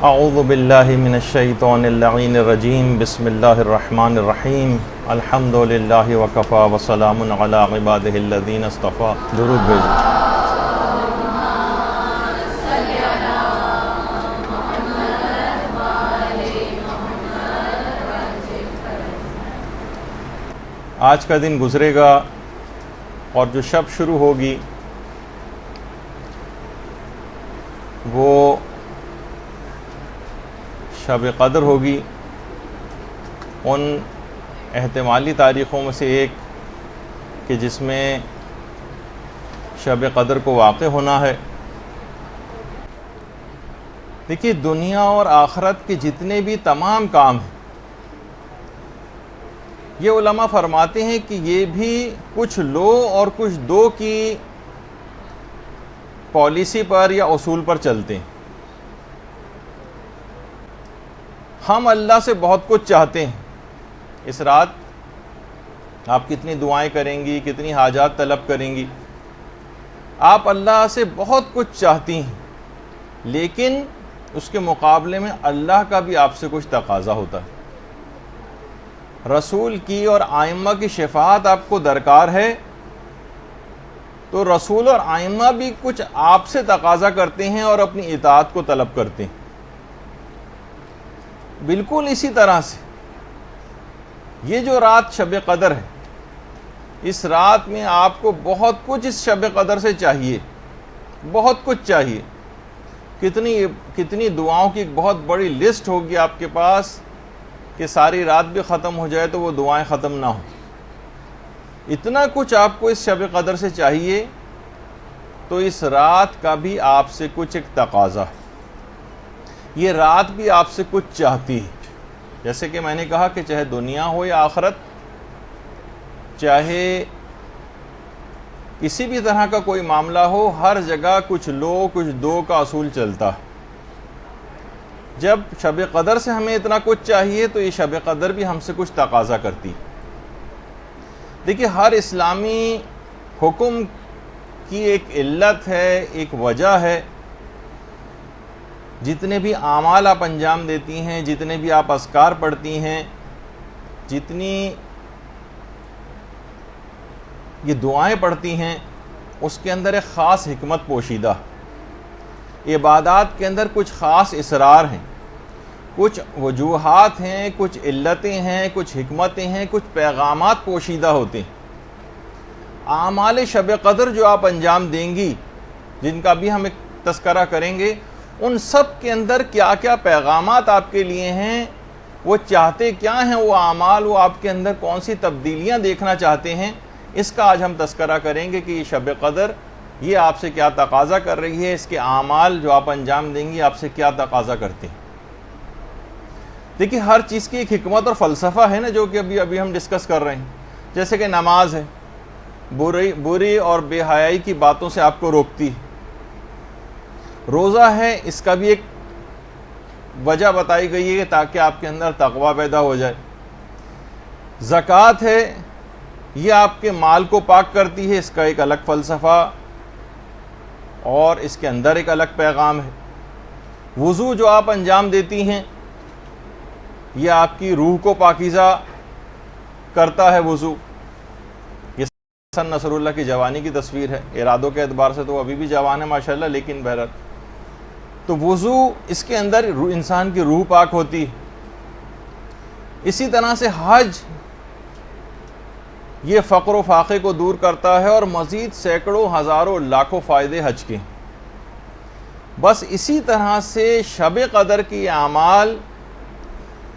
اعوذ باللہ من الشیطان اللعین الرجیم بسم اللہ الرحمن الرحیم الحمد للہ وکفا وسلام علی عبادہ الذین اصطفیٰ. درود بھیجو. آج کا دن گزرے گا اور جو شب شروع ہوگی وہ شب قدر ہوگی. ان احتمالی تاریخوں میں سے ایک کہ جس میں شب قدر کو واقع ہونا ہے. دیکھیے، دنیا اور آخرت کے جتنے بھی تمام کام ہیں، یہ علماء فرماتے ہیں کہ یہ بھی کچھ لو اور کچھ دو کی پالیسی پر یا اصول پر چلتے ہیں. ہم اللہ سے بہت کچھ چاہتے ہیں. اس رات آپ کتنی دعائیں کریں گی، کتنی حاجات طلب کریں گی، آپ اللہ سے بہت کچھ چاہتی ہیں، لیکن اس کے مقابلے میں اللہ کا بھی آپ سے کچھ تقاضا ہوتا ہے. رسول کی اور ائمہ کی شفاعت آپ کو درکار ہے، تو رسول اور ائمہ بھی کچھ آپ سے تقاضا کرتے ہیں اور اپنی اطاعت کو طلب کرتے ہیں. بالکل اسی طرح سے یہ جو رات شب قدر ہے، اس رات میں آپ کو بہت کچھ اس شب قدر سے چاہیے، بہت کچھ چاہیے. کتنی دعاؤں کی ایک بہت بڑی لسٹ ہوگی آپ کے پاس کہ ساری رات بھی ختم ہو جائے تو وہ دعائیں ختم نہ ہوں. اتنا کچھ آپ کو اس شب قدر سے چاہیے، تو اس رات کا بھی آپ سے کچھ ایک تقاضا ہے. یہ رات بھی آپ سے کچھ چاہتی ہے. جیسے کہ میں نے کہا کہ چاہے دنیا ہو یا آخرت، چاہے کسی بھی طرح کا کوئی معاملہ ہو، ہر جگہ کچھ لو کچھ دو کا اصول چلتا ہے. جب شب قدر سے ہمیں اتنا کچھ چاہیے تو یہ شب قدر بھی ہم سے کچھ تقاضا کرتی. دیکھیے، ہر اسلامی حکم کی ایک علت ہے، ایک وجہ ہے. جتنے بھی اعمال آپ انجام دیتی ہیں، جتنے بھی آپ اذکار پڑھتی ہیں، جتنی یہ دعائیں پڑھتی ہیں، اس کے اندر ایک خاص حکمت پوشیدہ. عبادات کے اندر کچھ خاص اسرار ہیں، کچھ وجوہات ہیں، کچھ علتیں ہیں، کچھ حکمتیں ہیں، کچھ پیغامات پوشیدہ ہوتے ہیں. اعمال شب قدر جو آپ انجام دیں گی، جن کا بھی ہم ایک تذکرہ کریں گے، ان سب کے اندر کیا کیا پیغامات آپ کے لیے ہیں، وہ چاہتے کیا ہیں وہ اعمال، وہ آپ کے اندر کون سی تبدیلیاں دیکھنا چاہتے ہیں، اس کا آج ہم تذکرہ کریں گے کہ یہ شب قدر یہ آپ سے کیا تقاضا کر رہی ہے، اس کے اعمال جو آپ انجام دیں گی آپ سے کیا تقاضا کرتے ہیں. دیکھیے، ہر چیز کی ایک حکمت اور فلسفہ ہے نا، جو کہ ابھی ہم ڈسکس کر رہے ہیں. جیسے کہ نماز ہے، بری اور بے حیائی کی باتوں سے آپ کو روکتی ہے. روزہ ہے، اس کا بھی ایک وجہ بتائی گئی ہے تاکہ آپ کے اندر تقوی پیدا ہو جائے. زکوٰۃ ہے، یہ آپ کے مال کو پاک کرتی ہے، اس کا ایک الگ فلسفہ اور اس کے اندر ایک الگ پیغام ہے. وضو جو آپ انجام دیتی ہیں، یہ آپ کی روح کو پاکیزہ کرتا ہے. وضو یہ حسن نصر اللہ کی جوانی کی تصویر ہے. ارادوں کے اعتبار سے تو ابھی بھی جوان ہے ماشاءاللہ، لیکن بہرحال تو وضو اس کے اندر انسان کی روح پاک ہوتی ہے. اسی طرح سے حج، یہ فقر و فاقے کو دور کرتا ہے اور مزید سینکڑوں ہزاروں لاکھوں فائدے حج کے. بس اسی طرح سے شب قدر کی اعمال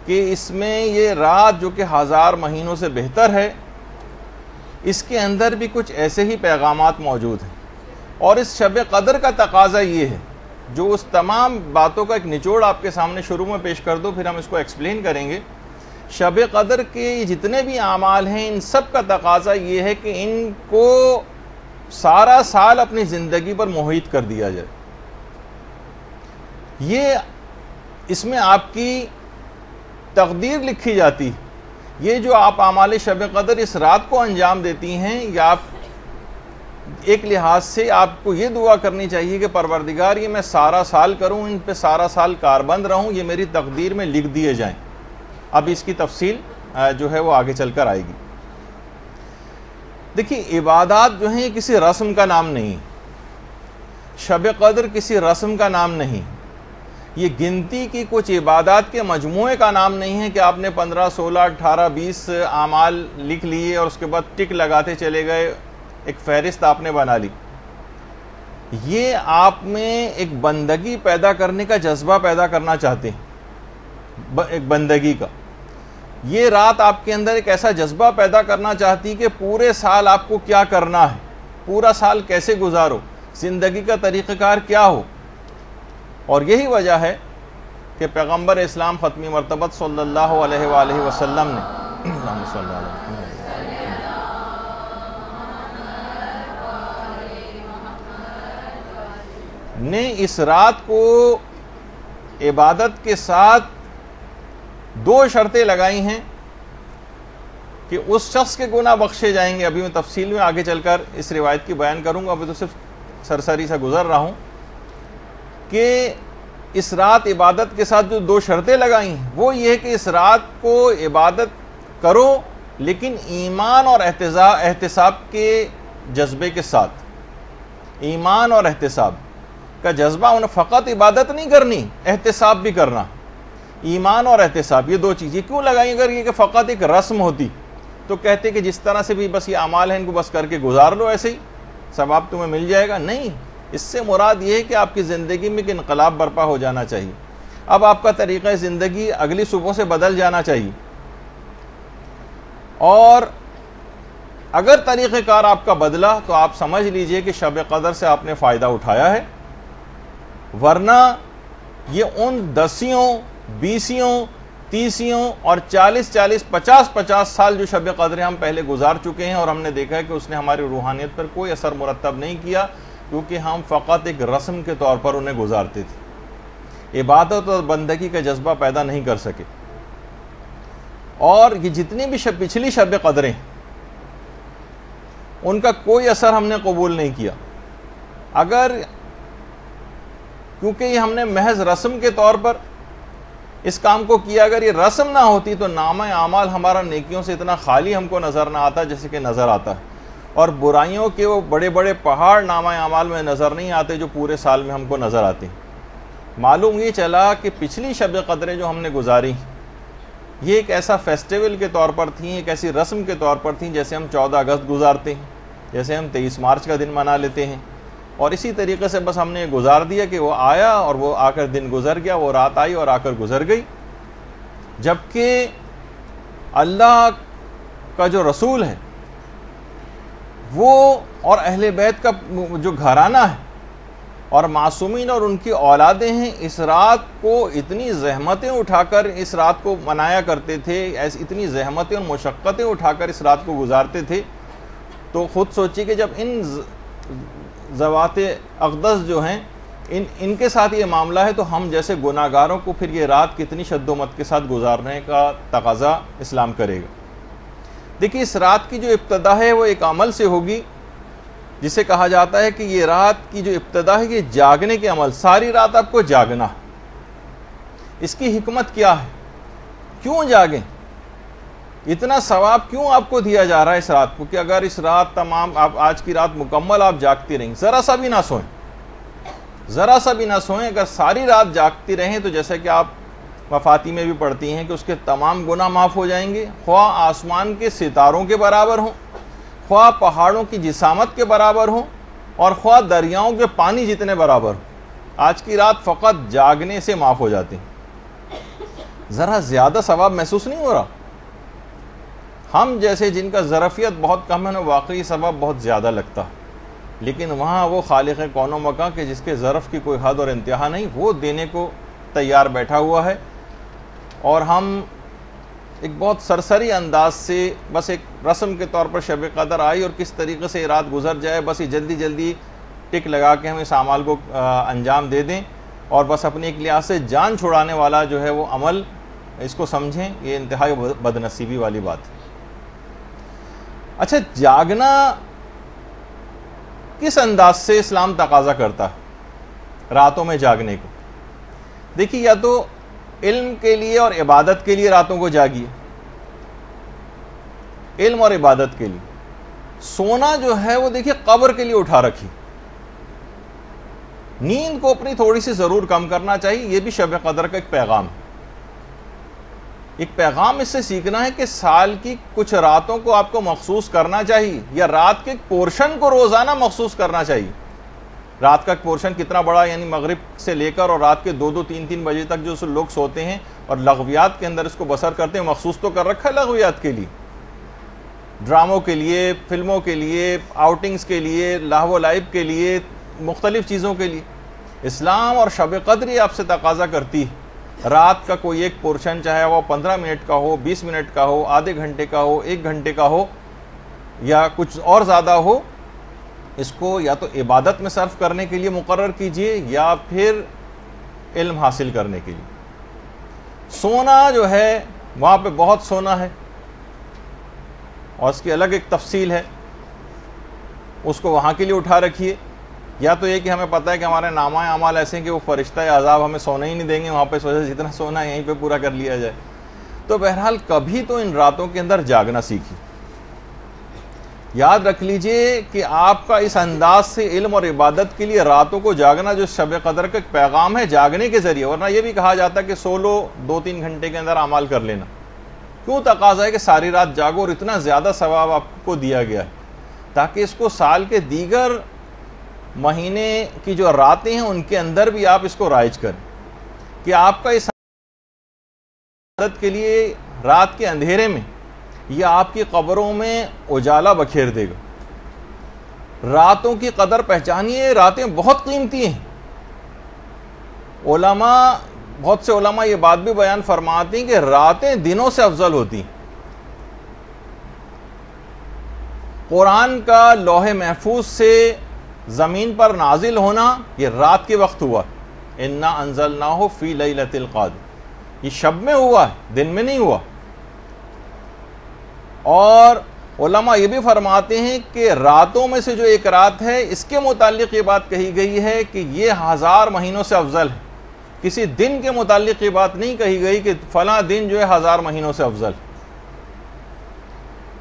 کہ اس میں یہ رات جو کہ ہزار مہینوں سے بہتر ہے، اس کے اندر بھی کچھ ایسے ہی پیغامات موجود ہیں. اور اس شب قدر کا تقاضا یہ ہے، جو اس تمام باتوں کا ایک نچوڑ آپ کے سامنے شروع میں پیش کر دو، پھر ہم اس کو ایکسپلین کریں گے. شب قدر کے جتنے بھی اعمال ہیں، ان سب کا تقاضا یہ ہے کہ ان کو سارا سال اپنی زندگی پر محیط کر دیا جائے. یہ اس میں آپ کی تقدیر لکھی جاتی. یہ جو آپ اعمال شب قدر اس رات کو انجام دیتی ہیں، یا آپ ایک لحاظ سے آپ کو یہ دعا کرنی چاہیے کہ پروردگار یہ میں سارا سال کروں، ان پہ سارا سال کاربند رہوں، یہ میری تقدیر میں لکھ دیے جائیں۔ اب اس کی تفصیل جو ہے وہ آگے چل کر آئے گی۔ دیکھیے عبادات جو ہیں یہ کسی رسم کا نام نہیں، شب قدر کسی رسم کا نام نہیں، یہ گنتی کی کچھ عبادات کے مجموعے کا نام نہیں ہے کہ آپ نے 15 16 18 20 اعمال لکھ لیے اور اس کے بعد ٹک لگاتے چلے گئے، ایک فہرست آپ نے بنا لی۔ یہ آپ میں ایک بندگی پیدا کرنے کا جذبہ پیدا کرنا چاہتے ہیں، ایک بندگی کا۔ یہ رات آپ کے اندر ایک ایسا جذبہ پیدا کرنا چاہتی کہ پورے سال آپ کو کیا کرنا ہے، پورا سال کیسے گزارو، زندگی کا طریقہ کار کیا ہو۔ اور یہی وجہ ہے کہ پیغمبر اسلام ختمی مرتبت صلی اللہ علیہ وآلہ وسلم نے اس رات کو عبادت کے ساتھ 2 شرطیں لگائی ہیں کہ اس شخص کے گناہ بخشے جائیں گے۔ ابھی میں تفصیل میں آگے چل کر اس روایت کی بیان کروں گا، ابھی تو صرف سرسری سے گزر رہا ہوں کہ اس رات عبادت کے ساتھ جو 2 شرطیں لگائی ہیں وہ یہ ہے کہ اس رات کو عبادت کرو لیکن ایمان اور احتساب کے جذبے کے ساتھ۔ ایمان اور احتساب کا جذبہ، انہیں فقط عبادت نہیں کرنی، احتساب بھی کرنا۔ ایمان اور احتساب یہ 2 چیزیں کیوں لگائیں؟ اگر یہ کہ فقط ایک رسم ہوتی تو کہتے کہ جس طرح سے بھی بس یہ اعمال ہیں ان کو بس کر کے گزار لو، ایسے ہی ثواب تمہیں مل جائے گا۔ نہیں، اس سے مراد یہ ہے کہ آپ کی زندگی میں ایک انقلاب برپا ہو جانا چاہیے۔ اب آپ کا طریقہ زندگی اگلی صبح سے بدل جانا چاہیے، اور اگر طریقہ کار آپ کا بدلا تو آپ سمجھ لیجئے کہ شب قدر سے آپ نے فائدہ اٹھایا ہے، ورنہ یہ ان 10 20 30 اور 40 50 سال جو شب قدر ہم پہلے گزار چکے ہیں، اور ہم نے دیکھا ہے کہ اس نے ہماری روحانیت پر کوئی اثر مرتب نہیں کیا، کیونکہ ہم فقط ایک رسم کے طور پر انہیں گزارتے تھے، عبادت اور بندگی کا جذبہ پیدا نہیں کر سکے۔ اور یہ جتنی بھی پچھلی شب قدریں ان کا کوئی اثر ہم نے قبول نہیں کیا، کیونکہ یہ ہم نے محض رسم کے طور پر اس کام کو کیا۔ اگر یہ رسم نہ ہوتی تو نامہ اعمال ہمارا نیکیوں سے اتنا خالی ہم کو نظر نہ آتا جیسے کہ نظر آتا ہے، اور برائیوں کے وہ بڑے بڑے پہاڑ نامہ اعمال میں نظر نہیں آتے جو پورے سال میں ہم کو نظر آتے ہیں۔ معلوم یہ چلا کہ پچھلی شب قدریں جو ہم نے گزاری یہ ایک ایسا فیسٹیول کے طور پر تھیں، ایک ایسی رسم کے طور پر تھیں جیسے ہم 14 اگست گزارتے ہیں، جیسے ہم 23 مارچ کا دن منا لیتے ہیں، اور اسی طریقے سے بس ہم نے گزار دیا کہ وہ آیا اور وہ آ کر دن گزر گیا، وہ رات آئی اور آ کر گزر گئی۔ جبکہ اللہ کا جو رسول ہے وہ اور اہل بیت کا جو گھرانہ ہے اور معصومین اور ان کی اولادیں ہیں، اس رات کو اتنی زحمتیں اٹھا کر اس رات کو منایا کرتے تھے، اتنی زحمتیں اور مشقتیں اٹھا کر اس رات کو گزارتے تھے۔ تو خود سوچیے کہ جب ان ذوات اقدس جو ہیں ان کے ساتھ یہ معاملہ ہے تو ہم جیسے گناہگاروں کو پھر یہ رات کتنی شد و مت کے ساتھ گزارنے کا تقاضا اسلام کرے گا۔ دیکھیے اس رات کی جو ابتدا ہے وہ ایک عمل سے ہوگی جسے کہا جاتا ہے کہ یہ رات کی جو ابتدا ہے یہ جاگنے کے عمل، ساری رات آپ کو جاگنا۔ اس کی حکمت کیا ہے؟ کیوں جاگیں؟ اتنا ثواب کیوں آپ کو دیا جا رہا ہے اس رات کو کہ اگر اس رات تمام آپ آج کی رات مکمل آپ جاگتی رہیں، ذرا سا بھی نہ سوئیں، ذرا سا بھی نہ سوئیں، اگر ساری رات جاگتی رہیں تو جیسے کہ آپ مفاتی میں بھی پڑھتی ہیں کہ اس کے تمام گناہ معاف ہو جائیں گے، خواہ آسمان کے ستاروں کے برابر ہوں، خواہ پہاڑوں کی جسامت کے برابر ہوں، اور خواہ دریاؤں کے پانی جتنے برابر ہوں۔ آج کی رات فقط جاگنے سے معاف ہو جاتی ہیں۔ ذرا زیادہ ثواب محسوس نہیں ہو رہا؟ ہم جیسے جن کا ظرفیت بہت کم ہے انہیں واقعی ثواب بہت زیادہ لگتا، لیکن وہاں وہ خالق کون و مکان کہ جس کے ظرف کی کوئی حد اور انتہا نہیں، وہ دینے کو تیار بیٹھا ہوا ہے، اور ہم ایک بہت سرسری انداز سے بس ایک رسم کے طور پر شب قدر آئی اور کس طریقے سے رات گزر جائے، بس یہ جلدی جلدی ٹک لگا کے ہم اس اعمال کو انجام دے دیں، اور بس اپنے ایک لحاظ سے جان چھڑانے والا جو ہے وہ عمل اس کو سمجھیں، یہ انتہائی بدنصیبی والی بات ہے۔ اچھا، جاگنا کس انداز سے اسلام تقاضا کرتا ہے راتوں میں جاگنے کو؟ دیکھیے، یا تو علم کے لیے اور عبادت کے لیے راتوں کو جاگیے، علم اور عبادت کے لیے۔ سونا جو ہے وہ دیکھیے قبر کے لیے اٹھا رکھی، نیند کو اپنی تھوڑی سی ضرور کم کرنا چاہیے۔ یہ بھی شب قدر کا ایک پیغام ہے۔ ایک پیغام اس سے سیکھنا ہے کہ سال کی کچھ راتوں کو آپ کو مخصوص کرنا چاہیے، یا رات کے ایک پورشن کو روزانہ مخصوص کرنا چاہیے۔ رات کا ایک پورشن کتنا بڑا، یعنی مغرب سے لے کر اور رات کے 2-2 3-3 بجے تک جو لوگ سوتے ہیں اور لغویات کے اندر اس کو بسر کرتے ہیں، مخصوص تو کر رکھا ہے لغویات کے لیے، ڈراموں کے لیے، فلموں کے لیے، آؤٹنگز کے لیے، لہو و لعب کے لیے، مختلف چیزوں کے لیے۔ اسلام اور شب قدر یہ آپ سے تقاضا کرتی ہے، رات کا کوئی ایک پورشن، چاہے وہ 15 منٹ کا ہو، 20 منٹ کا ہو، آدھے گھنٹے کا ہو، 1 گھنٹے کا ہو، یا کچھ اور زیادہ ہو، اس کو یا تو عبادت میں صرف کرنے کے لیے مقرر کیجئے، یا پھر علم حاصل کرنے کے لیے۔ سونا جو ہے وہاں پہ بہت سونا ہے، اور اس کی الگ ایک تفصیل ہے، اس کو وہاں کے لیے اٹھا رکھیے۔ یا تو یہ کہ ہمیں پتہ ہے کہ ہمارے نامہ اعمال ایسے ہیں کہ وہ فرشتہ عذاب ہمیں سونے ہی نہیں دیں گے، وہاں پہ سوچے جتنا سونا ہے یہیں پہ پورا کر لیا جائے۔ تو بہرحال کبھی تو ان راتوں کے اندر جاگنا سیکھیے۔ یاد رکھ لیجئے کہ آپ کا اس انداز سے علم اور عبادت کے لیے راتوں کو جاگنا جو شب قدر کا ایک پیغام ہے، جاگنے کے ذریعے، ورنہ یہ بھی کہا جاتا ہے کہ سو لو 2-3 گھنٹے کے اندر اعمال کر لینا۔ کیوں تقاضا ہے کہ ساری رات جاگو، اور اتنا زیادہ ثواب آپ کو دیا گیا ہے تاکہ اس کو سال کے دیگر مہینے کی جو راتیں ہیں ان کے اندر بھی آپ اس کو رائج کریں، کہ آپ کا اس عبادت کے لیے رات کے اندھیرے میں یہ آپ کی قبروں میں اجالا بکھیر دے گا۔ راتوں کی قدر پہچانیے، راتیں بہت قیمتی ہیں۔ بہت سے علماء یہ بات بھی بیان فرماتے ہیں کہ راتیں دنوں سے افضل ہوتی ہیں۔ قرآن کا لوح محفوظ سے زمین پر نازل ہونا یہ رات کے وقت ہوا، انا انزلناہ فی لیلۃ القدر، یہ شب میں ہوا ہے، دن میں نہیں ہوا۔ اور علماء یہ بھی فرماتے ہیں کہ راتوں میں سے جو ایک رات ہے، اس کے متعلق یہ بات کہی گئی ہے کہ یہ 1000 مہینوں سے افضل ہے۔ کسی دن کے متعلق یہ بات نہیں کہی گئی کہ فلاں دن جو ہے 1000 مہینوں سے افضل۔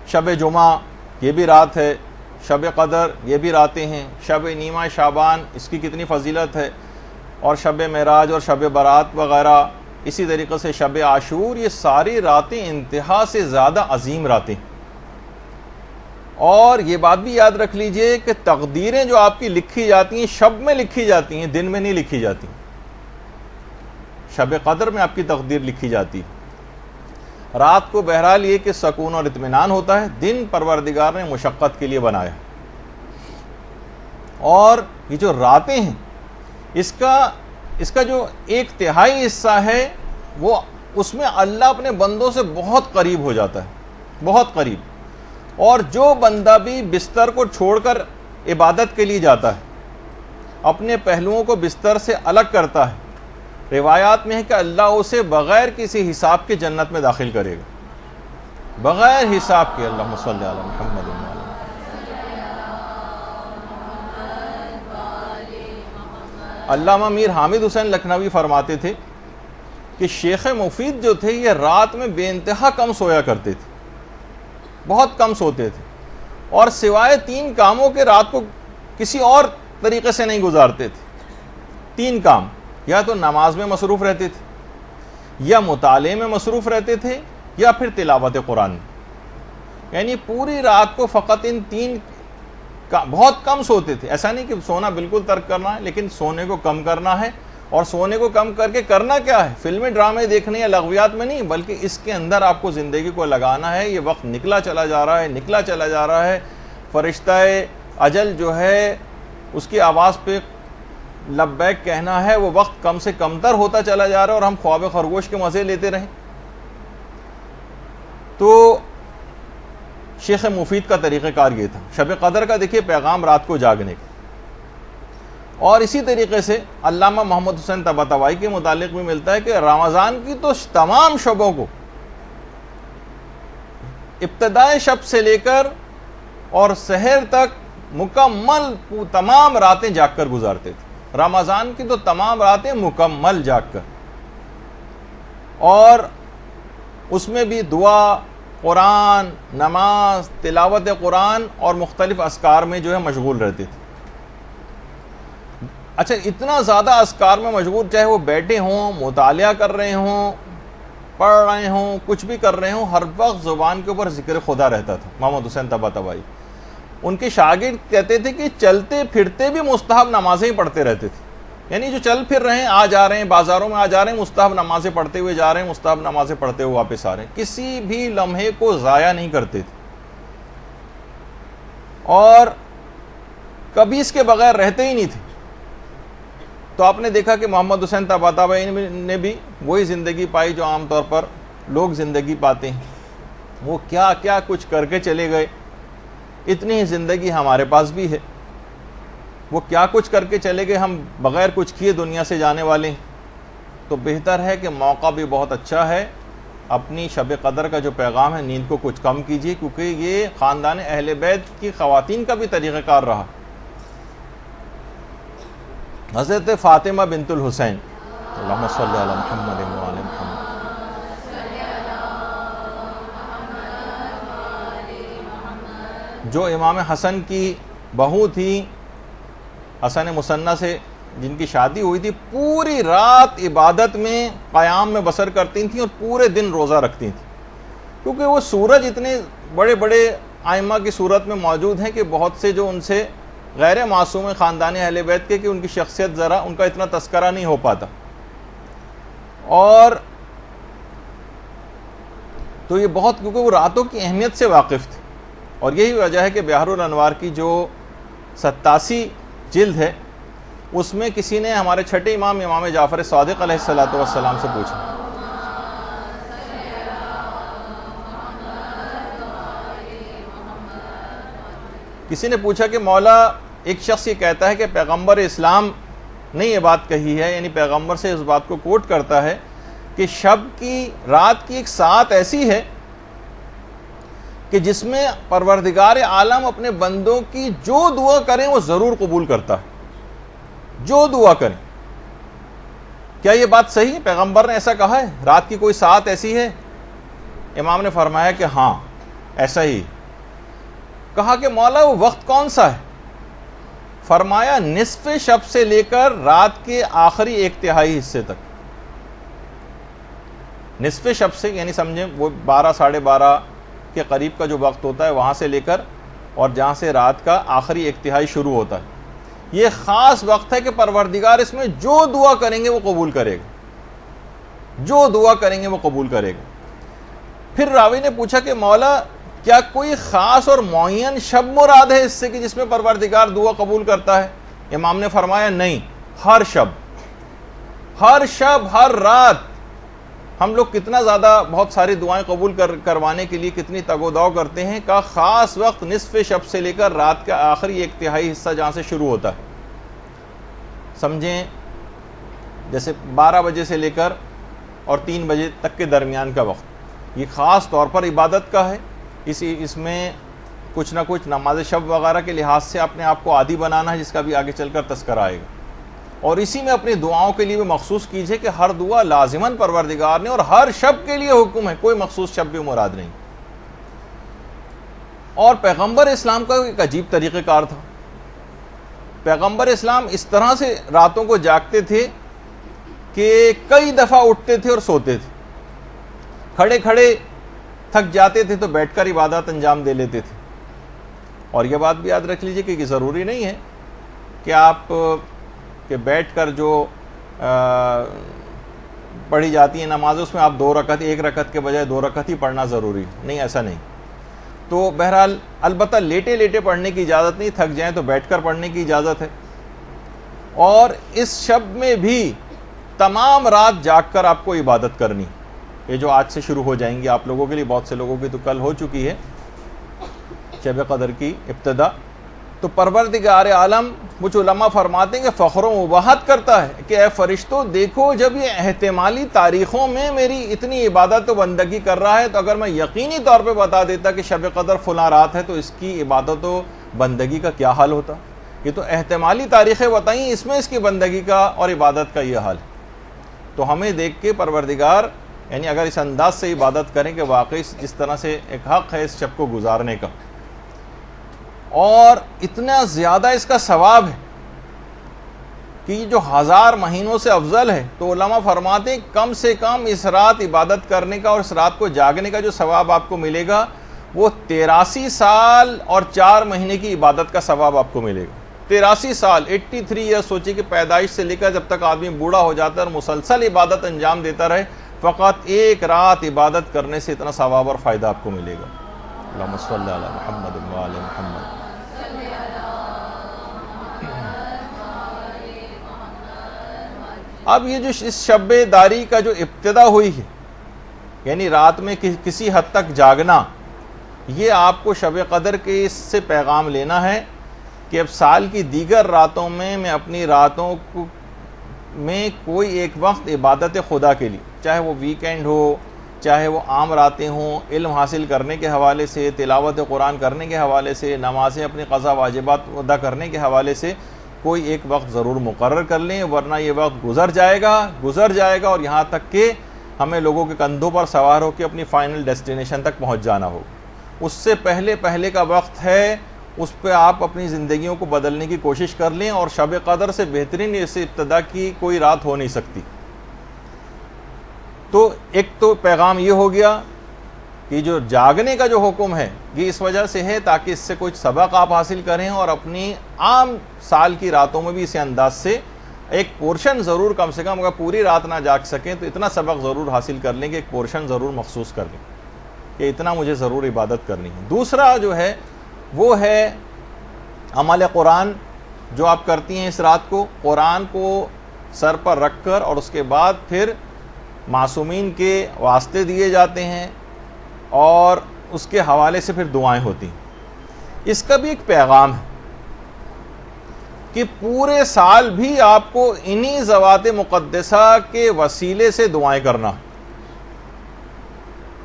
شب جمعہ یہ بھی رات ہے، شب قدر یہ بھی راتیں ہیں، شب نیمہ شعبان اس کی کتنی فضیلت ہے، اور شب معراج اور شب برات وغیرہ، اسی طریقے سے شب عاشور، یہ ساری راتیں انتہا سے زیادہ عظیم راتیں۔ اور یہ بات بھی یاد رکھ لیجئے کہ تقدیریں جو آپ کی لکھی جاتی ہیں شب میں لکھی جاتی ہیں، دن میں نہیں لکھی جاتی۔ شب قدر میں آپ کی تقدیر لکھی جاتی ہے۔ رات کو بہرحال یہ کہ سکون اور اطمینان ہوتا ہے، دن پروردگار نے مشقت کے لیے بنایا۔ اور یہ جو راتیں ہیں اس کا جو 1/3 حصہ ہے وہ اس میں اللہ اپنے بندوں سے بہت قریب ہو جاتا ہے، بہت قریب۔ اور جو بندہ بھی بستر کو چھوڑ کر عبادت کے لیے جاتا ہے، اپنے پہلوؤں کو بستر سے الگ کرتا ہے، روایات میں ہے کہ اللہ اسے بغیر کسی حساب کے جنت میں داخل کرے گا، بغیر حساب کے۔ اللہم صلی علی محمد وعلی۔ علامہ میر حامد حسین لکھنوی فرماتے تھے کہ شیخ مفید جو تھے یہ رات میں بے انتہا کم سویا کرتے تھے، بہت کم سوتے تھے، اور سوائے 3 کاموں کے رات کو کسی اور طریقے سے نہیں گزارتے تھے۔ 3 کام، یا تو نماز میں مصروف رہتے تھے، یا مطالعے میں مصروف رہتے تھے، یا پھر تلاوت قرآن۔ یعنی پوری رات کو فقط ان 3 بہت کم سوتے تھے۔ ایسا نہیں کہ سونا بالکل ترک کرنا ہے، لیکن سونے کو کم کرنا ہے، اور سونے کو کم کر کے کرنا کیا ہے؟ فلمیں ڈرامے دیکھنے یا لغویات میں نہیں، بلکہ اس کے اندر آپ کو زندگی کو لگانا ہے۔ یہ وقت نکلا چلا جا رہا ہے، نکلا چلا جا رہا ہے، فرشتہ اجل جو ہے اس کی آواز پہ لبیک کہنا ہے، وہ وقت کم سے کم تر ہوتا چلا جا رہا ہے، اور ہم خواب خرگوش کے مزے لیتے رہیں۔ تو شیخ مفید کا طریقہ کار یہ تھا۔ شب قدر کا دیکھیے پیغام رات کو جاگنے کا۔ اور اسی طریقے سے علامہ محمد حسین طباطبائی کے متعلق بھی ملتا ہے کہ رمضان کی تو تمام شبوں کو، ابتدائے شب سے لے کر اور سحر تک مکمل تمام راتیں جاگ کر گزارتے تھے. رمضان کی تو تمام راتیں مکمل جاگ کر, اور اس میں بھی دعا, قرآن, نماز, تلاوت قرآن اور مختلف اذکار میں جو ہے مشغول رہتے تھے. اچھا, اتنا زیادہ اذکار میں مشغول, چاہے وہ بیٹھے ہوں, مطالعہ کر رہے ہوں, پڑھ رہے ہوں, کچھ بھی کر رہے ہوں, ہر وقت زبان کے اوپر ذکر خدا رہتا تھا. محمد حسین طباطبائی ان کے شاگرد کہتے تھے کہ چلتے پھرتے بھی مستحب نمازیں ہی پڑھتے رہتے تھے. یعنی جو چل پھر رہے ہیں, آ جا رہے ہیں, بازاروں میں آ جا رہے ہیں, مستحب نمازیں پڑھتے ہوئے جا رہے ہیں, مستحب نمازیں پڑھتے ہوئے واپس آ رہے ہیں. کسی بھی لمحے کو ضائع نہیں کرتے تھے, اور کبھی اس کے بغیر رہتے ہی نہیں تھے. تو آپ نے دیکھا کہ محمد حسین طباطبائی نے بھی وہی زندگی پائی جو عام طور پر لوگ زندگی پاتے ہیں. وہ کیا کیا کچھ کر کے چلے گئے, اتنی ہی زندگی ہمارے پاس بھی ہے. وہ کیا کچھ کر کے چلے گئے, ہم بغیر کچھ کیے دنیا سے جانے والے ہیں. تو بہتر ہے کہ موقع بھی بہت اچھا ہے, اپنی شب قدر کا جو پیغام ہے نیند کو کچھ کم کیجیے, کیونکہ یہ خاندان اہل بیت کی خواتین کا بھی طریقہ کار رہا. حضرت فاطمہ بنت الحسین, اللہم صلی علی محمد و آل محمد, جو امام حسن کی بہو تھی, حسن مثنیٰ سے جن کی شادی ہوئی تھی, پوری رات عبادت میں قیام میں بسر کرتی تھیں اور پورے دن روزہ رکھتی تھیں, کیونکہ وہ سورج اتنے بڑے بڑے ائمہ کی صورت میں موجود ہیں کہ بہت سے جو ان سے غیر معصوم خاندان اہل بیت کے, کہ ان کی شخصیت ذرا ان کا اتنا تذکرہ نہیں ہو پاتا. اور تو یہ بہت, کیونکہ وہ راتوں کی اہمیت سے واقف تھے, اور یہی وجہ ہے کہ بحر الانوار کی جو 87 جلد ہے, اس میں کسی نے ہمارے چھٹے امام امام جعفر صادق علیہ السلام سے پوچھا, کسی نے پوچھا کہ مولا, ایک شخص یہ کہتا ہے کہ پیغمبر اسلام نے یہ بات کہی ہے, یعنی پیغمبر سے اس بات کو کوٹ کرتا ہے کہ شب کی, رات کی ایک ساعت ایسی ہے کہ جس میں پروردگار عالم اپنے بندوں کی جو دعا کریں وہ ضرور قبول کرتا ہے, جو دعا کریں. کیا یہ بات صحیح ہے؟ پیغمبر نے ایسا کہا ہے, رات کی کوئی ساعت ایسی ہے؟ امام نے فرمایا کہ ہاں ایسا ہی. کہا کہ مولا وہ وقت کون سا ہے؟ فرمایا نصف شب سے لے کر رات کے آخری 1/3 حصے تک. نصف شب سے یعنی سمجھیں وہ 12 ساڑھے 12 کے قریب کا جو وقت ہوتا ہے, وہاں سے لے کر اور جہاں سے رات کا آخری 1/3 شروع ہوتا ہے, یہ خاص وقت ہے کہ پروردگار اس میں جو دعا کریں گے وہ قبول کرے گا, جو دعا کریں گے وہ قبول کرے گا. پھر راوی نے پوچھا کہ مولا کیا کوئی خاص اور معین شب مراد ہے اس سے کہ جس میں پروردگار دعا قبول کرتا ہے؟ امام نے فرمایا نہیں, ہر شب, ہر شب, ہر رات. ہم لوگ کتنا زیادہ بہت ساری دعائیں قبول کروانے کے لیے کتنی تگ و دو کرتے ہیں, کا خاص وقت نصف شب سے لے کر رات کا آخری 1/3 حصہ جہاں سے شروع ہوتا ہے. سمجھیں جیسے 12 بجے سے لے کر اور 3 بجے تک کے درمیان کا وقت, یہ خاص طور پر عبادت کا ہے. اس میں کچھ نہ کچھ نماز شب وغیرہ کے لحاظ سے اپنے آپ کو عادی بنانا ہے, جس کا بھی آگے چل کر تذکرہ آئے گا. اور اسی میں اپنی دعاؤں کے لیے بھی مخصوص کیجئے کہ ہر دعا لازماً پروردگار نے, اور ہر شب کے لیے حکم ہے, کوئی مخصوص شب بھی مراد نہیں. اور پیغمبر اسلام کا ایک عجیب طریقہ کار تھا. پیغمبر اسلام اس طرح سے راتوں کو جاگتے تھے کہ کئی دفعہ اٹھتے تھے اور سوتے تھے, کھڑے کھڑے تھک جاتے تھے تو بیٹھ کر عبادات انجام دے لیتے تھے. اور یہ بات بھی یاد رکھ لیجئے کہ ضروری نہیں ہے کہ آپ کہ بیٹھ کر جو پڑھی جاتی ہیں نمازیں اس میں آپ 2 رکعت, 1 رکعت کے بجائے 2 رکعت ہی پڑھنا ضروری نہیں, ایسا نہیں. تو بہرحال البتہ لیٹے لیٹے پڑھنے کی اجازت نہیں, تھک جائیں تو بیٹھ کر پڑھنے کی اجازت ہے. اور اس شب میں بھی تمام رات جاگ کر آپ کو عبادت کرنی. یہ جو آج سے شروع ہو جائیں گی آپ لوگوں کے لیے, بہت سے لوگوں کی تو کل ہو چکی ہے شب قدر کی ابتدا. تو پروردگار عالم کچھ علماء فرماتے ہیں کہ فخر و مباحت کرتا ہے کہ اے فرشتوں دیکھو, جب یہ احتمالی تاریخوں میں میری اتنی عبادت و بندگی کر رہا ہے, تو اگر میں یقینی طور پہ بتا دیتا کہ شب قدر فلاں رات ہے تو اس کی عبادت و بندگی کا کیا حال ہوتا؟ یہ تو احتمالی تاریخیں بتائیں، اس میں اس کی بندگی کا اور عبادت کا یہ حال ہے۔ تو ہمیں دیکھ کے پروردگار یعنی اگر اس انداز سے عبادت کریں کہ واقعی جس طرح سے ایک حق ہے اس شب کو گزارنے کا، اور اتنا زیادہ اس کا ثواب ہے کہ یہ جو 1000 مہینوں سے افضل ہے، تو علماء فرماتے ہیں کم سے کم اس رات عبادت کرنے کا اور اس رات کو جاگنے کا جو ثواب آپ کو ملے گا وہ 83 سال اور 4 مہینے کی عبادت کا ثواب آپ کو ملے گا۔ 83 سال 83 ایئر، سوچیے کہ پیدائش سے لے کر جب تک آدمی بوڑھا ہو جاتا ہے اور مسلسل عبادت انجام دیتا رہے، فقط ایک رات عبادت کرنے سے اتنا ثواب اور فائدہ آپ کو ملے گا۔ اللہم صلی علی محمد و آل محمد۔ اب یہ جو اس شب داری کا جو ابتدا ہوئی ہے، یعنی رات میں کسی حد تک جاگنا، یہ آپ کو شب قدر کے اس سے پیغام لینا ہے کہ اب سال کی دیگر راتوں میں اپنی راتوں میں کوئی ایک وقت عبادت خدا کے لیے، چاہے وہ ویکینڈ ہو، چاہے وہ عام راتیں ہوں، علم حاصل کرنے کے حوالے سے، تلاوت قرآن کرنے کے حوالے سے، نمازیں اپنی قضا واجبات ادا کرنے کے حوالے سے کوئی ایک وقت ضرور مقرر کر لیں، ورنہ یہ وقت گزر جائے گا اور یہاں تک کہ ہمیں لوگوں کے کندھوں پر سوار ہو کے اپنی فائنل ڈیسٹینیشن تک پہنچ جانا ہو۔ اس سے پہلے کا وقت ہے، اس پہ آپ اپنی زندگیوں کو بدلنے کی کوشش کر لیں، اور شب قدر سے بہترین اس ابتدا کی کوئی رات ہو نہیں سکتی۔ تو ایک تو پیغام یہ ہو گیا کہ جو جاگنے کا جو حکم ہے یہ اس وجہ سے ہے تاکہ اس سے کچھ سبق آپ حاصل کریں، اور اپنی عام سال کی راتوں میں بھی اسی انداز سے ایک پورشن ضرور، کم سے کم اگر پوری رات نہ جاگ سکیں تو اتنا سبق ضرور حاصل کر لیں کہ ایک پورشن ضرور مخصوص کر لیں کہ اتنا مجھے ضرور عبادت کرنی ہے۔ دوسرا جو ہے وہ ہے عمل قرآن، جو آپ کرتی ہیں اس رات کو، قرآن کو سر پر رکھ کر، اور اس کے بعد پھر معصومین کے واسطے دیے جاتے ہیں اور اس کے حوالے سے پھر دعائیں ہوتی ہیں۔ اس کا بھی ایک پیغام ہے کہ پورے سال بھی آپ کو انہی ذوات مقدسہ کے وسیلے سے دعائیں کرنا،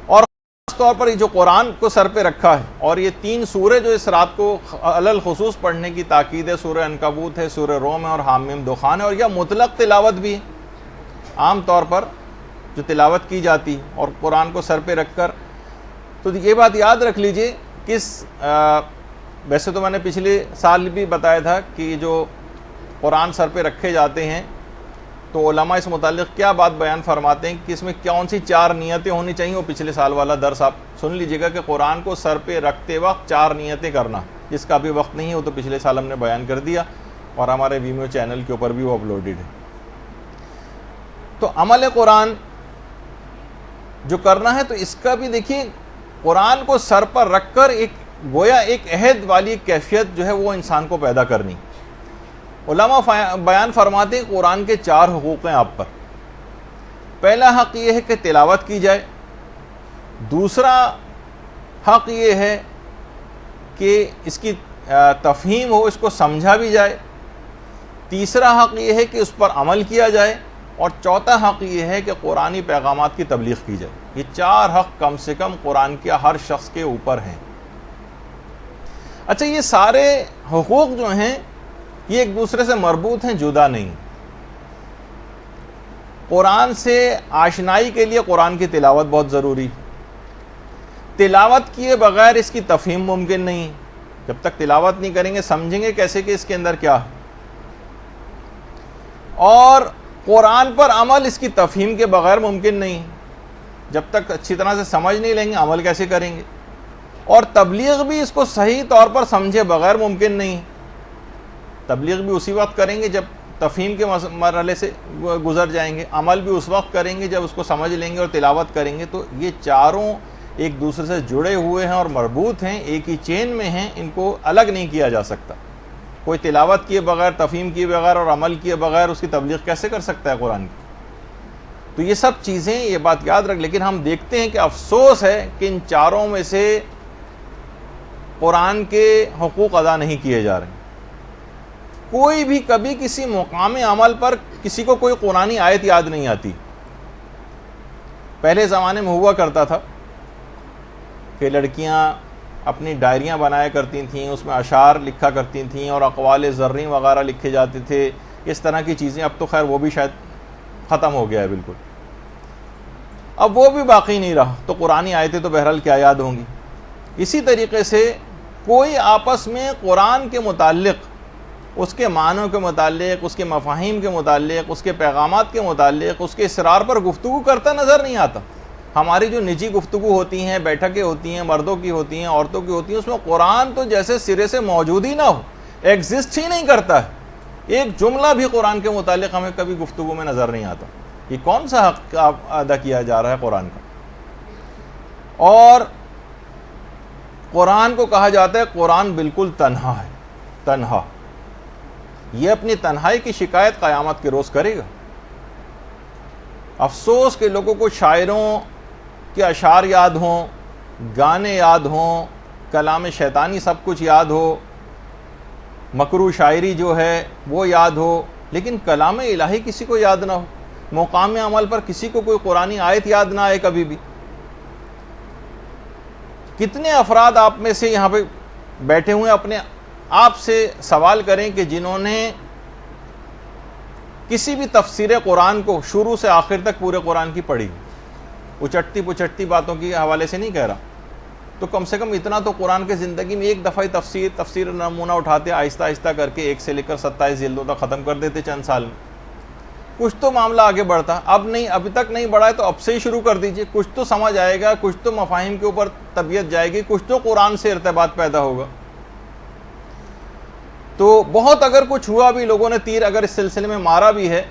اور خاص طور پر یہ جو قرآن کو سر پہ رکھا ہے، اور یہ 3 سورے جو اس رات کو علل خصوص پڑھنے کی تاکید ہے، سورہ عنکبوت ہے، سورہ روم ہے اور حامیم دخان ہے، اور یہ مطلق تلاوت بھی ہے عام طور پر جو تلاوت کی جاتی ہے، اور قرآن کو سر پہ رکھ کر۔ تو یہ بات یاد رکھ لیجئے کہ ویسے تو میں نے پچھلے سال بھی بتایا تھا کہ جو قرآن سر پہ رکھے جاتے ہیں تو علماء اس متعلق کیا بات بیان فرماتے ہیں کہ اس میں کون سی 4 نیتیں ہونی چاہیے، وہ پچھلے سال والا درس آپ سن لیجئے گا کہ قرآن کو سر پہ رکھتے وقت 4 نیتیں کرنا، جس کا بھی وقت نہیں ہے وہ تو پچھلے سال ہم نے بیان کر دیا، اور ہمارے ویمیو چینل کے اوپر بھی وہ اپلوڈڈ ہے۔ تو عمل قرآن جو کرنا ہے تو اس کا بھی دیکھیے، قرآن کو سر پر رکھ کر ایک گویا ایک عہد والی کیفیت جو ہے وہ انسان کو پیدا کرنی۔ علماء بیان فرماتے ہیں قرآن کے 4 حقوق ہیں آپ پر۔ پہلا حق یہ ہے کہ تلاوت کی جائے، دوسرا حق یہ ہے کہ اس کی تفہیم ہو، اس کو سمجھا بھی جائے، تیسرا حق یہ ہے کہ اس پر عمل کیا جائے، اور چوتھا حق یہ ہے کہ قرآنی پیغامات کی تبلیغ کی جائے۔ یہ 4 حق کم سے کم قرآن کے ہر شخص کے اوپر ہیں۔ اچھا، یہ سارے حقوق جو ہیں یہ ایک دوسرے سے مربوط ہیں، جدا نہیں۔ قرآن سے آشنائی کے لیے قرآن کی تلاوت بہت ضروری، تلاوت کیے بغیر اس کی تفہیم ممکن نہیں۔ جب تک تلاوت نہیں کریں گے سمجھیں گے کیسے کہ اس کے اندر کیا ہے، اور قرآن پر عمل اس کی تفہیم کے بغیر ممکن نہیں۔ جب تک اچھی طرح سے سمجھ نہیں لیں گے عمل کیسے کریں گے، اور تبلیغ بھی اس کو صحیح طور پر سمجھے بغیر ممکن نہیں۔ تبلیغ بھی اسی وقت کریں گے جب تفہیم کے مرحلے سے گزر جائیں گے، عمل بھی اس وقت کریں گے جب اس کو سمجھ لیں گے اور تلاوت کریں گے۔ تو یہ چاروں ایک دوسرے سے جڑے ہوئے ہیں اور مربوط ہیں، ایک ہی چین میں ہیں، ان کو الگ نہیں کیا جا سکتا۔ کوئی تلاوت کیے بغیر، تفہیم کیے بغیر اور عمل کیے بغیر اس کی تبلیغ کیسے کر سکتا ہے قرآن کی؟ تو یہ سب چیزیں، یہ بات یاد رکھ، لیکن ہم دیکھتے ہیں کہ افسوس ہے کہ ان چاروں میں سے قرآن کے حقوق ادا نہیں کیے جا رہے ہیں۔ کوئی بھی کبھی کسی مقام عمل پر کسی کو کوئی قرآنی آیت یاد نہیں آتی۔ پہلے زمانے میں ہوا کرتا تھا کہ لڑکیاں اپنی ڈائریاں بنایا کرتی تھیں، اس میں اشعار لکھا کرتی تھیں اور اقوال زریں وغیرہ لکھے جاتے تھے، اس طرح کی چیزیں. اب تو خیر وہ بھی شاید ختم ہو گیا ہے بالکل، اب وہ بھی باقی نہیں رہا. تو قرآنی آیتیں تو بہرحال کیا یاد ہوں گی. اسی طریقے سے کوئی آپس میں قرآن کے متعلق، اس کے معنوں کے متعلق، اس کے مفاہیم کے متعلق، اس کے پیغامات کے متعلق، اس کے اسرار پر گفتگو کرتا نظر نہیں آتا. ہماری جو نجی گفتگو ہوتی ہیں، بیٹھکیں ہوتی ہیں، مردوں کی ہوتی ہیں، عورتوں کی ہوتی ہیں، اس میں قرآن تو جیسے سرے سے موجود ہی نہ ہو، ایگزسٹ ہی نہیں کرتا ہے. ایک جملہ بھی قرآن کے متعلق ہمیں کبھی گفتگو میں نظر نہیں آتا. یہ کون سا حق ادا کیا جا رہا ہے قرآن کا؟ اور قرآن کو کہا جاتا ہے قرآن بالکل تنہا ہے، تنہا. یہ اپنی تنہائی کی شکایت قیامت کے روز کرے گا. افسوس کہ لوگوں کو شاعروں کے اشعار یاد ہوں، گانے یاد ہوں، کلام شیطانی سب کچھ یاد ہو، مکروہ شاعری جو ہے وہ یاد ہو، لیکن کلام الہی کسی کو یاد نہ ہو. مقام عمل پر کسی کو کوئی قرآنی آیت یاد نہ آئے کبھی بھی. کتنے افراد آپ میں سے یہاں پہ بیٹھے ہوئے اپنے آپ سے سوال کریں کہ جنہوں نے کسی بھی تفسیر قرآن کو شروع سے آخر تک پورے قرآن کی پڑھی، اچٹتی پچٹتی باتوں کے حوالے سے نہیں کہہ رہا، تو کم سے کم اتنا تو قرآن کے زندگی میں ایک دفعہ تفسیر نمونہ اٹھاتے، آہستہ آہستہ کر کے 1 سے لے کر 27 جلدوں تک ختم کر دیتے چند سال میں. کچھ تو معاملہ آگے بڑھتا. اب نہیں، ابھی تک نہیں بڑھا ہے تو اب سے ہی شروع کر دیجئے. کچھ تو سمجھ آئے گا، کچھ تو مفاہیم کے اوپر طبیعت جائے گی، کچھ تو قرآن سے ارتباط پیدا ہوگا. تو بہت اگر کچھ ہوا بھی، لوگوں نے تیر اگر اس سلسلے میں مارا بھی ہے،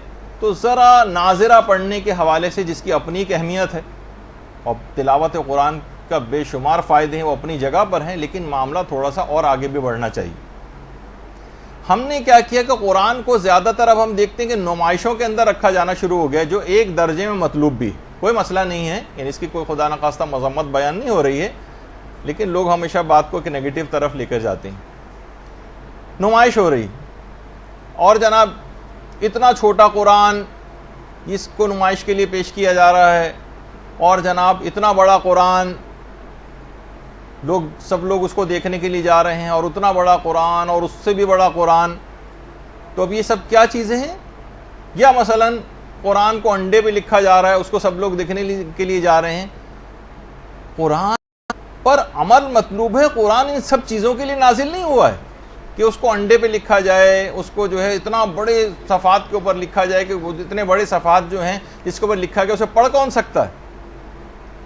تو ذرا ناظرہ پڑھنے کے حوالے سے، جس کی اپنی ایک اہمیت ہے، اور تلاوت قرآن کا بے شمار فائدے ہیں، وہ اپنی جگہ پر ہیں، لیکن معاملہ تھوڑا سا اور آگے بھی بڑھنا چاہیے. ہم نے کیا کیا کہ قرآن کو زیادہ تر اب ہم دیکھتے ہیں کہ نمائشوں کے اندر رکھا جانا شروع ہو گیا، جو ایک درجے میں مطلوب بھی. کوئی مسئلہ نہیں ہے، یعنی اس کی کوئی خدا نخواستہ مذمت بیان نہیں ہو رہی ہے، لیکن لوگ ہمیشہ بات کو ایک نیگیٹو طرف لے کر جاتے ہیں. نمائش ہو رہی، اور جناب اتنا چھوٹا قرآن اس کو نمائش کے لیے پیش کیا جا رہا ہے، اور جناب اتنا بڑا قرآن سب لوگ اس کو دیکھنے کے لیے جا رہے ہیں، اور اتنا بڑا قرآن اور اس سے بھی بڑا قرآن. تو اب یہ سب کیا چیزیں ہیں؟ یا مثلا قرآن کو انڈے پہ لکھا جا رہا ہے، اس کو سب لوگ دیکھنے کے لیے جا رہے ہیں. قرآن پر عمل مطلوب ہے. قرآن ان سب چیزوں کے لیے نازل نہیں ہوا ہے کہ اس کو انڈے پہ لکھا جائے، اس کو جو ہے اتنا بڑے صفحات کے اوپر لکھا جائے کہ وہ اتنے بڑے صفحات جو ہیں جس کے اوپر لکھا گیا اسے پڑھ کون سکتا ہے؟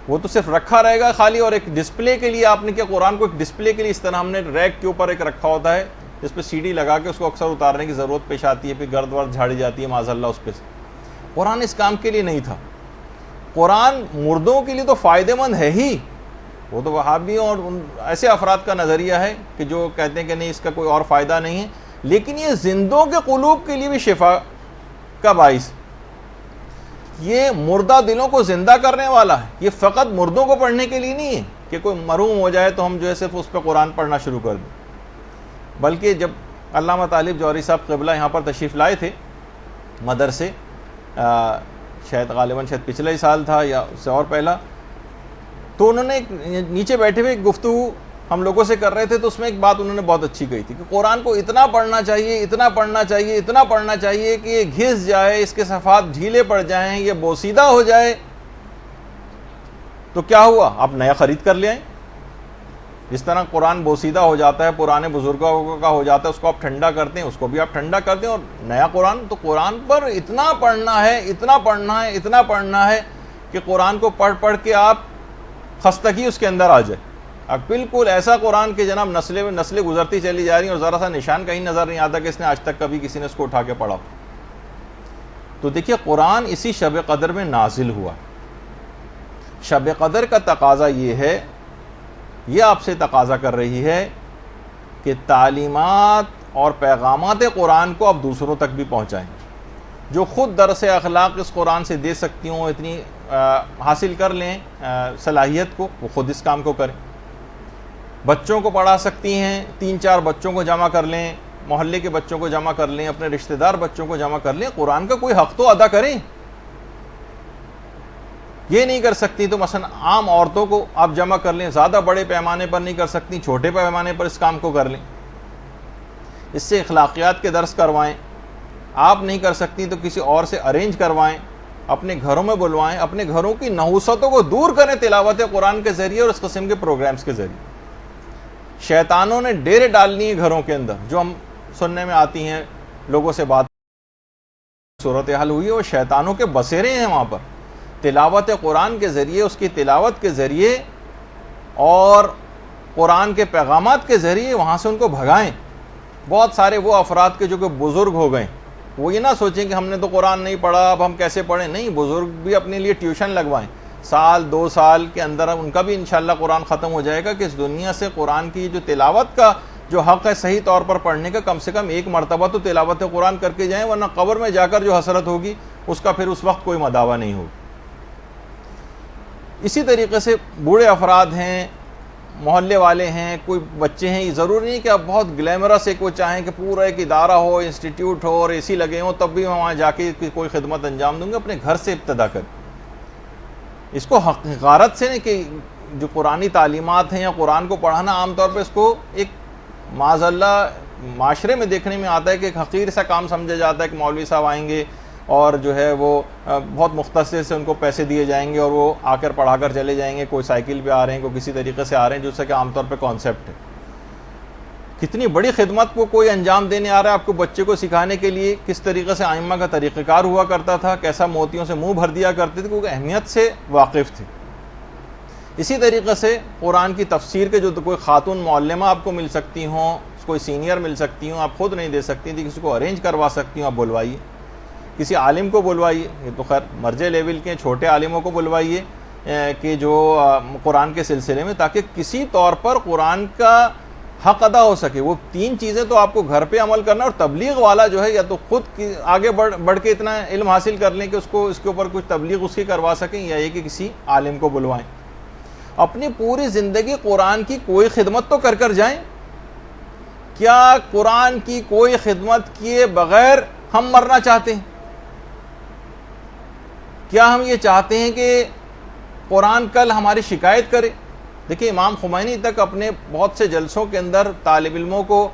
وہ تو صرف رکھا رہے گا خالی، اور ایک ڈسپلے کے لیے آپ نے کیا قرآن کو ایک ڈسپلے کے لیے اس طرح ہم نے ریک کے اوپر ایک رکھا ہوتا ہے جس پہ CD لگا کے اس کو اکثر اتارنے کی ضرورت پیش آتی ہے، پھر گرد ورد جھاڑی جاتی ہے معاذ اللہ اس پہ سے. قرآن اس کام کے لیے نہیں تھا. قرآن مردوں کے لیے تو فائدہ مند ہے ہی. وہ تو وہابیوں اور ایسے افراد کا نظریہ ہے کہ جو کہتے ہیں کہ نہیں اس کا کوئی اور فائدہ نہیں ہے، لیکن یہ زندوں کے قلوب کے لیے بھی شفا کا باعث. یہ مردہ دلوں کو زندہ کرنے والا ہے. یہ فقط مردوں کو پڑھنے کے لیے نہیں ہے کہ کوئی مرحوم ہو جائے تو ہم جو ہے صرف اس پہ قرآن پڑھنا شروع کر دیں. بلکہ جب علامہ طالب جوہری صاحب قبلہ یہاں پر تشریف لائے تھے مدرسے، غالباً شاید پچھلے ہی سال تھا یا اس سے اور پہلا، تو انہوں نے نیچے بیٹھے ہوئے ایک گفتگو ہم لوگوں سے کر رہے تھے، تو اس میں ایک بات انہوں نے بہت اچھی کہی تھی کہ قرآن کو اتنا پڑھنا چاہیے، اتنا پڑھنا چاہیے، اتنا پڑھنا چاہیے کہ یہ گھس جائے، اس کے صفحات ڈھیلے پڑ جائیں، یہ بوسیدہ ہو جائے. تو کیا ہوا؟ آپ نیا خرید کر لے آئیں. جس طرح قرآن بوسیدہ ہو جاتا ہے، پرانے بزرگوں کا ہو جاتا ہے، اس کو آپ ٹھنڈا کرتے ہیں، اس کو بھی آپ ٹھنڈا کرتے ہیں. اور نیا قرآن، تو قرآن پر اتنا پڑھنا ہے، اتنا پڑھنا ہے، اتنا پڑھنا ہے کہ قرآن کو پڑھ پڑھ کے آپ خستگی اس کے اندر آ جائے. اب بالکل ایسا قرآن کہ جناب نسلیں گزرتی چلی جا رہی ہیں اور ذرا سا نشان کہیں نظر نہیں آتا کہ اس نے آج تک کبھی کسی نے اس کو اٹھا کے پڑھا. تو دیکھیے قرآن اسی شب قدر میں نازل ہوا. شب قدر کا تقاضا یہ ہے، یہ آپ سے تقاضا کر رہی ہے کہ تعلیمات اور پیغامات قرآن کو آپ دوسروں تک بھی پہنچائیں. جو خود درس اخلاق اس قرآن سے دے سکتی ہوں، اتنی حاصل کر لیں صلاحیت کو، وہ خود اس کام کو کریں. بچوں کو پڑھا سکتی ہیں، 3-4 بچوں کو جمع کر لیں، محلے کے بچوں کو جمع کر لیں، اپنے رشتہ دار بچوں کو جمع کر لیں، قرآن کا کوئی حق تو ادا کریں. یہ نہیں کر سکتی تو مثلا عام عورتوں کو آپ جمع کر لیں، زیادہ بڑے پیمانے پر نہیں کر سکتی، چھوٹے پیمانے پر اس کام کو کر لیں، اس سے اخلاقیات کے درس کروائیں۔ آپ نہیں کر سکتی تو کسی اور سے ارینج کروائیں، اپنے گھروں میں بلوائیں، اپنے گھروں کی نحوستوں کو دور کریں تلاوت قرآن کے ذریعے اور اس قسم کے پروگرامز کے ذریعے۔ شیطانوں نے ڈیرے ڈالنی ہے گھروں کے اندر، جو ہم سننے میں آتی ہیں، لوگوں سے بات صورتحال ہوئی ہے، وہ شیطانوں کے بسیرے ہیں وہاں پر۔ تلاوت قرآن کے ذریعے، اس کی تلاوت کے ذریعے اور قرآن کے پیغامات کے ذریعے وہاں سے ان کو بھگائیں۔ بہت سارے وہ افراد کے جو کہ بزرگ ہو گئے، وہ یہ نہ سوچیں کہ ہم نے تو قرآن نہیں پڑھا، اب ہم کیسے پڑھیں۔ نہیں، بزرگ بھی اپنے لیے ٹیوشن لگوائیں، سال 2 سال کے اندر ان کا بھی انشاءاللہ قرآن ختم ہو جائے گا کہ اس دنیا سے قرآن کی جو تلاوت کا جو حق ہے صحیح طور پر پڑھنے کا، کم سے کم ایک مرتبہ تو تلاوت قرآن کر کے جائیں، ورنہ قبر میں جا کر جو حسرت ہوگی اس کا پھر اس وقت کوئی مداوع نہیں ہوگا۔ اسی طریقے سے بوڑھے افراد ہیں، محلے والے ہیں، کوئی بچے ہیں، یہ ضروری نہیں کہ آپ بہت گلیمرس ایک وہ چاہیں کہ پورا ایک ادارہ ہو، انسٹیٹیوٹ ہو اور اے سی لگے ہوں تب بھی میں وہاں جا کے کوئی خدمت انجام دوں گا۔ اپنے گھر سے ابتدا کریں، اس کو حقارت سے نہیں کہ جو قرآنی تعلیمات ہیں یا قرآن کو پڑھانا، عام طور پہ اس کو ایک معاذ اللہ معاشرے میں دیکھنے میں آتا ہے کہ ایک حقیر سا کام سمجھا جاتا ہے کہ مولوی صاحب آئیں گے اور جو ہے وہ بہت مختصر سے ان کو پیسے دیے جائیں گے اور وہ آ کر پڑھا کر چلے جائیں گے، کوئی سائیکل پہ آ رہے ہیں، کوئی کسی طریقے سے آ رہے ہیں، جو کہ عام طور پہ کانسیپٹ ہے۔ کتنی بڑی خدمت کو کوئی انجام دینے آ رہا ہے آپ کو بچے کو سکھانے کے لیے، کس طریقے سے ائمہ کا طریقہ کار ہوا کرتا تھا، کیسا موتیوں سے منہ بھر دیا کرتے تھے، کیونکہ اہمیت سے واقف تھے۔ اسی طریقے سے قرآن کی تفسیر کے جو تو کوئی خاتون معلمہ آپ کو مل سکتی ہوں، کوئی سینئر مل سکتی ہوں، آپ خود نہیں دے سکتی تھی، کسی کو ارینج کروا سکتی ہوں، آپ بلوائیے، کسی عالم کو بلوائیے، یہ تو خیر مرجع لیول کے چھوٹے عالموں کو بلوائیے کہ جو قرآن کے سلسلے میں، تاکہ کسی طور پر قرآن کا حق ادا ہو سکے۔ وہ 3 چیزیں تو آپ کو گھر پہ عمل کرنا، اور تبلیغ والا جو ہے یا تو خود آگے بڑھ کے اتنا علم حاصل کر لیں کہ اس کو اس کے اوپر کچھ تبلیغ اس کی کروا سکیں، یا یہ کہ کسی عالم کو بلوائیں۔ اپنی پوری زندگی قرآن کی کوئی خدمت تو کر جائیں۔ کیا قرآن کی کوئی خدمت کیے بغیر ہم مرنا چاہتے ہیں؟ کیا ہم یہ چاہتے ہیں کہ قرآن کل ہماری شکایت کرے؟ دیکھیں، امام خمینی تک اپنے بہت سے جلسوں کے اندر طالب علموں کو،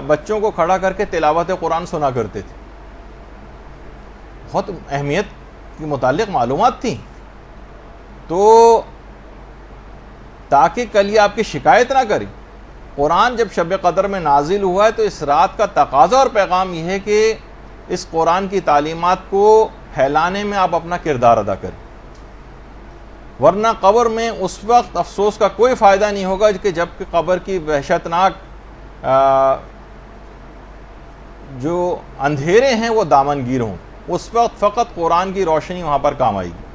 بچوں کو کھڑا کر کے تلاوت قرآن سنا کرتے تھے۔ بہت اہمیت کے متعلق معلومات تھیں، تو تاکہ کل یہ آپ کی شکایت نہ کریں۔ قرآن جب شب قدر میں نازل ہوا ہے تو اس رات کا تقاضا اور پیغام یہ ہے کہ اس قرآن کی تعلیمات کو پھیلانے میں آپ اپنا کردار ادا کریں، ورنہ قبر میں اس وقت افسوس کا کوئی فائدہ نہیں ہوگا کہ جب کہ قبر کی وحشتناک جو اندھیرے ہیں وہ دامن گیر ہوں، اس وقت فقط قرآن کی روشنی وہاں پر کام آئے گی۔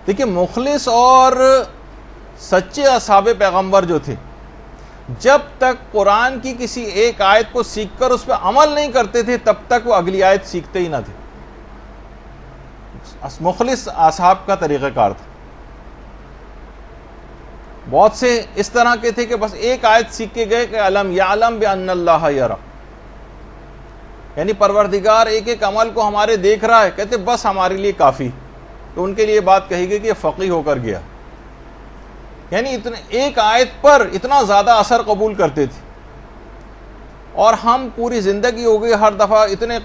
دیکھیں، مخلص اور سچے اصحاب پیغمبر جو تھے، جب تک قرآن کی کسی ایک آیت کو سیکھ کر اس پہ عمل نہیں کرتے تھے تب تک وہ اگلی آیت سیکھتے ہی نہ تھے۔ مخلص اصحاب کا طریقہ کار تھا۔ بہت سے اس طرح کے تھے کہ بس ایک آیت سیکھ کے گئے کہ علم یعلم بان اللہ یرا، یعنی پروردگار ایک ایک عمل کو ہمارے دیکھ رہا ہے، کہتے بس ہمارے لیے کافی۔ تو ان کے لیے بات کہی گئی کہ یہ فقیہ ہو کر گیا، یعنی ایک آیت پر اتنا زیادہ اثر قبول کرتے تھے۔ اور ہم پوری زندگی ہو گئی، ہر دفعہ اتنے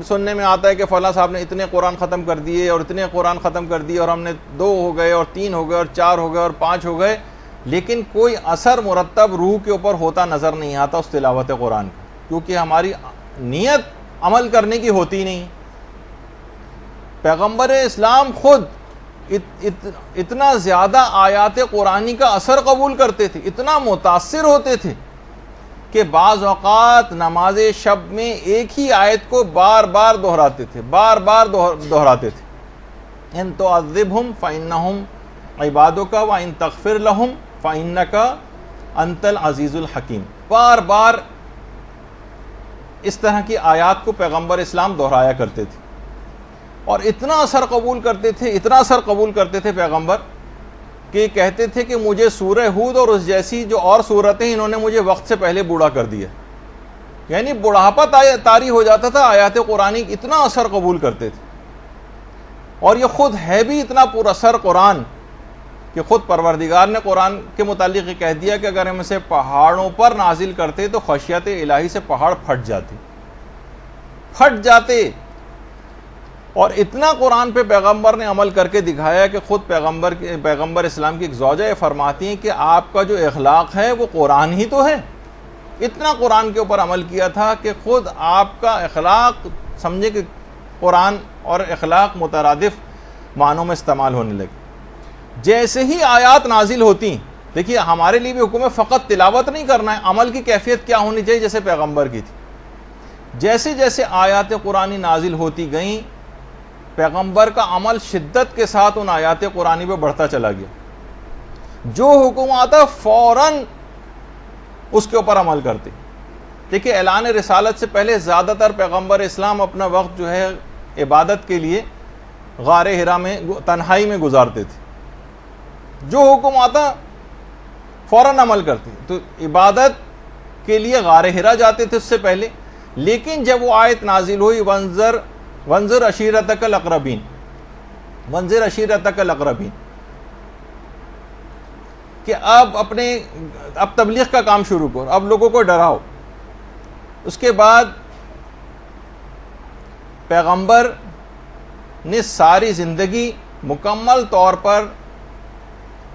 سننے میں آتا ہے کہ فلاں صاحب نے اتنے قرآن ختم کر دیے اور اتنے قرآن ختم کر دیے، اور ہم نے 2 ہو گئے اور 3 ہو گئے اور 4 ہو گئے اور 5 ہو گئے، لیکن کوئی اثر مرتب روح کے اوپر ہوتا نظر نہیں آتا اس تلاوت قرآن کا، کیونکہ ہماری نیت عمل کرنے کی ہوتی نہیں۔ پیغمبر اسلام خود اتنا زیادہ آیات قرآنی کا اثر قبول کرتے تھے، اتنا متاثر ہوتے تھے کہ بعض اوقات نماز شب میں ایک ہی آیت کو بار بار دہراتے تھے، ان تعذبہم فإنہم عبادک وإن تغفر لہم فإنک انت العزیز الحکیم۔ بار بار اس طرح کی آیات کو پیغمبر اسلام دہرایا کرتے تھے، اور اتنا اثر قبول کرتے تھے پیغمبر کہ کہتے تھے کہ مجھے سورہ ہود اور اس جیسی جو اور صورتیں انہوں نے مجھے وقت سے پہلے بوڑھا کر دیا، یعنی بڑھاپا طاری ہو جاتا تھا، آیات قرآنی اتنا اثر قبول کرتے تھے۔ اور یہ خود ہے بھی اتنا پر اثر قرآن کہ خود پروردگار نے قرآن کے متعلق یہ کہہ دیا کہ اگر ہم اسے پہاڑوں پر نازل کرتے تو خشیت الہی سے پہاڑ پھٹ جاتے. اور اتنا قرآن پہ پیغمبر نے عمل کر کے دکھایا کہ خود پیغمبر اسلام کی ایک زوجہ یہ فرماتی ہیں کہ آپ کا جو اخلاق ہے وہ قرآن ہی تو ہے. اتنا قرآن کے اوپر عمل کیا تھا کہ خود آپ کا اخلاق سمجھے کہ قرآن اور اخلاق مترادف معنوں میں استعمال ہونے لگے. جیسے ہی آیات نازل ہوتی، دیکھیے ہمارے لیے بھی حکم ہے فقط تلاوت نہیں کرنا ہے، عمل کی کیفیت کیا ہونی چاہیے جیسے پیغمبر کی تھی. جیسے جیسے آیات قرآنی نازل ہوتی گئیں، پیغمبر کا عمل شدت کے ساتھ ان آیات قرآنی پہ بڑھتا چلا گیا. جو حکم آتا فوراً اس کے اوپر عمل کرتے. دیکھیے اعلان رسالت سے پہلے زیادہ تر پیغمبر اسلام اپنا وقت جو ہے عبادت کے لیے غار حرا میں تنہائی میں گزارتے تھے. جو حکم آتا فوراً عمل کرتے. تو عبادت کے لیے غار حرا جاتے تھے اس سے پہلے. لیکن جب وہ آیت نازل ہوئی وانذر عشیرتک الاقربین، کہ اب تبلیغ کا کام شروع کرو، اب لوگوں کو ڈراؤ. اس کے بعد پیغمبر نے ساری زندگی مکمل طور پر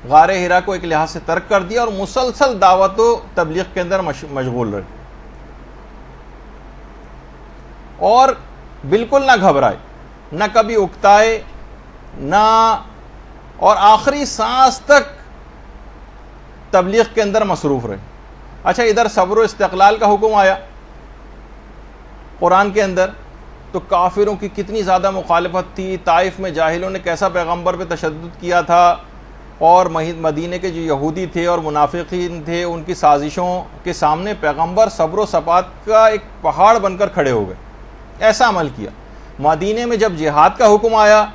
غار حرا کو ایک لحاظ سے ترک کر دیا اور مسلسل دعوت و تبلیغ کے اندر مشغول رہے، اور بالکل نہ گھبرائے، نہ کبھی اکتائے، نہ، اور آخری سانس تک تبلیغ کے اندر مصروف رہے. اچھا ادھر صبر و استقلال کا حکم آیا قرآن کے اندر، تو کافروں کی کتنی زیادہ مخالفت تھی. طائف میں جاہلوں نے کیسا پیغمبر پہ تشدد کیا تھا، اور مدینے کے جو یہودی تھے اور منافقین تھے ان کی سازشوں کے سامنے پیغمبر صبر و ثبات کا ایک پہاڑ بن کر کھڑے ہو گئے. ایسا عمل کیا. مدینے میں جب جہاد کا حکم آیا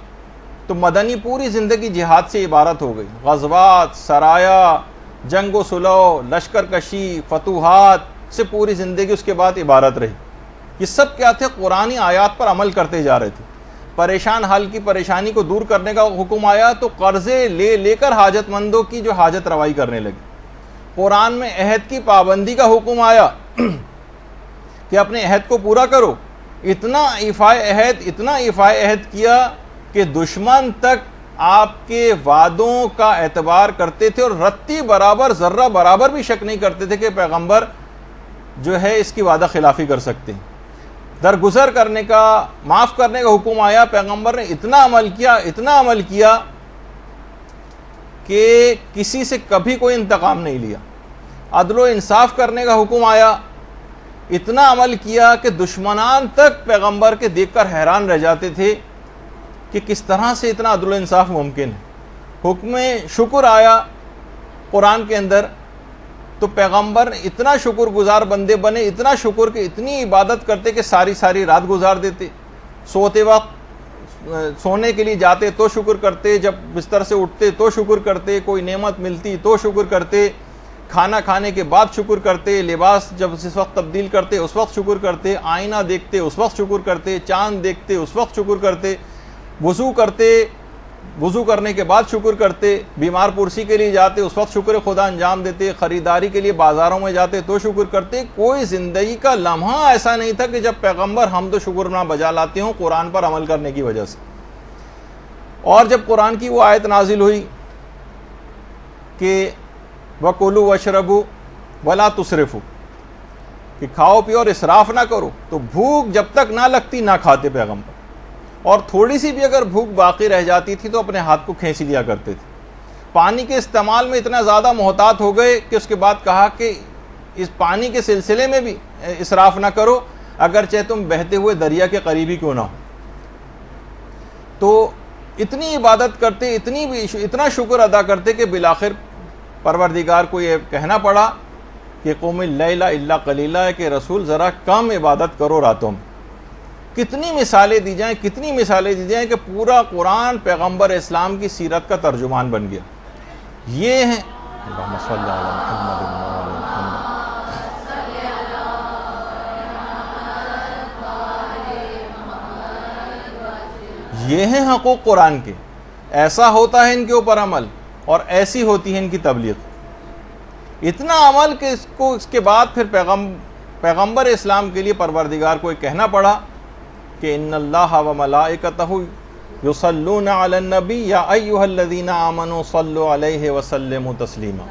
تو مدنی پوری زندگی جہاد سے عبارت ہو گئی. غزوات، سرایا، جنگ و صلح، لشکر کشی، فتوحات سے پوری زندگی اس کے بعد عبارت رہی. یہ سب کیا تھے؟ قرآنی آیات پر عمل کرتے جا رہے تھے. پریشان حال کی پریشانی کو دور کرنے کا حکم آیا تو قرضے لے کر حاجت مندوں کی جو حاجت روائی کرنے لگے. قرآن میں عہد کی پابندی کا حکم آیا کہ اپنے عہد کو پورا کرو. اتنا ایفائے عہد کیا کہ دشمن تک آپ کے وعدوں کا اعتبار کرتے تھے اور رتی برابر، ذرہ برابر بھی شک نہیں کرتے تھے کہ پیغمبر جو ہے اس کی وعدہ خلافی کر سکتے ہیں. درگزر کرنے کا، معاف کرنے کا حکم آیا. پیغمبر نے اتنا عمل کیا کہ کسی سے کبھی کوئی انتقام نہیں لیا. عدل و انصاف کرنے کا حکم آیا. اتنا عمل کیا کہ دشمنان تک پیغمبر کے دیکھ کر حیران رہ جاتے تھے کہ کس طرح سے اتنا عدل و انصاف ممکن ہے. حکم شکر آیا قرآن کے اندر، تو پیغمبر اتنا شکر گزار بندے بنے، اتنا شکر کہ اتنی عبادت کرتے کہ ساری رات گزار دیتے. سوتے وقت، سونے کے لیے جاتے تو شکر کرتے، جب بستر سے اٹھتے تو شکر کرتے، کوئی نعمت ملتی تو شکر کرتے، کھانا کھانے کے بعد شکر کرتے، لباس جب اس وقت تبدیل کرتے اس وقت شکر کرتے، آئینہ دیکھتے اس وقت شکر کرتے، چاند دیکھتے اس وقت شکر کرتے، وضو کرنے کے بعد شکر کرتے، بیمار پرسی کے لیے جاتے اس وقت شکر خدا انجام دیتے، خریداری کے لیے بازاروں میں جاتے تو شکر کرتے. کوئی زندگی کا لمحہ ایسا نہیں تھا کہ جب پیغمبر حمد و شکر نہ بجا لاتے ہوں قرآن پر عمل کرنے کی وجہ سے. اور جب قرآن کی وہ آیت نازل ہوئی کہ وَكُلُوا وَاشْرَبُوا وَلَا تُسْرِفُوا، کہ کھاؤ پیو اور اسراف نہ کرو، تو بھوک جب تک نہ لگتی نہ کھاتے پیغمبر. اور تھوڑی سی بھی اگر بھوک باقی رہ جاتی تھی تو اپنے ہاتھ کو کھینچ لیا کرتے تھے. پانی کے استعمال میں اتنا زیادہ محتاط ہو گئے کہ اس کے بعد کہا کہ اس پانی کے سلسلے میں بھی اسراف نہ کرو، اگرچہ تم بہتے ہوئے دریا کے قریبی کیوں نہ ہو. تو اتنی عبادت کرتے، اتنا شکر ادا کرتے کہ بالآخر پروردگار کو یہ کہنا پڑا کہ قوم اللیل الا قلیلا، کہ رسول ذرا کم عبادت کرو راتوں میں. کتنی مثالیں دی جائیں کہ پورا قرآن پیغمبر اسلام کی سیرت کا ترجمان بن گیا. یہ ہیں اللہم صلی علی محمد وعلی محمد. یہ ہیں حقوق قرآن کے، ایسا ہوتا ہے ان کے اوپر عمل، اور ایسی ہوتی ہے ان کی تبلیغ۔ اتنا عمل کہ اس کے بعد پھر پیغمبر اسلام کے لیے پروردگار کو کہنا پڑا کہ ان اللہ و ملائکتہ یصلون علی النبی یا ایھا الذین آمنوا صلوا علیہ وسلموا تسلیما۔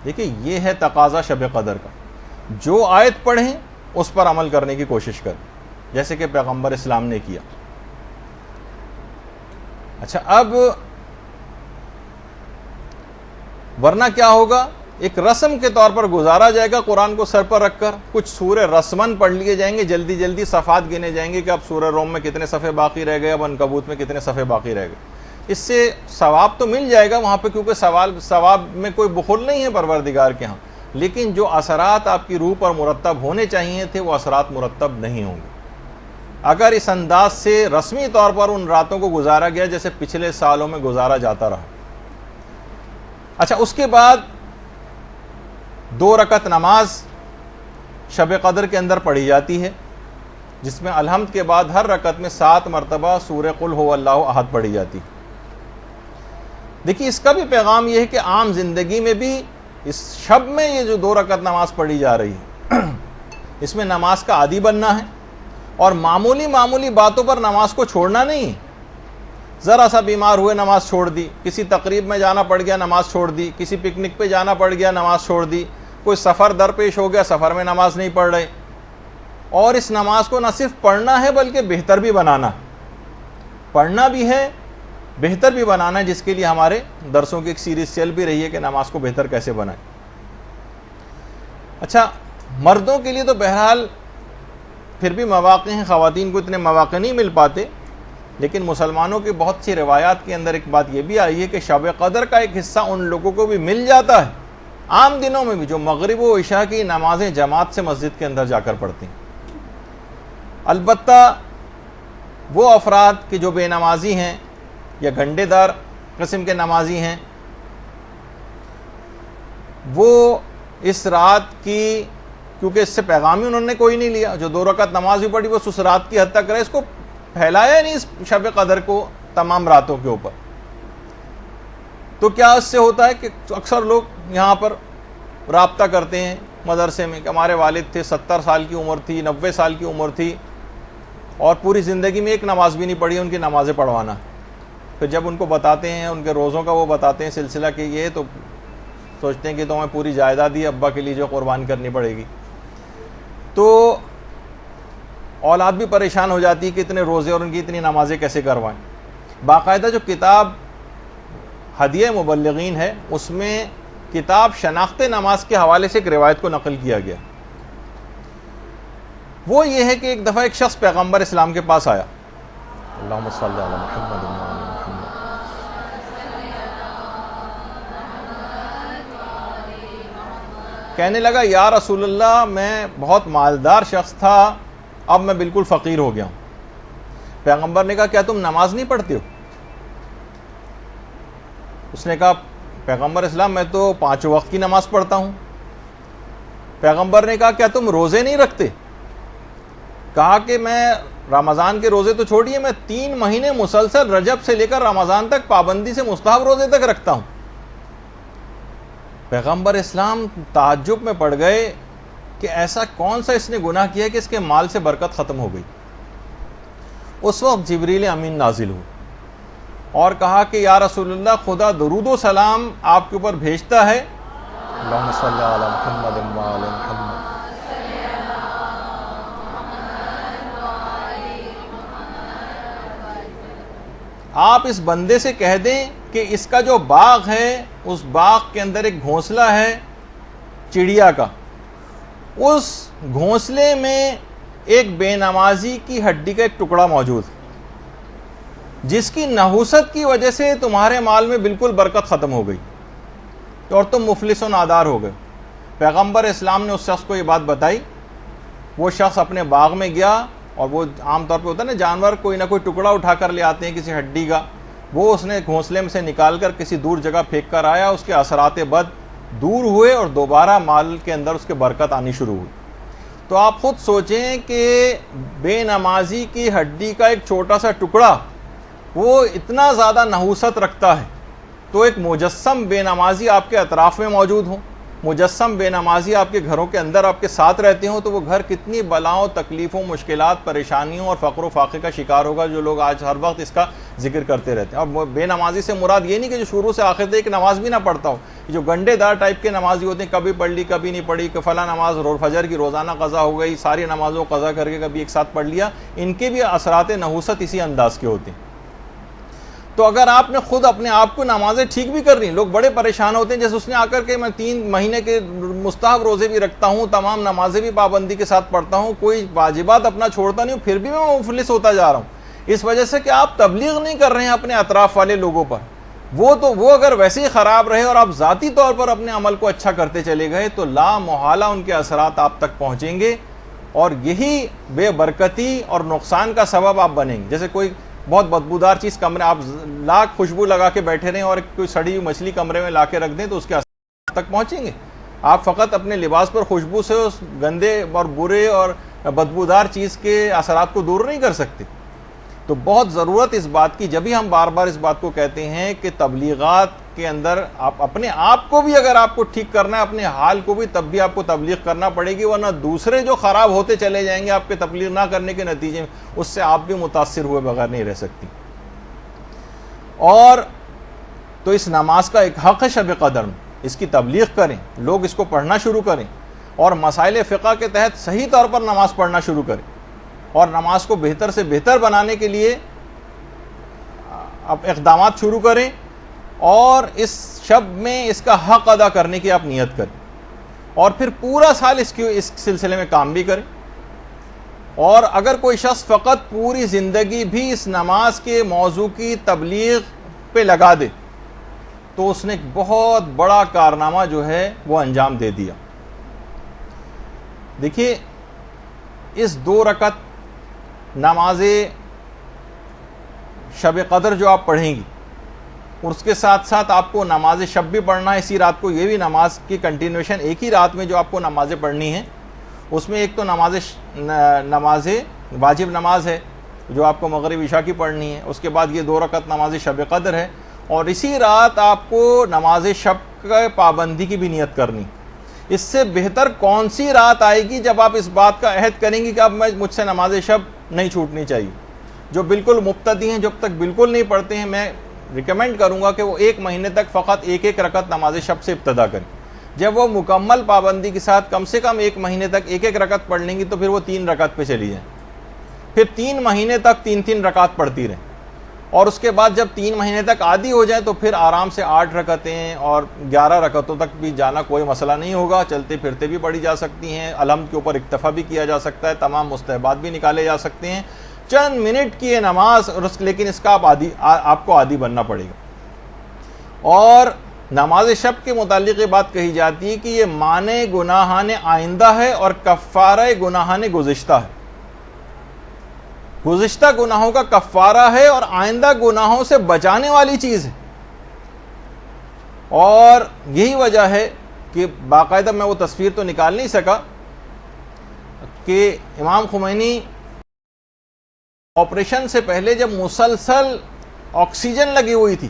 دیکھیں یہ ہے تقاضا شب قدر کا، جو آیت پڑھیں اس پر عمل کرنے کی کوشش کریں، جیسے کہ پیغمبر اسلام نے کیا۔ اچھا، اب ورنہ کیا ہوگا؟ ایک رسم کے طور پر گزارا جائے گا قرآن کو سر پر رکھ کر، کچھ سورہ رسمن پڑھ لیے جائیں گے، جلدی جلدی صفحات گنے جائیں گے کہ اب سورہ روم میں کتنے صفحے باقی رہ گئے، اب عنکبوت میں کتنے صفحے باقی رہ گئے۔ اس سے ثواب تو مل جائے گا وہاں پہ، کیونکہ ثواب میں کوئی بخل نہیں ہے پروردگار کے ہاں، لیکن جو اثرات آپ کی روح پر مرتب ہونے چاہیے تھے وہ اثرات مرتب نہیں ہوں گے اگر اس انداز سے رسمی طور پر ان راتوں کو گزارا گیا جیسے پچھلے سالوں میں گزارا جاتا رہا۔ اچھا، اس کے بعد 2 رکعت نماز شب قدر کے اندر پڑھی جاتی ہے، جس میں الحمد کے بعد ہر رکعت میں 7 مرتبہ سورہ قل ھو اللہ احد پڑھی جاتی۔ دیکھیے اس کا بھی پیغام یہ ہے کہ عام زندگی میں بھی اس شب میں یہ جو 2 رکعت نماز پڑھی جا رہی ہے اس میں نماز کا عادی بننا ہے، اور معمولی باتوں پر نماز کو چھوڑنا نہیں۔ ذرا سا بیمار ہوئے نماز چھوڑ دی، کسی تقریب میں جانا پڑ گیا نماز چھوڑ دی، کسی پکنک پہ جانا پڑ گیا نماز چھوڑ دی، کوئی سفر درپیش ہو گیا سفر میں نماز نہیں پڑھ رہے، اور اس نماز کو نہ صرف پڑھنا ہے بلکہ بہتر بھی بنانا، پڑھنا بھی ہے بہتر بھی بنانا ہے، جس کے لیے ہمارے درسوں کی ایک سیریز چل بھی رہی ہے کہ نماز کو بہتر کیسے بنائیں۔ اچھا، مردوں کے لیے تو بہرحال پھر بھی مواقع ہیں، خواتین کو اتنے مواقع نہیں مل پاتے، لیکن مسلمانوں کی بہت سی روایات کے اندر ایک بات یہ بھی آئی ہے کہ شب قدر کا ایک حصہ ان لوگوں کو بھی مل جاتا ہے عام دنوں میں بھی، جو مغرب و عشاء کی نمازیں جماعت سے مسجد کے اندر جا کر پڑھتے ہیں۔ البتہ وہ افراد کہ جو بے نمازی ہیں یا گھنٹے دار قسم کے نمازی ہیں، وہ اس رات کی، کیونکہ اس سے پیغام ہی انہوں نے کوئی نہیں لیا، جو 2 رکعت نماز بھی پڑھی بس اس رات کی حد تک رہے، اس کو پھیلایا نہیں اس شب قدر کو تمام راتوں کے اوپر۔ تو کیا اس سے ہوتا ہے کہ اکثر لوگ یہاں پر رابطہ کرتے ہیں مدرسے میں کہ ہمارے والد تھے، 70 سال کی عمر تھی، 90 سال کی عمر تھی، اور پوری زندگی میں ایک نماز بھی نہیں پڑھی، ان کی نمازیں پڑھوانا۔ پھر جب ان کو بتاتے ہیں ان کے روزوں کا وہ بتاتے ہیں سلسلہ کہ یہ، تو سوچتے ہیں کہ تو ہمیں پوری جائیداد ہی ابا کے لیے جو قربان کرنی پڑے گی، تو اولاد بھی پریشان ہو جاتی ہے کہ اتنے روزے اور ان کی اتنی نمازیں کیسے کروائیں۔ باقاعدہ جو کتاب ہدیہ مبلغین ہے اس میں کتاب شناخت نماز کے حوالے سے ایک روایت کو نقل کیا گیا، وہ یہ ہے کہ ایک دفعہ ایک شخص پیغمبر اسلام کے پاس آیا، اللہم صلی علی محمد و علی محمد، کہنے لگا یا رسول اللہ میں بہت مالدار شخص تھا، اب میں بالکل فقیر ہو گیا ہوں۔ پیغمبر نے کہا کیا تم نماز نہیں پڑھتے ہو؟ اس نے کہا پیغمبر اسلام میں تو 5 وقت کی نماز پڑھتا ہوں۔ پیغمبر نے کہا کیا تم روزے نہیں رکھتے؟ کہا کہ میں رمضان کے روزے تو چھوڑیے، میں 3 مہینے مسلسل رجب سے لے کر رمضان تک پابندی سے مستحب روزے تک رکھتا ہوں۔ پیغمبر اسلام تعجب میں پڑ گئے کہ ایسا کون سا اس نے گناہ کیا کہ اس کے مال سے برکت ختم ہو گئی۔ اس وقت جبریل امین نازل ہوئے اور کہا کہ یا رسول اللہ خدا درود و سلام آپ کے اوپر بھیجتا ہے، اللہم صلی علی محمد و علی محمد، آپ اس بندے سے کہہ دیں کہ اس کا جو باغ ہے اس باغ کے اندر ایک گھونسلہ ہے چڑیا کا، اس گھونسلے میں ایک بے نمازی کی ہڈی کا ایک ٹکڑا موجود ہے جس کی نحوست کی وجہ سے تمہارے مال میں بالکل برکت ختم ہو گئی اور تم مفلس و نادار ہو گئے۔ پیغمبر اسلام نے اس شخص کو یہ بات بتائی، وہ شخص اپنے باغ میں گیا، اور وہ عام طور پہ ہوتا ہے نا جانور کوئی نہ کوئی ٹکڑا اٹھا کر لے آتے ہیں کسی ہڈی کا، وہ اس نے گھونسلے میں سے نکال کر کسی دور جگہ پھینک کر آیا، اس کے اثرات بد دور ہوئے اور دوبارہ مال کے اندر اس کے برکت آنی شروع ہوئی۔ تو آپ خود سوچیں کہ بے نمازی کی ہڈی کا ایک چھوٹا سا ٹکڑا وہ اتنا زیادہ نحوست رکھتا ہے، تو ایک مجسم بے نمازی آپ کے اطراف میں موجود ہوں، مجسم بے نمازی آپ کے گھروں کے اندر آپ کے ساتھ رہتے ہوں، تو وہ گھر کتنی بلاؤں، تکلیفوں، مشکلات، پریشانیوں اور فقر و فاقے کا شکار ہوگا، جو لوگ آج ہر وقت اس کا ذکر کرتے رہتے ہیں۔ اور بے نمازی سے مراد یہ نہیں کہ جو شروع سے آخر تک ایک نماز بھی نہ پڑھتا ہو، جو گنڈے دار ٹائپ کے نمازی ہوتے ہیں، کبھی پڑھ لی کبھی نہیں پڑھی، کہ فلاں نماز فجر کی روزانہ قضا ہو گئی، ساری نمازوں قضا کر کے کبھی ایک ساتھ پڑھ لیا، ان کے بھی اثرات نحوست اسی انداز کے ہوتے ہیں۔ تو اگر آپ نے خود اپنے آپ کو نمازیں ٹھیک بھی کر رہی ہیں، لوگ بڑے پریشان ہوتے ہیں، جیسے اس نے آ کر کے میں 3 مہینے کے مستحب روزے بھی رکھتا ہوں، تمام نمازیں بھی پابندی کے ساتھ پڑھتا ہوں، کوئی واجبات اپنا چھوڑتا نہیں ہوں، پھر بھی میں مفلس ہوتا جا رہا ہوں، اس وجہ سے کہ آپ تبلیغ نہیں کر رہے ہیں اپنے اطراف والے لوگوں پر۔ وہ اگر ویسے ہی خراب رہے اور آپ ذاتی طور پر اپنے عمل کو اچھا کرتے چلے گئے، تو لا محالہ ان کے اثرات آپ تک پہنچیں گے، اور یہی بے برکتی اور نقصان کا سبب آپ بنیں گے۔ جیسے کوئی بہت بدبودار چیز کمرے، آپ لاکھ خوشبو لگا کے بیٹھے رہیں اور کوئی سڑی ہوئی مچھلی کمرے میں لا کے رکھ دیں، تو اس کے اثرات تک پہنچیں گے۔ آپ فقط اپنے لباس پر خوشبو سے اس گندے اور برے اور بدبودار چیز کے اثرات کو دور نہیں کر سکتے۔ تو بہت ضرورت اس بات کی، جب ہی ہم بار بار اس بات کو کہتے ہیں کہ تبلیغات کے اندر آپ اپنے آپ کو بھی، اگر آپ کو ٹھیک کرنا ہے اپنے حال کو بھی، تب بھی آپ کو تبلیغ کرنا پڑے گی، ورنہ دوسرے جو خراب ہوتے چلے جائیں گے آپ کے تبلیغ نہ کرنے کے نتیجے میں، اس سے آپ بھی متاثر ہوئے بغیر نہیں رہ سکتی۔ اور تو اس نماز کا ایک حق ہے شب قدر میں، اس کی تبلیغ کریں، لوگ اس کو پڑھنا شروع کریں، اور مسائل فقہ کے تحت صحیح طور پر نماز پڑھنا شروع کریں، اور نماز کو بہتر سے بہتر بنانے کے لیے اب اقدامات شروع کریں، اور اس شب میں اس کا حق ادا کرنے کی آپ نیت کریں، اور پھر پورا سال اس سلسلے میں کام بھی کریں۔ اور اگر کوئی شخص فقط پوری زندگی بھی اس نماز کے موضوع کی تبلیغ پہ لگا دے، تو اس نے ایک بہت بڑا کارنامہ جو ہے وہ انجام دے دیا۔ دیکھیے، اس 2 رکعت نماز شب قدر جو آپ پڑھیں گی، اور اس کے ساتھ ساتھ آپ کو نماز شب بھی پڑھنا ہے اسی رات کو، یہ بھی نماز کی کنٹینیوشن ایک ہی رات میں جو آپ کو نمازیں پڑھنی ہیں، اس میں ایک تو نماز واجب نماز ہے جو آپ کو مغرب عشاء کی پڑھنی ہے، اس کے بعد یہ 2 رکعت نماز شب قدر ہے، اور اسی رات آپ کو نماز شب کا پابندی کی بھی نیت کرنی۔ اس سے بہتر کون سی رات آئے گی جب آپ اس بات کا عہد کریں گی کہ اب مجھ سے نماز شب نہیں چھوٹنی چاہیے۔ جو بالکل مبتدی ہیں، جب تک بالکل نہیں پڑھتے ہیں، میں ریکمینڈ کروں گا کہ وہ 1 مہینے تک فقط ایک رکعت نماز شب سے ابتدا کریں۔ جب وہ مکمل پابندی کے ساتھ کم سے کم 1 مہینے تک ایک رکعت پڑھ لیں گی، تو پھر وہ 3 رکعت پہ چلی جائیں، پھر 3 مہینے تک 3 رکعت پڑھتی رہیں، اور اس کے بعد جب 3 مہینے تک عادی ہو جائے تو پھر آرام سے 8 رکعتیں اور 11 رکعتوں تک بھی جانا کوئی مسئلہ نہیں ہوگا، چلتے پھرتے بھی پڑھی جا سکتی ہیں، الحمد کے اوپر اکتفا بھی کیا جا سکتا ہے، تمام مستحبات بھی نکالے جا سکتے ہیں، چند منٹ کی یہ نماز، لیکن اس کا آپ کو عادی بننا پڑے گا۔ اور نماز شب کے متعلق یہ بات کہی جاتی ہے کہ یہ معنی گناہان آئندہ ہے اور کفارہ گناہان گزشتہ ہے۔ گزشتہ گناہوں کا کفارہ ہے اور آئندہ گناہوں سے بچانے والی چیز ہے، اور یہی وجہ ہے کہ باقاعدہ میں وہ تصویر تو نکال نہیں سکا کہ امام خمینی آپریشن سے پہلے جب مسلسل آکسیجن لگی ہوئی تھی،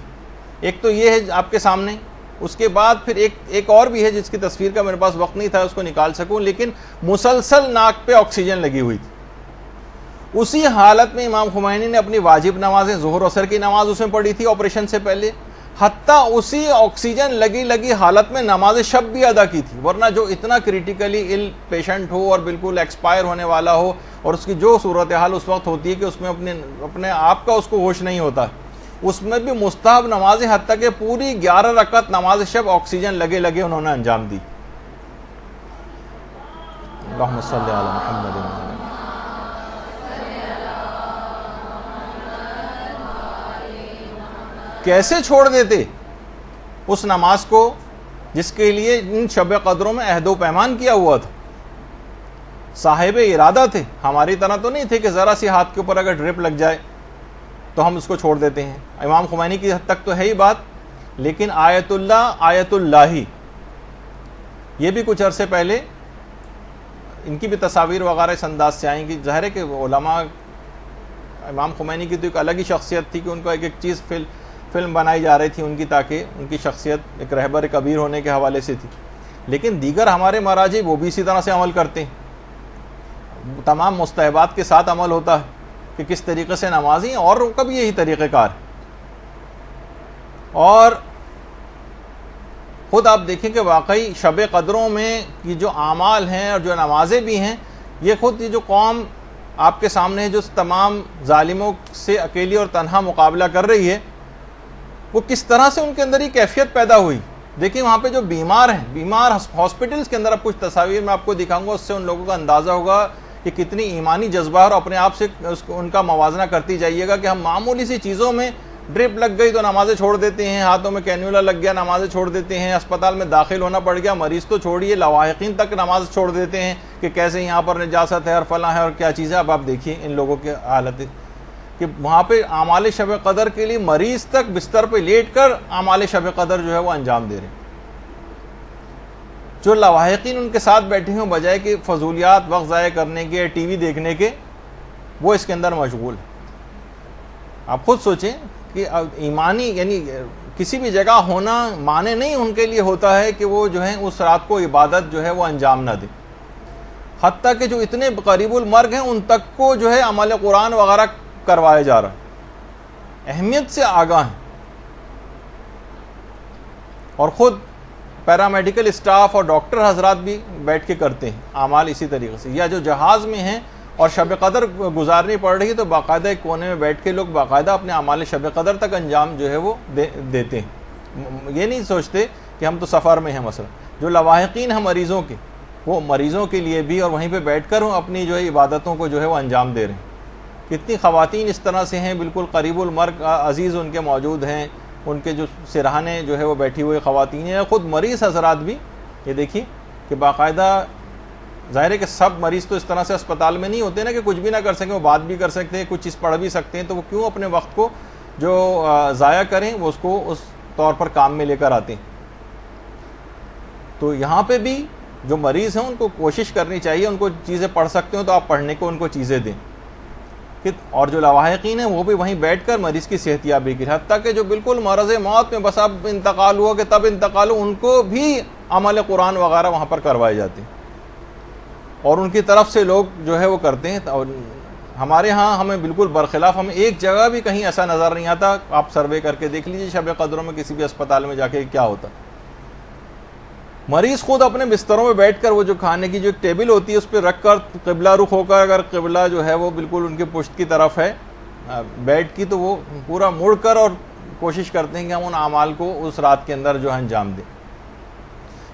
ایک تو یہ ہے آپ کے سامنے، اس کے بعد پھر ایک اور بھی ہے جس کی تصویر کا میرے پاس وقت نہیں تھا اس کو نکال سکوں، لیکن مسلسل ناک پہ آکسیجن لگی ہوئی تھی۔ اسی حالت میں امام خمینی نے اپنی واجب نمازیں، ظہر اثر کی نماز اس میں پڑھی تھی آپریشن سے پہلے، حتیٰ اسی آکسیجن لگی حالت میں نماز شب بھی ادا کی تھی، ورنہ جو اتنا کریٹیکلی ال پیشنٹ ہو اور بالکل ایکسپائر ہونے والا ہو، اور اس کی جو صورتحال اس وقت ہوتی ہے کہ اس میں اپنے آپ کا اس کو ہوش نہیں ہوتا، اس میں بھی مستحب نمازیں حتیٰ کہ پوری 11 رکعت نماز شب آکسیجن لگے انہوں نے انجام دی۔ اللہم صلی علی محمد۔ کیسے چھوڑ دیتے اس نماز کو جس کے لیے ان شب قدروں میں عہد و پیمان کیا ہوا تھا؟ صاحب ارادہ تھے، ہماری طرح تو نہیں تھے کہ ذرا سی ہاتھ کے اوپر اگر ڈرپ لگ جائے تو ہم اس کو چھوڑ دیتے ہیں. امام خمینی کی حد تک تو ہے ہی بات, لیکن آیت اللہ آیت اللہ یہ بھی کچھ عرصے پہلے ان کی بھی تصاویر وغیرہ اس انداز سے آئیں گی. ظاہر ہے کہ علماء, امام خمینی کی تو ایک الگ ہی شخصیت تھی کہ ان کو ایک ایک چیز فلم بنائی جا رہی تھی ان کی, تاکہ ان کی شخصیت ایک رہبر کبیر ہونے کے حوالے سے تھی. لیکن دیگر ہمارے مراجع وہ بھی اسی طرح سے عمل کرتے ہیں, تمام مستحبات کے ساتھ عمل ہوتا ہے کہ کس طریقے سے نمازی اور کا بھی یہی طریقہ کار. اور خود آپ دیکھیں کہ واقعی شب قدروں میں یہ جو اعمال ہیں اور جو نمازیں بھی ہیں, یہ خود یہ جو قوم آپ کے سامنے ہے جو تمام ظالموں سے اکیلی اور تنہا مقابلہ کر رہی ہے, وہ کس طرح سے ان کے اندر یہ کیفیت پیدا ہوئی. دیکھیں وہاں پہ جو بیمار ہیں, بیمار ہاسپٹلس کے اندر, اب کچھ تصاویر میں آپ کو دکھاؤں گا, اس سے ان لوگوں کا اندازہ ہوگا کہ کتنی ایمانی جذبہ اور اپنے آپ سے ان کا موازنہ کرتی جائیے گا کہ ہم معمولی سی چیزوں میں ڈرپ لگ گئی تو نمازیں چھوڑ دیتے ہیں, ہاتھوں میں کینیولا لگ گیا نمازیں چھوڑ دیتے ہیں, اسپتال میں داخل ہونا پڑ گیا, مریض تو چھوڑیے لواحقین تک نماز چھوڑ دیتے ہیں کہ کیسے یہاں پر نجاست ہے اور فلاں ہے اور کیا چیز ہے. اب آپ دیکھیے ان لوگوں کی حالت کہ وہاں پہ اعمال شب قدر کے لیے مریض تک بستر پہ لیٹ کر اعمال شب قدر جو ہے وہ انجام دے رہے ہیں. جو لواحقین ان کے ساتھ بیٹھے ہوں, بجائے کہ فضولیات وقت ضائع کرنے کے, ٹی وی دیکھنے کے, وہ اس کے اندر مشغول ہے. آپ خود سوچیں کہ ایمانی یعنی کسی بھی جگہ ہونا معنی نہیں ان کے لیے ہوتا ہے کہ وہ جو ہے اس رات کو عبادت جو ہے وہ انجام نہ دے. حتیٰ کہ جو اتنے قریب المرگ ہیں ان تک کو جو ہے عمل قرآن وغیرہ کروایا جا رہا ہے, اہمیت سے آگاہ ہیں. اور خود پیرامیڈیکل اسٹاف اور ڈاکٹر حضرات بھی بیٹھ کے کرتے ہیں اعمال اسی طریقے سے. یا جو جہاز میں ہیں اور شب قدر گزارنی پڑ رہی ہے تو باقاعدہ ایک کونے میں بیٹھ کے لوگ باقاعدہ اپنے اعمال شب قدر تک انجام جو ہے وہ دیتے ہیں. یہ نہیں سوچتے کہ ہم تو سفر میں ہیں. مثلا جو لواحقین ہیں مریضوں کے, وہ مریضوں کے لیے بھی اور وہیں پہ بیٹھ کر اپنی جو ہے عبادتوں کو جو ہے وہ انجام دے رہے ہیں. کتنی خواتین اس طرح سے ہیں بالکل قریب المرگ عزیز ان کے موجود ہیں, ان کے جو سرہانے جو ہے وہ بیٹھی ہوئی خواتین ہیں, خود مریض حضرات بھی. یہ دیکھیے کہ باقاعدہ, ظاہر ہے کہ سب مریض تو اس طرح سے اسپتال میں نہیں ہوتے نا کہ کچھ بھی نہ کر سکیں, وہ بات بھی کر سکتے ہیں, کچھ چیز پڑھ بھی سکتے ہیں, تو وہ کیوں اپنے وقت کو جو ضائع کریں, وہ اس کو اس طور پر کام میں لے کر آتے ہیں. تو یہاں پہ بھی جو مریض ہیں ان کو کوشش کرنی چاہیے, ان کو چیزیں پڑھ سکتے ہوں تو آپ پڑھنے کو ان کو چیزیں دیں. اور جو لواحقین ہیں وہ بھی وہیں بیٹھ کر مریض کی صحت یابی کی, حتیٰ کہ جو بالکل مرض موت میں بس اب انتقال ہوا کہ تب انتقال ہو, ان کو بھی عمل قرآن وغیرہ وہاں پر کروائے جاتے ہیں اور ان کی طرف سے لوگ جو ہے وہ کرتے ہیں. اور ہمارے ہاں ہمیں بالکل برخلاف, ہمیں ایک جگہ بھی کہیں ایسا نظر نہیں آتا. آپ سروے کر کے دیکھ لیجیے شب قدروں میں کسی بھی اسپتال میں جا کے کیا ہوتا. مریض خود اپنے بستروں میں بیٹھ کر وہ جو کھانے کی جو ایک ٹیبل ہوتی ہے اس پہ رکھ کر قبلہ رخ ہو کر, اگر قبلہ جو ہے وہ بالکل ان کے پشت کی طرف ہے بیڈ کی, تو وہ پورا مڑ کر اور کوشش کرتے ہیں کہ ہم ان اعمال کو اس رات کے اندر جو ہے انجام دیں.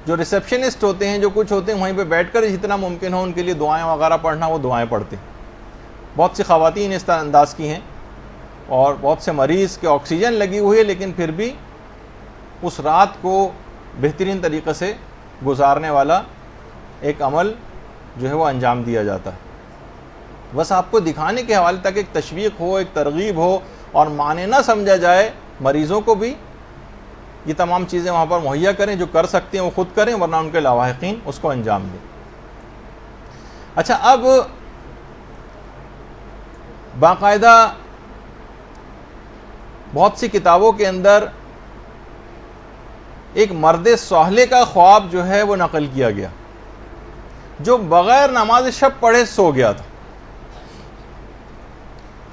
جو ریسیپشنسٹ ہوتے ہیں, جو کچھ ہوتے ہیں, وہیں پہ بیٹھ کر جتنا ممکن ہو ان کے لیے دعائیں وغیرہ پڑھنا, وہ دعائیں پڑھتے ہیں. بہت سی خواتین اس انداز کی ہیں اور بہت سے مریض کے آکسیجن لگی ہوئی ہے, لیکن پھر بھی اس رات کو بہترین طریقے سے گزارنے والا ایک عمل جو ہے وہ انجام دیا جاتا ہے. بس آپ کو دکھانے کے حوالے تک ایک تشویق ہو, ایک ترغیب ہو, اور معنی نہ سمجھا جائے. مریضوں کو بھی یہ تمام چیزیں وہاں پر مہیا کریں, جو کر سکتے ہیں وہ خود کریں, ورنہ ان کے لواحقین اس کو انجام دیں. اچھا, اب باقاعدہ بہت سی کتابوں کے اندر ایک مرد صالح کا خواب جو ہے وہ نقل کیا گیا, جو بغیر نماز شب پڑھے سو گیا تھا.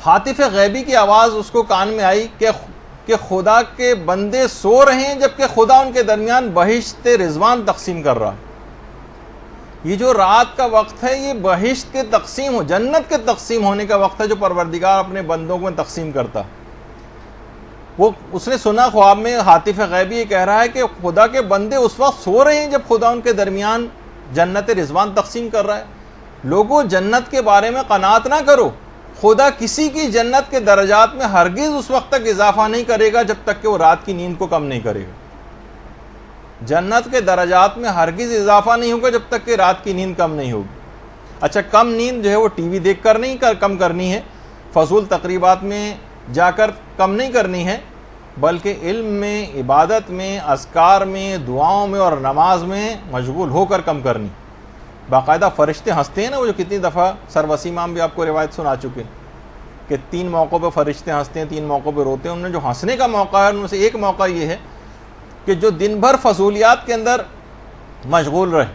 ہاتف غیبی کی آواز اس کو کان میں آئی کہ خدا کے بندے سو رہے ہیں جبکہ خدا ان کے درمیان بہشت رضوان تقسیم کر رہا ہے. یہ جو رات کا وقت ہے, یہ بہشت کے تقسیم ہو, جنت کے تقسیم ہونے کا وقت ہے, جو پروردگار اپنے بندوں کو تقسیم کرتا. وہ اس نے سنا خواب میں, ہاتف غیبی یہ کہہ رہا ہے کہ خدا کے بندے اس وقت سو رہے ہیں جب خدا ان کے درمیان جنت رضوان تقسیم کر رہا ہے. لوگوں, جنت کے بارے میں قناعت نہ کرو. خدا کسی کی جنت کے درجات میں ہرگز اس وقت تک اضافہ نہیں کرے گا جب تک کہ وہ رات کی نیند کو کم نہیں کرے گا. جنت کے درجات میں ہرگز اضافہ نہیں ہوگا جب تک کہ رات کی نیند کم نہیں ہوگی. اچھا, کم نیند جو ہے وہ ٹی وی دیکھ کر نہیں کم کرنی ہے, فضول تقریبات میں جا کر کم نہیں کرنی ہے، بلکہ علم میں، عبادت میں، اذکار میں، دعاؤں میں اور نماز میں مشغول ہو کر کم کرنی۔ باقاعدہ فرشتے ہنستے ہیں نا، وہ جو کتنی دفعہ سر وسیم امام بھی آپ کو روایت سنا چکے کہ 3 موقعوں پہ فرشتے ہنستے ہیں، 3 موقعوں پہ روتے ہیں۔ انہوں نے جو ہنسنے کا موقع ہے ان میں سے ایک موقع یہ ہے کہ جو دن بھر فضولیات کے اندر مشغول رہے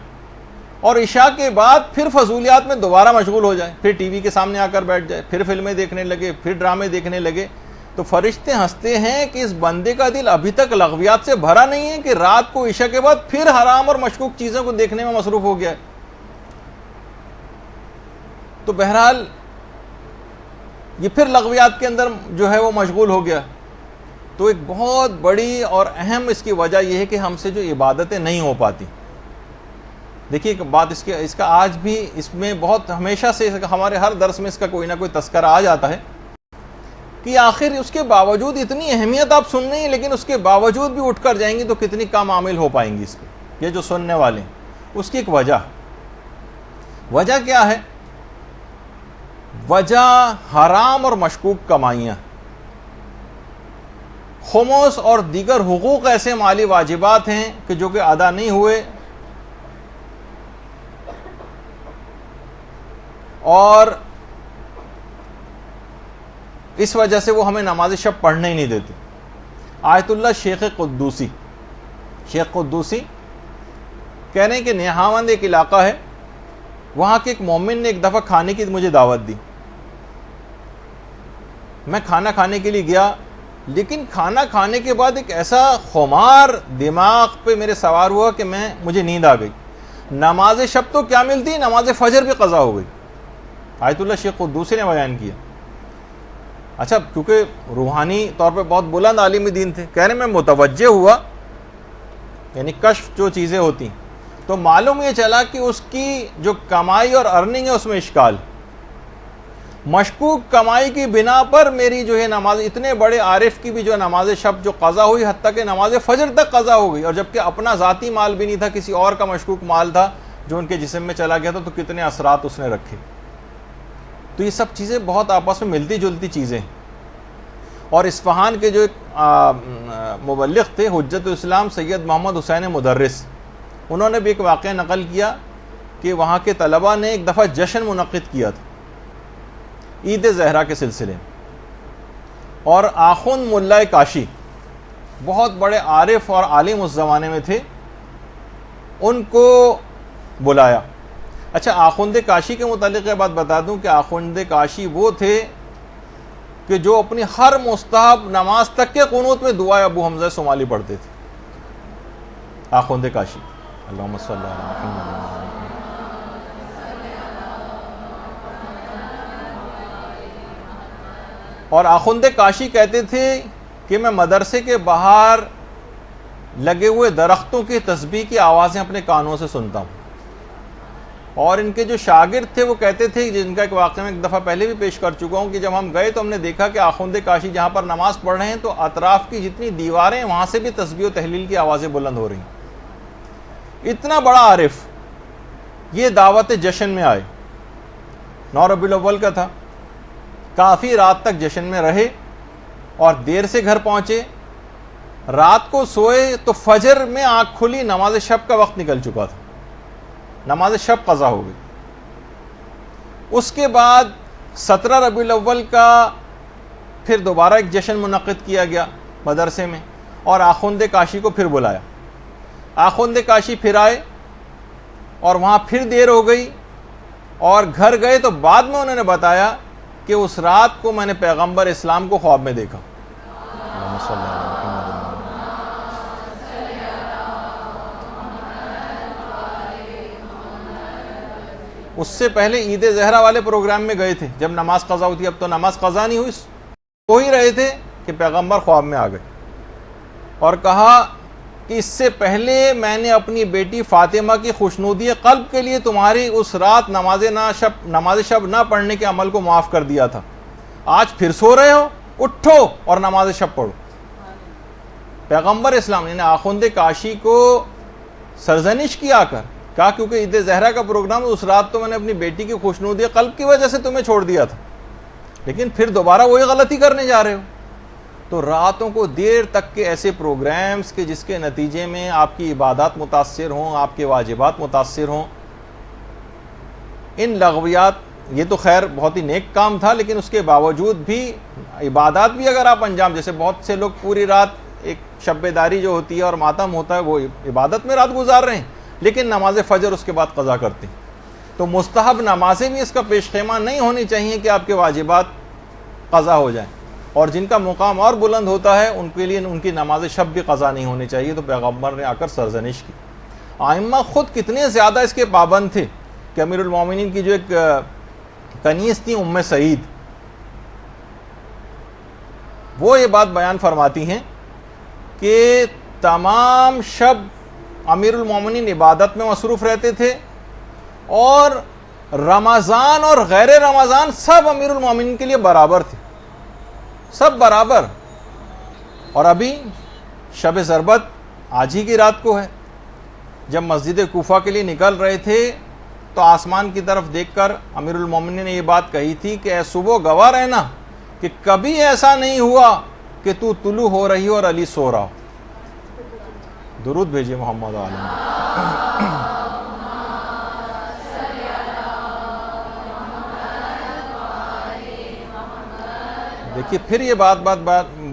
اور عشاء کے بعد پھر فضولیات میں دوبارہ مشغول ہو جائے، پھر ٹی وی کے سامنے آ کر بیٹھ جائے، پھر فلمیں دیکھنے لگے، پھر ڈرامے دیکھنے لگے، تو فرشتے ہنستے ہیں کہ اس بندے کا دل ابھی تک لغویات سے بھرا نہیں ہے کہ رات کو عشاء کے بعد پھر حرام اور مشکوک چیزوں کو دیکھنے میں مصروف ہو گیا ہے۔ تو بہرحال یہ پھر لغویات کے اندر جو ہے وہ مشغول ہو گیا۔ تو ایک بہت بڑی اور اہم اس کی وجہ یہ ہے کہ ہم سے جو عبادتیں نہیں ہو پاتی۔ دیکھیے ایک بات اس کا آج بھی اس میں بہت ہمیشہ سے ہمارے ہر درس میں اس کا کوئی نہ کوئی تذکرہ آ جاتا ہے کہ آخر اس کے باوجود اتنی اہمیت آپ سن رہی ہیں لیکن اس کے باوجود بھی اٹھ کر جائیں گی تو کتنی کم عامل ہو پائیں گی اس پہ، یہ جو سننے والے ہیں۔ اس کی ایک وجہ کیا ہے؟ وجہ حرام اور مشکوک کمائیاں، خمس اور دیگر حقوق ایسے مالی واجبات ہیں کہ جو کہ ادا نہیں ہوئے، اور اس وجہ سے وہ ہمیں نماز شب پڑھنے ہی نہیں دیتے۔ آیت اللہ شیخ قدوسی کہہ رہے ہیں کہ نیہاوند ایک علاقہ ہے، وہاں کے ایک مومن نے ایک دفعہ کھانے کی مجھے دعوت دی۔ میں کھانا کھانے کے لیے گیا، لیکن کھانا کھانے کے بعد ایک ایسا خمار دماغ پہ میرے سوار ہوا کہ مجھے نیند آ گئی۔ نماز شب تو کیا ملتی، نماز فجر بھی قضا ہو گئی۔ آیت اللہ شیخ قدوسی نے بیان کیا۔ اچھا، کیونکہ روحانی طور پہ بہت بلند عالم دین تھے، کہہ رہے میں متوجہ ہوا، یعنی کشف جو چیزیں ہوتی تو معلوم یہ چلا کہ اس کی جو کمائی اور ارننگ ہے اس میں اشکال، مشکوک کمائی کی بنا پر میری جو ہے نماز، اتنے بڑے عارف کی بھی جو نماز شب جو قضا ہوئی، حتیٰ کہ نماز فجر تک قضا ہو گئی، اور جبکہ اپنا ذاتی مال بھی نہیں تھا، کسی اور کا مشکوک مال تھا جو ان کے جسم میں چلا گیا تھا، تو کتنے اثرات اس نے رکھے۔ تو یہ سب چیزیں بہت آپس میں ملتی جلتی چیزیں۔ اور اصفہان کے جو ایک مبلغ تھے حجت الاسلام سید محمد حسین مدرس، انہوں نے بھی ایک واقعہ نقل کیا کہ وہاں کے طلباء نے ایک دفعہ جشن منعقد کیا تھا عید زہرا کے سلسلے میں، اور آخوند ملا کاشی بہت بڑے عارف اور عالم اس زمانے میں تھے، ان کو بلایا۔ اچھا، آخوند کاشی کے متعلق یہ بات بتا دوں کہ آخوند کاشی وہ تھے کہ جو اپنی ہر مستحب نماز تک کے قنوت میں دعائے ابو حمزہ سمالی پڑھتے تھے۔ آخوند کاشی، اللہم صلی اللہ علیہ وسلم۔ اور آخوند کاشی کہتے تھے کہ میں مدرسے کے باہر لگے ہوئے درختوں کی تسبیح کی آوازیں اپنے کانوں سے سنتا ہوں، اور ان کے جو شاگرد تھے وہ کہتے تھے، جن کا ایک واقعہ میں ایک دفعہ پہلے بھی پیش کر چکا ہوں، کہ جب ہم گئے تو ہم نے دیکھا کہ آخوند کاشی جہاں پر نماز پڑھ رہے ہیں تو اطراف کی جتنی دیواریں وہاں سے بھی تسبیح و تحلیل کی آوازیں بلند ہو رہی ہیں۔ اتنا بڑا عارف یہ دعوت جشن میں آئے، 9 ربیع الاول کا تھا، کافی رات تک جشن میں رہے اور دیر سے گھر پہنچے، رات کو سوئے تو فجر میں آنکھ کھلی، نماز شب کا وقت نکل چکا تھا، نماز شب قضا ہو گئی۔ اس کے بعد 17 ربیع الاول کا پھر دوبارہ ایک جشن منعقد کیا گیا مدرسے میں، اور آخوند کاشی کو پھر بلایا۔ آخوند کاشی پھر آئے اور وہاں پھر دیر ہو گئی، اور گھر گئے تو بعد میں انہوں نے بتایا کہ اس رات کو میں نے پیغمبر اسلام کو خواب میں دیکھا۔ اس سے پہلے عید زہرا والے پروگرام میں گئے تھے، جب نماز قضا ہوتی، اب تو نماز قضا نہیں ہوئی، ہو ہی رہے تھے کہ پیغمبر خواب میں آ گئے اور کہا کہ اس سے پہلے میں نے اپنی بیٹی فاطمہ کی خوشنودی قلب کے لیے تمہاری اس رات نماز شب نہ پڑھنے کے عمل کو معاف کر دیا تھا، آج پھر سو رہے ہو، اٹھو اور نماز شب پڑھو۔ پیغمبر اسلام نے آخوند کاشی کو سرزنش کیا کر کہا کیونکہ عید زہرا کا پروگرام اس رات تو میں نے اپنی بیٹی کی خوشنودی قلب کی وجہ سے تمہیں چھوڑ دیا تھا، لیکن پھر دوبارہ وہی غلطی کرنے جا رہے ہو. تو راتوں کو دیر تک کے ایسے پروگرامز کے جس کے نتیجے میں آپ کی عبادات متاثر ہوں، آپ کے واجبات متاثر ہوں، ان لغویات، یہ تو خیر بہت ہی نیک کام تھا، لیکن اس کے باوجود بھی عبادات بھی اگر آپ انجام، جیسے بہت سے لوگ پوری رات ایک شب داری جو ہوتی ہے اور ماتم ہوتا ہے وہ عبادت میں رات گزار رہے ہیں، لیکن نماز فجر اس کے بعد قضا کرتے ہیں. تو مستحب نمازیں بھی اس کا پیش خیمہ نہیں ہونی چاہیے کہ آپ کے واجبات قضا ہو جائیں، اور جن کا مقام اور بلند ہوتا ہے ان کے لیے ان کی نماز شب بھی قضا نہیں ہونی چاہیے. تو پیغمبر نے آ کر سرزنش کی. ائمہ خود کتنے زیادہ اس کے پابند تھے کہ امیر المومنین کی جو ایک کنیز تھی ام سعید، وہ یہ بات بیان فرماتی ہیں کہ تمام شب امیر المومنین عبادت میں مصروف رہتے تھے، اور رمضان اور غیر رمضان سب امیر المومنین کے لیے برابر تھے، سب برابر. اور ابھی شب ضربت آج ہی کی رات کو ہے. جب مسجد کوفہ کے لیے نکل رہے تھے تو آسمان کی طرف دیکھ کر امیر المومنین نے یہ بات کہی تھی کہ اے صبح گواہ رہنا کہ کبھی ایسا نہیں ہوا کہ تو طلوع ہو رہی ہو اور علی سو رہا ہو. درود بھیجیے محمد عالم. دیکھیے پھر یہ بات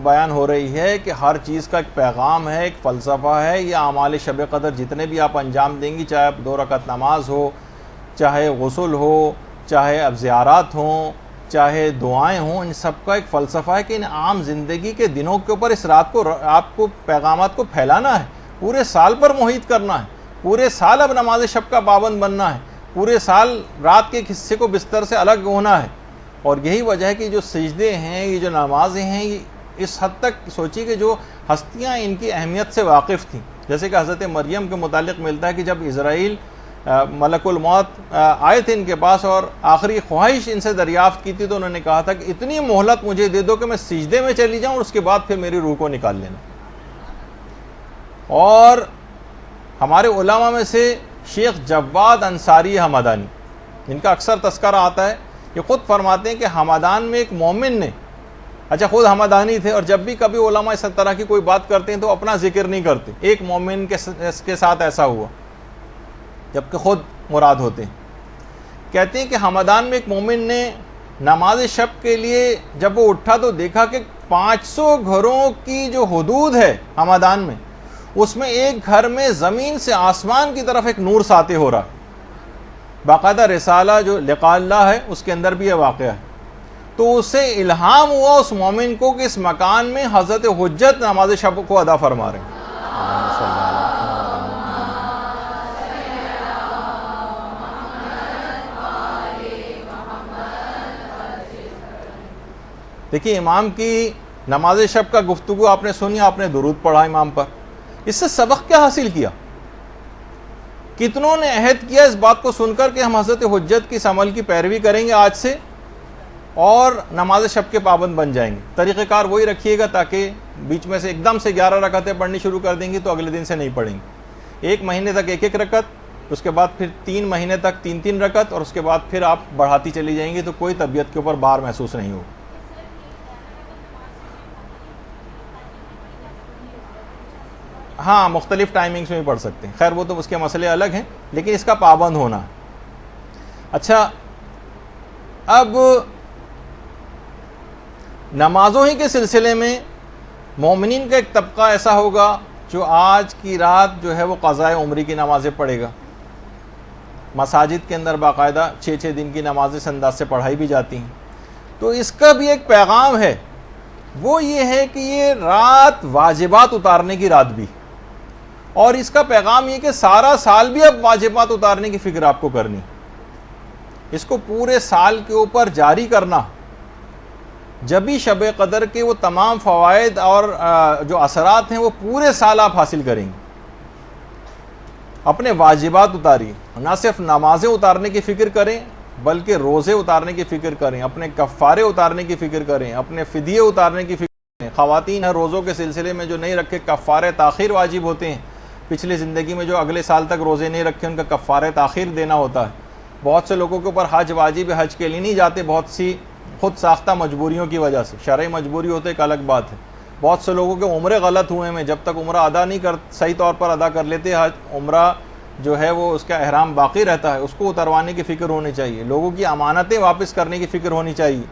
بیان ہو رہی ہے کہ ہر چیز کا ایک پیغام ہے، ایک فلسفہ ہے. یہ اعمال شب قدر جتنے بھی آپ انجام دیں گی، چاہے 2 رکعت نماز ہو، چاہے غسل ہو، چاہے اب زیارات ہوں، چاہے دعائیں ہوں، ان سب کا ایک فلسفہ ہے کہ ان عام زندگی کے دنوں کے اوپر اس رات کو آپ کو پیغامات کو پھیلانا ہے، پورے سال پر محیط کرنا ہے، پورے سال اب نماز شب کا پابند بننا ہے، پورے سال رات کے ایک حصے کو بستر سے الگ ہونا ہے. اور یہی وجہ ہے کہ جو سجدے ہیں، یہ جو نمازیں ہیں، یہ اس حد تک سوچیے کہ جو ہستیاں ان کی اہمیت سے واقف تھیں، جیسے کہ حضرت مریم کے متعلق ملتا ہے کہ جب اسرائیل ملک الموت آئے تھے ان کے پاس اور آخری خواہش ان سے دریافت کی تھی، تو انہوں نے کہا تھا کہ اتنی مہلت مجھے دے دو کہ میں سجدے میں چلی جاؤں اور اس کے بعد پھر میری روح کو نکال لینا. اور ہمارے علماء میں سے شیخ جواد انصاری حمدانی، جن کا اکثر تذکرہ آتا ہے، یہ خود فرماتے ہیں کہ حمدان میں ایک مومن نے، اچھا خود حمدانی تھے، اور جب بھی کبھی علماء اس طرح کی کوئی بات کرتے ہیں تو اپنا ذکر نہیں کرتے، ایک مومن کے ساتھ ایسا ہوا جبکہ خود مراد ہوتے ہیں. کہتے ہیں کہ حمدان میں ایک مومن نے نماز شب کے لیے جب وہ اٹھا تو دیکھا کہ 500 گھروں کی جو حدود ہے حمدان میں، اس میں ایک گھر میں زمین سے آسمان کی طرف ایک نور ساطع ہو رہا. باقاعدہ رسالہ جو لقاء اللہ ہے اس کے اندر بھی یہ واقعہ ہے. تو اسے الہام ہوا اس مومن کو کہ اس مکان میں حضرت حجت نماز شب کو ادا فرما رہے ہیں. دیکھیے امام کی نماز شب کا گفتگو آپ نے سنی، آپ نے درود پڑھا امام پر، اس سے سبق کیا حاصل کیا؟ کتنوں نے عہد کیا اس بات کو سن کر کہ ہم حضرت حجت کی اس عمل کی پیروی کریں گے آج سے اور نماز شب کے پابند بن جائیں گے. طریقہ کار وہی رکھیے گا تاکہ بیچ میں سے ایک دم سے 11 رکعتیں پڑھنی شروع کر دیں گی تو اگلے دن سے نہیں پڑھیں گے. 1 مہینے تک 1 رکعت، اس کے بعد پھر 3 مہینے تک 3 رکعت، اور اس کے بعد پھر آپ بڑھاتی چلی جائیں گی تو کوئی طبیعت کے اوپر بار محسوس نہیں ہوگا. ہاں مختلف ٹائمنگز میں بھی پڑھ سکتے ہیں، خیر وہ تو اس کے مسئلے الگ ہیں، لیکن اس کا پابند ہونا. اچھا اب نمازوں ہی کے سلسلے میں مومنین کا ایک طبقہ ایسا ہوگا جو آج کی رات جو ہے وہ قضاء عمری کی نمازیں پڑھے گا. مساجد کے اندر باقاعدہ 6 دن کی نمازیں اس انداز سے پڑھائی بھی جاتی ہیں. تو اس کا بھی ایک پیغام ہے، وہ یہ ہے کہ یہ رات واجبات اتارنے کی رات بھی، اور اس کا پیغام یہ کہ سارا سال بھی اب واجبات اتارنے کی فکر آپ کو کرنی، اس کو پورے سال کے اوپر جاری کرنا. جبھی شب قدر کے وہ تمام فوائد اور جو اثرات ہیں وہ پورے سال آپ حاصل کریں گے. اپنے واجبات اتاریے، نہ صرف نمازیں اتارنے کی فکر کریں بلکہ روزے اتارنے کی فکر کریں، اپنے کفارے اتارنے کی فکر کریں، اپنے فدیے اتارنے کی فکر کریں. خواتین ہیں روزوں کے سلسلے میں جو نہیں رکھے کفارے تاخیر واجب ہوتے ہیں، پچھلی زندگی میں جو اگلے سال تک روزے نہیں رکھے ان کا کفارہ تاخیر دینا ہوتا ہے. بہت سے لوگوں کے اوپر حج واجب، حج کے لیے نہیں جاتے، بہت سی خود ساختہ مجبوریوں کی وجہ سے. شرعی مجبوری ہوتے ایک الگ بات ہے. بہت سے لوگوں کے عمرے غلط ہوئے ہیں, جب تک عمرہ ادا نہیں صحیح طور پر ادا کر لیتے, عمرہ جو ہے وہ اس کا احرام باقی رہتا ہے, اس کو اتروانے کی فکر ہونی چاہیے. لوگوں کی امانتیں واپس کرنے کی فکر ہونی چاہیے.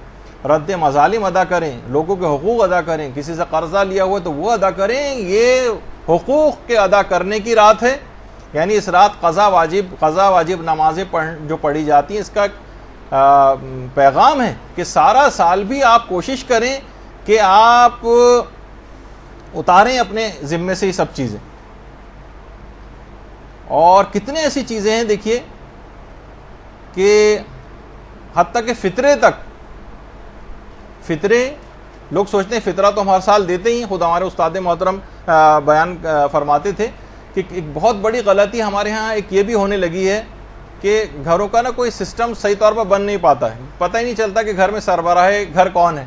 رد مظالم ادا کریں, لوگوں کے حقوق ادا کریں, کسی سے قرضہ لیا ہوا تو وہ ادا کریں. یہ حقوق کے ادا کرنے کی رات ہے. یعنی اس رات قضا واجب نمازیں جو پڑھی جاتی ہیں, اس کا پیغام ہے کہ سارا سال بھی آپ کوشش کریں کہ آپ اتاریں اپنے ذمے سے یہ سب چیزیں. اور کتنے ایسی چیزیں ہیں دیکھیے کہ حتیٰ کہ فطرے لوگ سوچتے ہیں فطرہ تو ہم ہر سال دیتے ہی. خود ہمارے استاد محترم بیان فرماتے تھے کہ ایک بہت بڑی غلطی ہمارے ہاں ایک یہ بھی ہونے لگی ہے کہ گھروں کا نا کوئی سسٹم صحیح طور پر بن نہیں پاتا ہے. پتہ ہی نہیں چلتا کہ گھر میں سربراہ گھر کون ہے.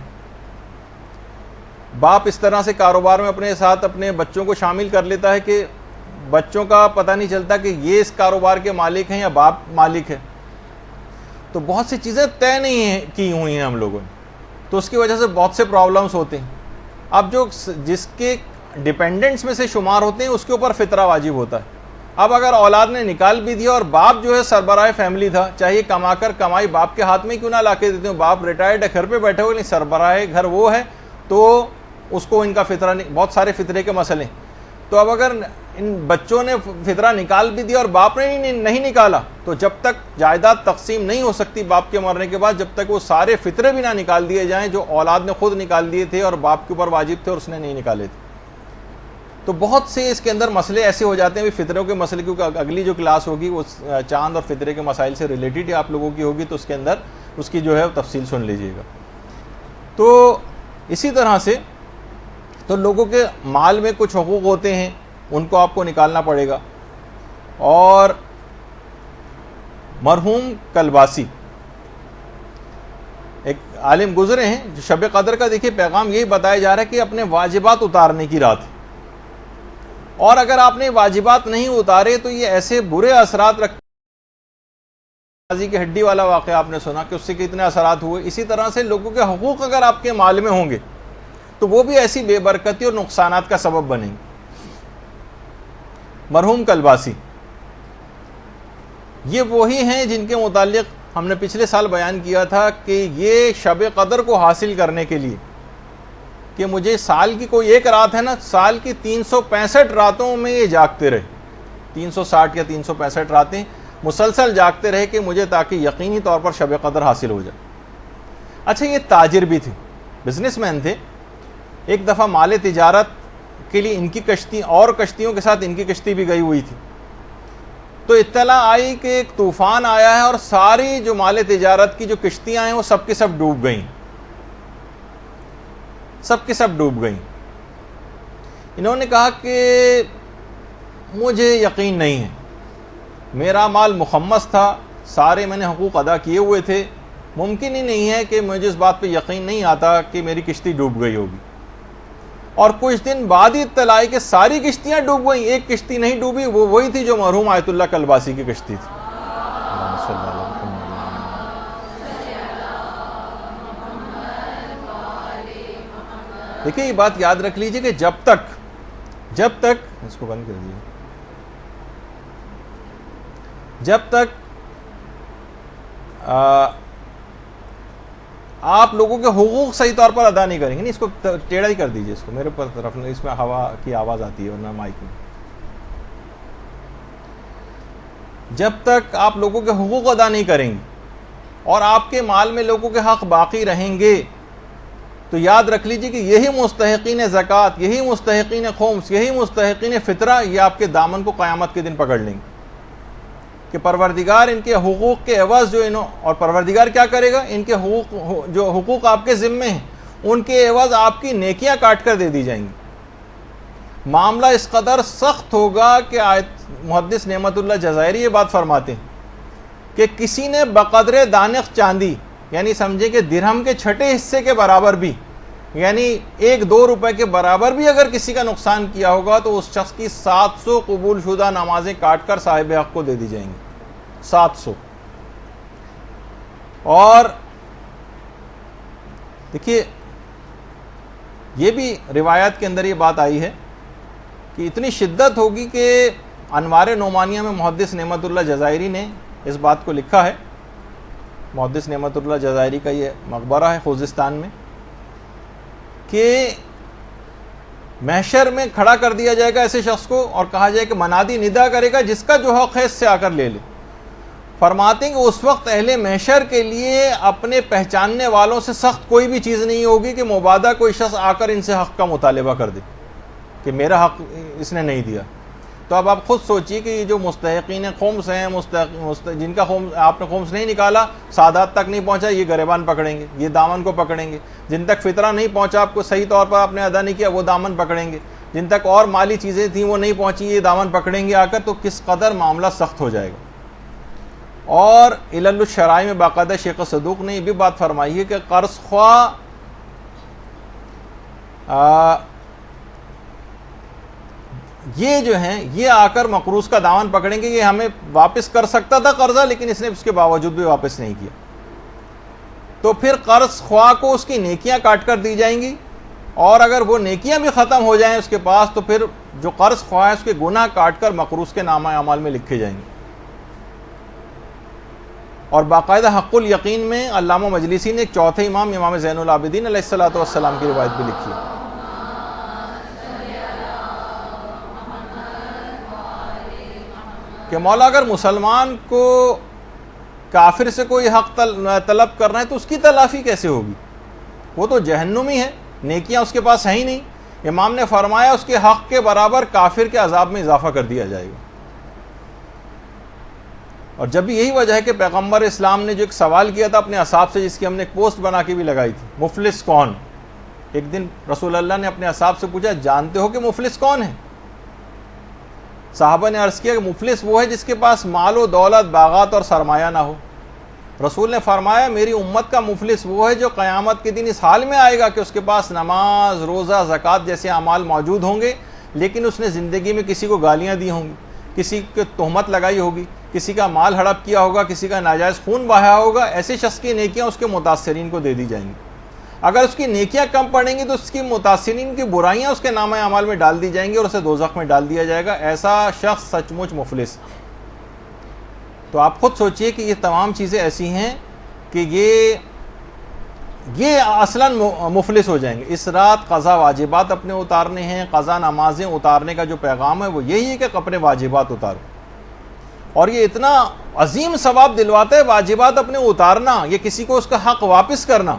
باپ اس طرح سے کاروبار میں اپنے ساتھ اپنے بچوں کو شامل کر لیتا ہے کہ بچوں کا پتہ نہیں چلتا کہ یہ اس کاروبار کے مالک ہیں یا باپ مالک ہے. تو بہت سی چیزیں طے نہیں کی ہوئی ہیں ہم لوگوں نے, تو اس کی وجہ سے بہت سے پرابلمس ہوتے ہیں. اب جس کے ڈیپینڈنٹس میں سے شمار ہوتے ہیں اس کے اوپر فطرہ واجب ہوتا ہے. اب اگر اولاد نے نکال بھی دیا اور باپ جو ہے سربراہ فیملی تھا, چاہیے کمائی باپ کے ہاتھ میں کیوں نہ لا کے دیتے ہوں, باپ ریٹائرڈ ہے, گھر پہ بیٹھے ہوئے, لیکن سربراہ گھر وہ ہے, تو اس کو ان کا فطرہ بہت سارے فطرے کے مسئلے. تو اب اگر ان بچوں نے فطرہ نکال بھی دیا اور باپ نے نہیں نکالا, تو جب تک جائیداد تقسیم نہیں ہو سکتی باپ کے مرنے کے بعد, جب تک وہ سارے فطرے بھی نہ نکال دیے جائیں جو اولاد نے خود نکال دیے تھے اور باپ کے اوپر واجب تھے اور اس نے نہیں نکالے تھے. تو بہت سے اس کے اندر مسئلے ایسے ہو جاتے ہیں. فطروں کے مسئلے, کیونکہ اگلی جو کلاس ہوگی وہ چاند اور فطرے کے مسائل سے ریلیٹڈ آپ لوگوں کی ہوگی, تو اس کے اندر اس کی جو ہے تفصیل سن لیجئے گا. تو اسی طرح سے تو لوگوں کے مال میں کچھ حقوق ہوتے ہیں, ان کو آپ کو نکالنا پڑے گا. اور مرحوم کلباسی ایک عالم گزرے ہیں, جو شب قدر کا دیکھیے پیغام یہی بتایا جا رہا ہے کہ اپنے واجبات اتارنے کی رات ہے, اور اگر آپ نے واجبات نہیں اتارے تو یہ ایسے برے اثرات رکھتے ہیں. کی ہڈی والا واقعہ آپ نے سنا کہ اس سے کتنے اثرات ہوئے. اسی طرح سے لوگوں کے حقوق اگر آپ کے مال میں ہوں گے تو وہ بھی ایسی بے برکتی اور نقصانات کا سبب بنیں گے. مرحوم کلباسی یہ وہی ہیں جن کے متعلق ہم نے پچھلے سال بیان کیا تھا کہ یہ شب قدر کو حاصل کرنے کے لیے کہ مجھے سال کی کوئی ایک رات ہے نا, سال کی 365 راتوں میں یہ جاگتے رہے, 360 یا 365 راتیں مسلسل جاگتے رہے کہ مجھے تاکہ یقینی طور پر شب قدر حاصل ہو جائے. اچھا, یہ تاجر بھی تھے, بزنس مین تھے. ایک دفعہ مال تجارت کے لیے ان کی کشتی اور کشتیوں کے ساتھ ان کی کشتی بھی گئی ہوئی تھی. تو اطلاع آئی کہ ایک طوفان آیا ہے اور ساری جو مال تجارت کی جو کشتیاں ہیں وہ سب کی سب ڈوب گئیں, سب کی سب ڈوب گئیں. انہوں نے کہا کہ مجھے یقین نہیں ہے, میرا مال مخمس تھا, سارے میں نے حقوق ادا کیے ہوئے تھے, ممکن ہی نہیں ہے کہ مجھے اس بات پہ یقین نہیں آتا کہ میری کشتی ڈوب گئی ہوگی. اور کچھ دن بعد ہی اطلاع آئی کہ ساری کشتیاں ڈوب گئیں, ایک کشتی نہیں ڈوبی, وہ وہی تھی جو مرحوم آیت اللہ کلباسی کی کشتی تھی. دیکھیں یہ بات یاد رکھ لیجئے کہ جب تک اس کو بند کر دیجیے, جب تک آپ لوگوں کے حقوق صحیح طور پر ادا نہیں کریں گے, نہیں اس کو ٹیڑھا ہی کر دیجئے, اس کو میرے اوپر طرف, اس میں ہوا کی آواز آتی ہے ورنہ مائک میں. جب تک آپ لوگوں کے حقوق ادا نہیں کریں گے اور آپ کے مال میں لوگوں کے حق باقی رہیں گے, تو یاد رکھ لیجئے کہ یہی مستحقین زکوٰۃ, یہی مستحقین خمس, یہی مستحقین فطرہ یہ آپ کے دامن کو قیامت کے دن پکڑ لیں گے کہ پروردگار ان کے حقوق کے عوض جو اور پروردگار کیا کرے گا, ان کے جو حقوق آپ کے ذمے ہیں ان کے عوض آپ کی نیکیاں کاٹ کر دے دی جائیں گی. معاملہ اس قدر سخت ہوگا کہ محدث نعمت اللہ جزائری یہ بات فرماتے ہیں کہ کسی نے بقدر دانق چاندی, یعنی سمجھے کہ درہم کے چھٹے حصے کے برابر بھی, یعنی 1-2 روپے کے برابر بھی اگر کسی کا نقصان کیا ہوگا تو اس شخص کی 700 قبول شدہ نمازیں کاٹ کر صاحب حق کو دے دی جائیں گی. 700. اور دیکھیے یہ بھی روایات کے اندر یہ بات آئی ہے کہ اتنی شدت ہوگی کہ انوار نعمانیہ میں محدث نعمت اللہ جزائری نے اس بات کو لکھا ہے. محدث نعمت اللہ جزائری کا یہ مقبرہ ہے خوزستان میں, کہ محشر میں کھڑا کر دیا جائے گا ایسے شخص کو اور کہا جائے کہ منادی ندا کرے گا جس کا جو حق ہے اس سے آ کر لے لے. فرماتے ہیں کہ اس وقت اہل محشر کے لیے اپنے پہچاننے والوں سے سخت کوئی بھی چیز نہیں ہوگی کہ مبادہ کوئی شخص آ کر ان سے حق کا مطالبہ کر دے کہ میرا حق اس نے نہیں دیا. تو اب آپ خود سوچیے کہ یہ جو مستحقین خمس ہیں, جن کا آپ نے خمس نہیں نکالا, سادات تک نہیں پہنچا, یہ گریبان پکڑیں گے, یہ دامن کو پکڑیں گے. جن تک فطرہ نہیں پہنچا, آپ کو صحیح طور پر آپ نے ادا نہیں کیا, وہ دامن پکڑیں گے. جن تک اور مالی چیزیں تھیں وہ نہیں پہنچی, یہ دامن پکڑیں گے آ کر. تو کس قدر معاملہ سخت ہو جائے گا. اور علل الشرائع میں باقاعدہ شیخ صدوق نے یہ بھی بات فرمائی ہے کہ قرض خواہ یہ جو ہیں یہ آ کر مقروض کا دامن پکڑیں گے, یہ ہمیں واپس کر سکتا تھا قرضہ لیکن اس نے اس کے باوجود بھی واپس نہیں کیا. تو پھر قرض خواہ کو اس کی نیکیاں کاٹ کر دی جائیں گی, اور اگر وہ نیکیاں بھی ختم ہو جائیں اس کے پاس تو پھر جو قرض خواہ ہے اس کے گناہ کاٹ کر مقروض کے نامہ اعمال میں لکھے جائیں گے. اور باقاعدہ حق الیقین میں علامہ مجلسی نے ایک چوتھے امام امام زین العابدین علیہ السلام کی روایت بھی لکھی ہے کہ مولا اگر مسلمان کو کافر سے کوئی حق طلب کرنا ہے تو اس کی تلافی کیسے ہوگی؟ وہ تو جہنمی ہے, نیکیاں اس کے پاس ہیں ہی نہیں. امام نے فرمایا اس کے حق کے برابر کافر کے عذاب میں اضافہ کر دیا جائے گا. اور جب بھی یہی وجہ ہے کہ پیغمبر اسلام نے جو ایک سوال کیا تھا اپنے اصحاب سے, جس کی ہم نے ایک پوسٹ بنا کے بھی لگائی تھی, مفلس کون؟ ایک دن رسول اللہ نے اپنے اصحاب سے پوچھا جانتے ہو کہ مفلس کون ہے؟ صحابہ نے عرض کیا کہ مفلس وہ ہے جس کے پاس مال و دولت, باغات اور سرمایہ نہ ہو. رسول نے فرمایا میری امت کا مفلس وہ ہے جو قیامت کے دن اس حال میں آئے گا کہ اس کے پاس نماز, روزہ, زکوٰۃ جیسے اعمال موجود ہوں گے, لیکن اس نے زندگی میں کسی کو گالیاں دی ہوں گی, کسی کو تہمت لگائی ہوگی, کسی کا مال ہڑپ کیا ہوگا, کسی کا ناجائز خون بہایا ہوگا. ایسے شخص کی نیکیاں اس کے متاثرین کو دے دی جائیں گی. اگر اس کی نیکیاں کم پڑیں گی تو اس کی متاثرین کی برائیاں اس کے نامہ اعمال میں ڈال دی جائیں گی اور اسے دوزخ میں ڈال دیا جائے گا. ایسا شخص سچ مچ مفلس. تو آپ خود سوچئے کہ یہ تمام چیزیں ایسی ہیں کہ یہ اصلاً مفلس ہو جائیں گے. اس رات قضا واجبات اپنے اتارنے ہیں, قضا نمازیں اتارنے کا جو پیغام ہے وہ یہی ہے کہ اپنے واجبات اتارو. اور یہ اتنا عظیم ثواب دلواتا ہے واجبات اپنے اتارنا, یہ کسی کو اس کا حق واپس کرنا.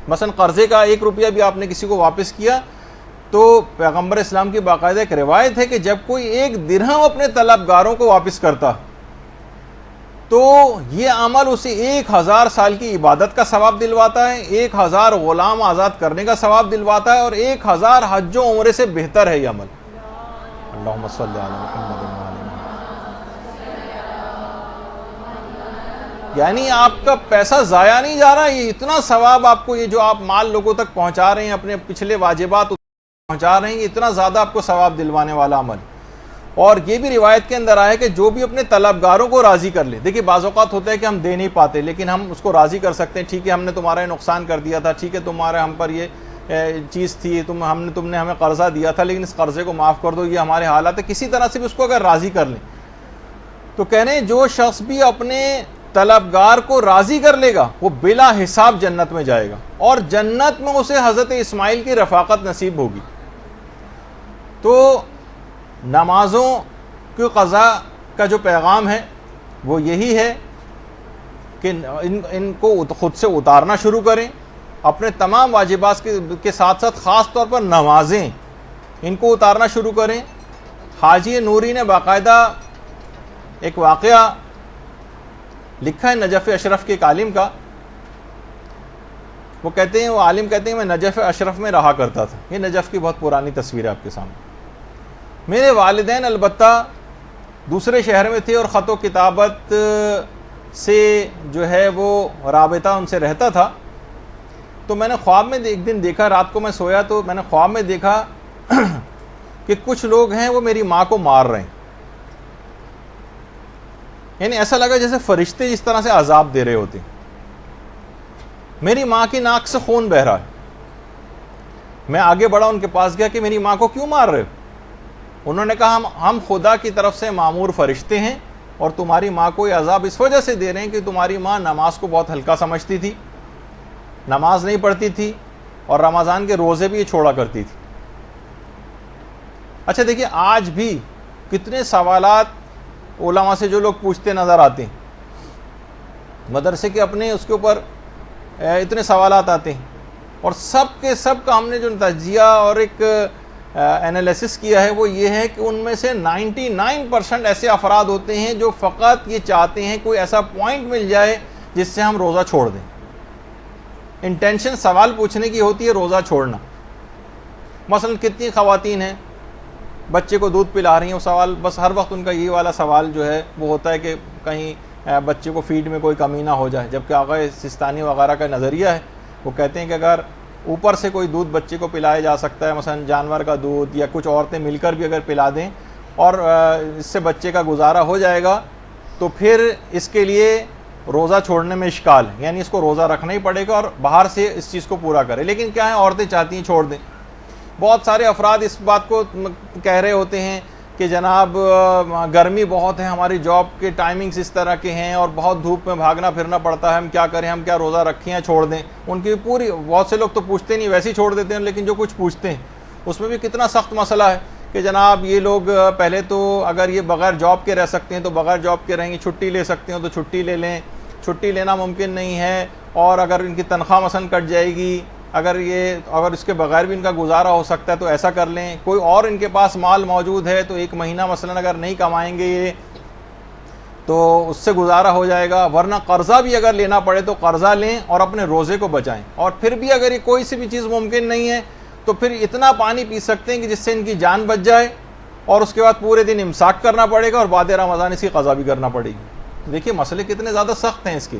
مثلا قرضے کا 1 روپیہ بھی آپ نے کسی کو واپس کیا تو پیغمبر اسلام کی باقاعدہ ایک روایت ہے کہ جب کوئی 1 درہم اپنے طلبگاروں کو واپس کرتا تو یہ عمل اسے 1000 سال کی عبادت کا ثواب دلواتا ہے, 1000 غلام آزاد کرنے کا ثواب دلواتا ہے, اور 1000 حج و عمرے سے بہتر ہے یہ عمل. اللہم صلی علی محمد. یعنی آپ کا پیسہ ضائع نہیں جا رہا, یہ اتنا ثواب آپ کو, یہ جو آپ مال لوگوں تک پہنچا رہے ہیں, اپنے پچھلے واجبات پہنچا رہے ہیں, یہ اتنا زیادہ آپ کو ثواب دلوانے والا عمل. اور یہ بھی روایت کے اندر آیا کہ جو بھی اپنے طلبگاروں کو راضی کر لے. دیکھیے بعض اوقات ہوتا ہے کہ ہم دے نہیں پاتے لیکن ہم اس کو راضی کر سکتے ہیں, ٹھیک ہے ہم نے تمہارا نقصان کر دیا تھا, ٹھیک ہے تمہارے ہم پر یہ چیز تھی, تم نے ہمیں قرضہ دیا تھا لیکن اس قرضے کو معاف کر دو, یہ ہمارے حالات ہے. کسی طرح سے بھی اس کو اگر راضی کر لیں تو کہہ رہے ہیں جو شخص بھی اپنے طلبگار کو راضی کر لے گا وہ بلا حساب جنت میں جائے گا, اور جنت میں اسے حضرت اسماعیل کی رفاقت نصیب ہوگی. تو نمازوں کی قضا کا جو پیغام ہے وہ یہی ہے کہ ان کو خود سے اتارنا شروع کریں, اپنے تمام واجبات کے ساتھ ساتھ خاص طور پر نمازیں ان کو اتارنا شروع کریں. حاجی نوری نے باقاعدہ ایک واقعہ لکھا ہے نجف اشرف کے ایک عالم کا. وہ عالم کہتے ہیں میں نجف اشرف میں رہا کرتا تھا. یہ نجف کی بہت پرانی تصویر ہے آپ کے سامنے. میرے والدین البتہ دوسرے شہر میں تھے اور خط و کتابت سے جو ہے وہ رابطہ ان سے رہتا تھا. تو میں نے خواب میں ایک دن دیکھا, رات کو میں سویا تو میں نے خواب میں دیکھا کہ کچھ لوگ ہیں وہ میری ماں کو مار رہے ہیں. یعنی ایسا لگا جیسے فرشتے جس طرح سے عذاب دے رہے ہوتے. میری ماں کی ناک سے خون بہ رہا ہے, میں آگے بڑھا, ان کے پاس گیا کہ میری ماں کو کیوں مار رہے ہو؟ انہوں نے کہا ہم خدا کی طرف سے مامور فرشتے ہیں اور تمہاری ماں کو یہ عذاب اس وجہ سے دے رہے ہیں کہ تمہاری ماں نماز کو بہت ہلکا سمجھتی تھی, نماز نہیں پڑھتی تھی اور رمضان کے روزے بھی یہ چھوڑا کرتی تھی. اچھا دیکھیے, آج بھی کتنے سوالات علماء سے جو لوگ پوچھتے نظر آتے ہیں, مدرسے کے اپنے اس کے اوپر اتنے سوالات آتے ہیں, اور سب کے سب کا ہم نے جو تجزیہ اور ایک انالیسس کیا ہے وہ یہ ہے کہ ان میں سے 99% ایسے افراد ہوتے ہیں جو فقط یہ چاہتے ہیں کوئی ایسا پوائنٹ مل جائے جس سے ہم روزہ چھوڑ دیں. انٹینشن سوال پوچھنے کی ہوتی ہے روزہ چھوڑنا. مثلا کتنی خواتین ہیں بچے کو دودھ پلا رہی ہیں, وہ سوال بس ہر وقت ان کا یہ والا سوال جو ہے وہ ہوتا ہے کہ کہیں بچے کو فیڈ میں کوئی کمی نہ ہو جائے, جبکہ آقا سستانی وغیرہ کا نظریہ ہے, وہ کہتے ہیں کہ اگر اوپر سے کوئی دودھ بچے کو پلایا جا سکتا ہے, مثلا جانور کا دودھ یا کچھ عورتیں مل کر بھی اگر پلا دیں اور اس سے بچے کا گزارا ہو جائے گا, تو پھر اس کے لیے روزہ چھوڑنے میں اشکال ہے, یعنی اس کو روزہ رکھنا ہی پڑے گا اور باہر سے اس چیز کو پورا کرے. لیکن کیا ہے, عورتیں چاہتی ہیں چھوڑ دیں. بہت سارے افراد اس بات کو کہہ رہے ہوتے ہیں کہ جناب گرمی بہت ہے, ہماری جاب کے ٹائمنگز اس طرح کے ہیں اور بہت دھوپ میں بھاگنا پھرنا پڑتا ہے, ہم کیا کریں, ہم کیا روزہ رکھیں یا چھوڑ دیں. ان کی پوری, بہت سے لوگ تو پوچھتے نہیں, ویسے ہی چھوڑ دیتے ہیں, لیکن جو کچھ پوچھتے ہیں اس میں بھی کتنا سخت مسئلہ ہے کہ جناب یہ لوگ پہلے تو اگر یہ بغیر جاب کے رہ سکتے ہیں تو بغیر جاب کے رہیں گے, چھٹی لے سکتے ہیں تو چھٹی لے لیں, چھٹی لینا ممکن نہیں ہے, اور اگر ان کی تنخواہ مثلا کٹ جائے گی, اگر اس کے بغیر بھی ان کا گزارا ہو سکتا ہے تو ایسا کر لیں. کوئی اور ان کے پاس مال موجود ہے تو ایک مہینہ مثلا اگر نہیں کمائیں گے یہ تو اس سے گزارا ہو جائے گا, ورنہ قرضہ بھی اگر لینا پڑے تو قرضہ لیں اور اپنے روزے کو بچائیں. اور پھر بھی اگر یہ کوئی سی بھی چیز ممکن نہیں ہے تو پھر اتنا پانی پی سکتے ہیں کہ جس سے ان کی جان بچ جائے, اور اس کے بعد پورے دن امساک کرنا پڑے گا اور بعد رمضان اس کی قضا بھی کرنا پڑے گی. دیکھیے مسئلے کتنے زیادہ سخت ہیں اس کے.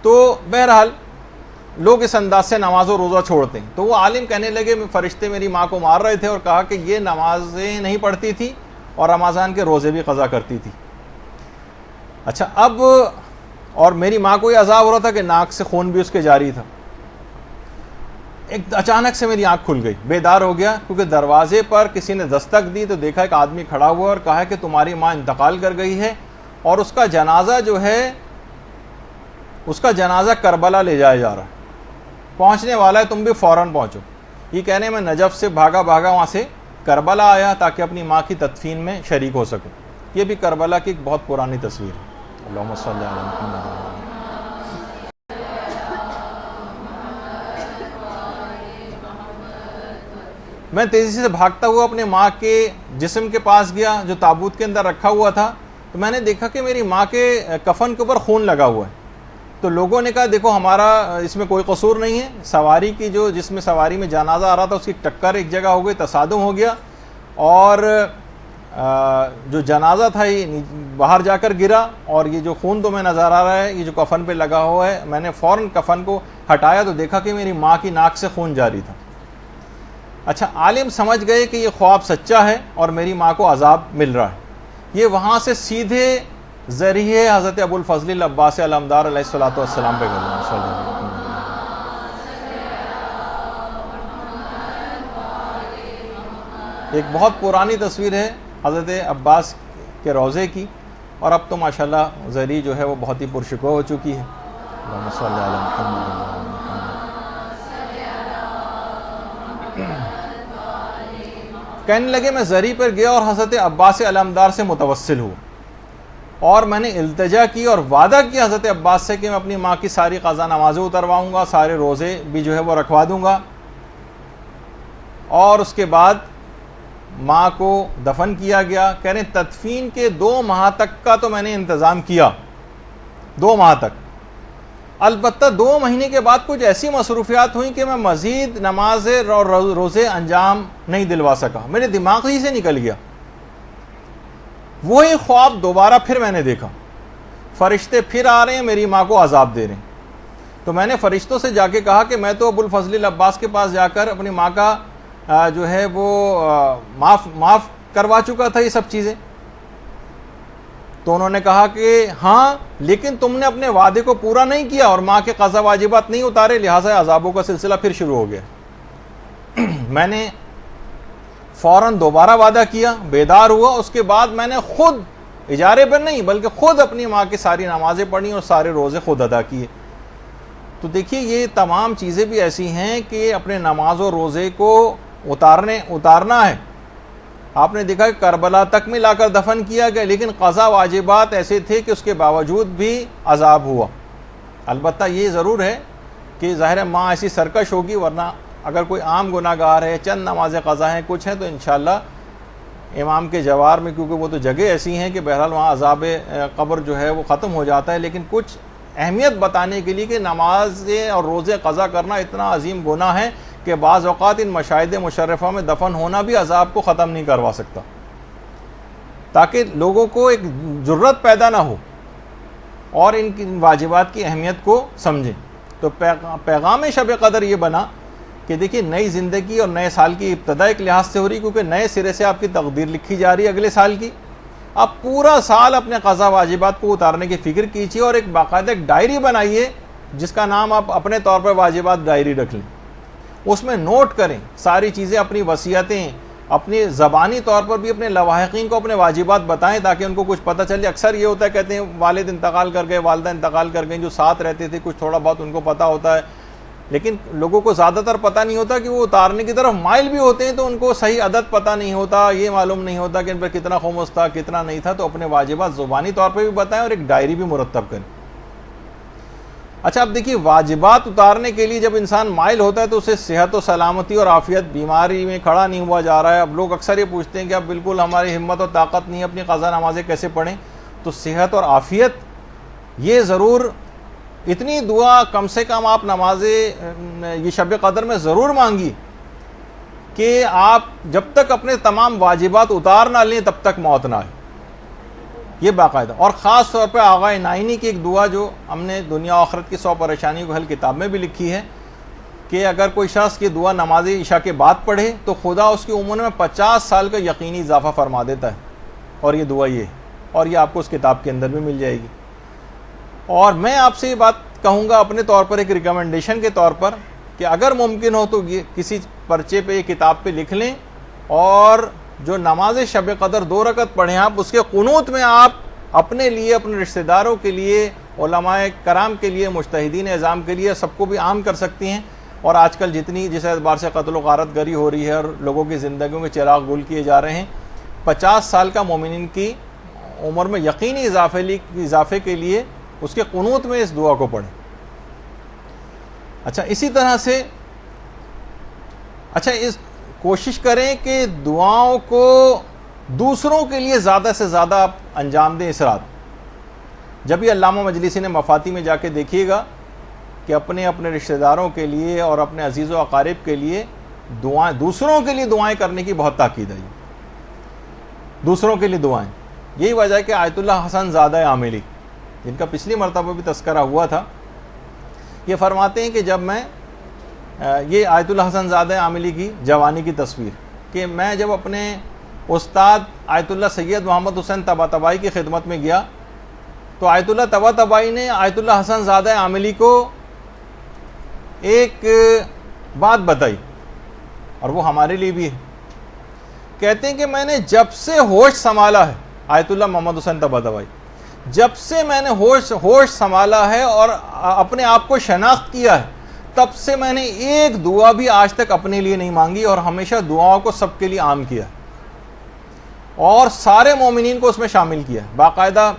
تو بہرحال لوگ اس انداز سے نماز و روزہ چھوڑتے ہیں. تو وہ عالم کہنے لگے فرشتے میری ماں کو مار رہے تھے, اور کہا کہ یہ نمازیں نہیں پڑھتی تھی اور رمضان کے روزے بھی قضا کرتی تھی. اچھا اب, اور میری ماں کو یہ عذاب ہو رہا تھا کہ ناک سے خون بھی اس کے جاری تھا. ایک اچانک سے میری آنکھ کھل گئی, بیدار ہو گیا, کیونکہ دروازے پر کسی نے دستک دی تو دیکھا ایک آدمی کھڑا ہوا اور کہا کہ تمہاری ماں انتقال کر گئی ہے اور اس کا جنازہ جو ہے, اس کا جنازہ کربلا لے جایا جا رہا ہے, پہنچنے والا ہے, تم بھی فوراً پہنچو. یہ کہنے میں نجف سے بھاگا وہاں سے کربلا آیا تاکہ اپنی ماں کی تدفین میں شریک ہو سکوں. یہ بھی کربلا کی ایک بہت پرانی تصویر ہے. اللہم صلی علی محمد. میں تیزی سے بھاگتا ہوا اپنے ماں کے جسم کے پاس گیا جو تابوت کے اندر رکھا ہوا تھا, تو میں نے دیکھا کہ میری ماں کے کفن کے اوپر خون لگا ہوا ہے. تو لوگوں نے کہا دیکھو ہمارا اس میں کوئی قصور نہیں ہے, سواری کی جس میں سواری میں جنازہ آ رہا تھا اس کی ٹکر ایک جگہ ہو گئی, تصادم ہو گیا, اور جو جنازہ تھا یہ باہر جا کر گرا, اور یہ جو خون تمہیں نظر آ رہا ہے یہ جو کفن پہ لگا ہوا ہے, میں نے فوراً کفن کو ہٹایا تو دیکھا کہ میری ماں کی ناک سے خون جاری تھا. اچھا عالم سمجھ گئے کہ یہ خواب سچا ہے اور میری ماں کو عذاب مل رہا ہے. یہ وہاں سے سیدھے ذریعے حضرت ابو الفضل العباس علمدار علیہ الصلوۃ والسلام پہ گئے. ایک بہت پرانی تصویر ہے حضرت عباس کے روضے کی, اور اب تو ماشاءاللہ ذریعہ جو ہے وہ بہت ہی پرشکوہ ہو چکی ہے. اللہم صلی علی محمد. کہنے لگے میں زری پر گیا اور حضرت عباس علمدار سے متوسل ہوں, اور میں نے التجا کی اور وعدہ کیا حضرت عباس سے کہ میں اپنی ماں کی ساری قضا نمازیں اترواؤں گا, سارے روزے بھی جو ہے وہ رکھوا دوں گا, اور اس کے بعد ماں کو دفن کیا گیا. کہہ رہے تدفین کے 2 ماہ تک کا تو میں نے انتظام کیا, 2 ماہ تک. البتہ 2 مہینے کے بعد کچھ ایسی مصروفیات ہوئیں کہ میں مزید نمازیں اور روزے انجام نہیں دلوا سکا, میرے دماغ ہی سے نکل گیا. وہی خواب دوبارہ پھر میں نے دیکھا, فرشتے پھر آ رہے ہیں میری ماں کو عذاب دے رہے ہیں. تو میں نے فرشتوں سے جا کے کہا کہ میں تو ابو الفضل العباس کے پاس جا کر اپنی ماں کا جو ہے وہ معاف کروا چکا تھا یہ سب چیزیں. تو انہوں نے کہا کہ ہاں, لیکن تم نے اپنے وعدے کو پورا نہیں کیا اور ماں کے قضا واجبات نہیں اتارے, لہٰذا عذابوں کا سلسلہ پھر شروع ہو گیا. میں نے فوراً دوبارہ وعدہ کیا، بیدار ہوا، اس کے بعد میں نے خود اجارے پر نہیں بلکہ خود اپنی ماں کی ساری نمازیں پڑھی اور سارے روزے خود ادا کیے۔ تو دیکھیے یہ تمام چیزیں بھی ایسی ہیں کہ اپنے نماز و روزے کو اتارنا ہے۔ آپ نے دیکھا کہ کربلا تک میں لا کر دفن کیا گیا، لیکن قضا واجبات ایسے تھے کہ اس کے باوجود بھی عذاب ہوا۔ البتہ یہ ضرور ہے کہ ظاہر ماں ایسی سرکش ہوگی، ورنہ اگر کوئی عام گناہ گار ہے، چند نماز قضا ہیں، کچھ ہیں، تو انشاءاللہ امام کے جوار میں، کیونکہ وہ تو جگہ ایسی ہیں کہ بہرحال وہاں عذاب قبر جو ہے وہ ختم ہو جاتا ہے، لیکن کچھ اہمیت بتانے کے لیے کہ نمازیں اور روزے قضا کرنا اتنا عظیم گناہ ہے کہ بعض اوقات ان مشاہد مشرفہ میں دفن ہونا بھی عذاب کو ختم نہیں کروا سکتا، تاکہ لوگوں کو ایک جرت پیدا نہ ہو اور ان کی واجبات کی اہمیت کو سمجھیں۔ تو پیغام شب قدر یہ بنا کہ دیکھیے نئی زندگی اور نئے سال کی ابتدا ایک لحاظ سے ہو رہی، کیونکہ نئے سرے سے آپ کی تقدیر لکھی جا رہی ہے اگلے سال کی۔ آپ پورا سال اپنے قضا واجبات کو اتارنے کی فکر کیجیے اور ایک باقاعدہ ایک ڈائری بنائیے جس کا نام آپ اپنے طور پر واجبات ڈائری رکھ لیں، اس میں نوٹ کریں ساری چیزیں، اپنی وصیتیں، اپنی زبانی طور پر بھی اپنے لواحقین کو اپنے واجبات بتائیں تاکہ ان کو کچھ پتہ چلے۔ اکثر یہ ہوتا ہے کہتے ہیں والد انتقال کر گئے، والدہ انتقال کر گئیں، جو ساتھ رہتے تھے کچھ تھوڑا بہت ان کو پتہ ہوتا ہے، لیکن لوگوں کو زیادہ تر پتہ نہیں ہوتا کہ وہ اتارنے کی طرف مائل بھی ہوتے ہیں تو ان کو صحیح عدد پتہ نہیں ہوتا، یہ معلوم نہیں ہوتا کہ ان پر کتنا خمس تھا کتنا نہیں تھا۔ تو اپنے واجبات زبانی طور پہ بھی بتائیں اور ایک ڈائری بھی مرتب کریں۔ اچھا اب دیکھیے واجبات اتارنے کے لیے جب انسان مائل ہوتا ہے تو اسے صحت و سلامتی اور عافیت، بیماری میں کھڑا نہیں ہوا جا رہا ہے۔ اب لوگ اکثر یہ پوچھتے ہیں کہ اب بالکل ہماری ہمت اور طاقت نہیں ہے، اپنی قضا نمازیں کیسے پڑھیں؟ تو صحت اور عافیت یہ ضرور اتنی دعا کم سے کم آپ یہ شب قدر میں ضرور مانگی کہ آپ جب تک اپنے تمام واجبات اتار نہ لیں تب تک موت نہ آئے، یہ باقاعدہ۔ اور خاص طور پہ آغا نائینی کی ایک دعا جو ہم نے دنیا و آخرت کی 100 پریشانیوں کو حل کتاب میں بھی لکھی ہے کہ اگر کوئی شخص کی دعا نماز عشاء کے بعد پڑھے تو خدا اس کی عمر میں 50 سال کا یقینی اضافہ فرما دیتا ہے، اور یہ دعا یہ ہے، اور یہ آپ کو اس کتاب کے اندر بھی مل جائے گی۔ اور میں آپ سے یہ بات کہوں گا اپنے طور پر ایک ریکمنڈیشن کے طور پر کہ اگر ممکن ہو تو یہ کسی پرچے پہ، یہ کتاب پہ لکھ لیں، اور جو نماز شب قدر 2 رکعت پڑھیں آپ، اس کے قنوت میں آپ اپنے لیے، اپنے رشتہ داروں کے لیے، علماء کرام کے لیے، مجتہدین اعظام کے لیے، سب کو بھی عام کر سکتی ہیں۔ اور آج کل جتنی جس اعتبار سے قتل و غارت گری ہو رہی ہے اور لوگوں کی زندگیوں کے چراغ گل کیے جا رہے ہیں، 50 سال کا مومنین کی عمر میں یقینی اضافے کے لیے اس کے قنوت میں اس دعا کو پڑھیں۔ اچھا اسی طرح سے اس کوشش کریں کہ دعاؤں کو دوسروں کے لیے زیادہ سے زیادہ آپ انجام دیں اس رات۔ جب یہ علامہ مجلسی نے مفاتی میں جا کے دیکھیے گا کہ اپنے رشتہ داروں کے لیے اور اپنے عزیز و اقارب کے لیے دوسروں کے لیے دعائیں کرنے کی بہت تاکید ہے، دوسروں کے لیے دعائیں۔ یہی وجہ ہے کہ آیت اللہ حسن زادہ عاملی، جن کا پچھلی مرتبہ بھی تذکرہ ہوا تھا، یہ فرماتے ہیں کہ جب میں یہ آیت اللہ حسن زادہ عاملی کی جوانی کی تصویر، کہ میں جب اپنے استاد آیت اللہ سید محمد حسین طباطبائی کی خدمت میں گیا تو آیت اللہ طباطبائی نے آیت اللہ حسن زادہ عاملی کو ایک بات بتائی، اور وہ ہمارے لیے بھی ہے۔ کہتے ہیں کہ میں نے جب سے ہوش سنبھالا ہے، آیت اللہ محمد حسین طباطبائی، جب سے میں نے ہوش سنبھالا ہے اور اپنے آپ کو شناخت کیا ہے، تب سے میں نے ایک دعا بھی آج تک اپنے لیے نہیں مانگی، اور ہمیشہ دعاؤں کو سب کے لیے عام کیا اور سارے مومنین کو اس میں شامل کیا۔ باقاعدہ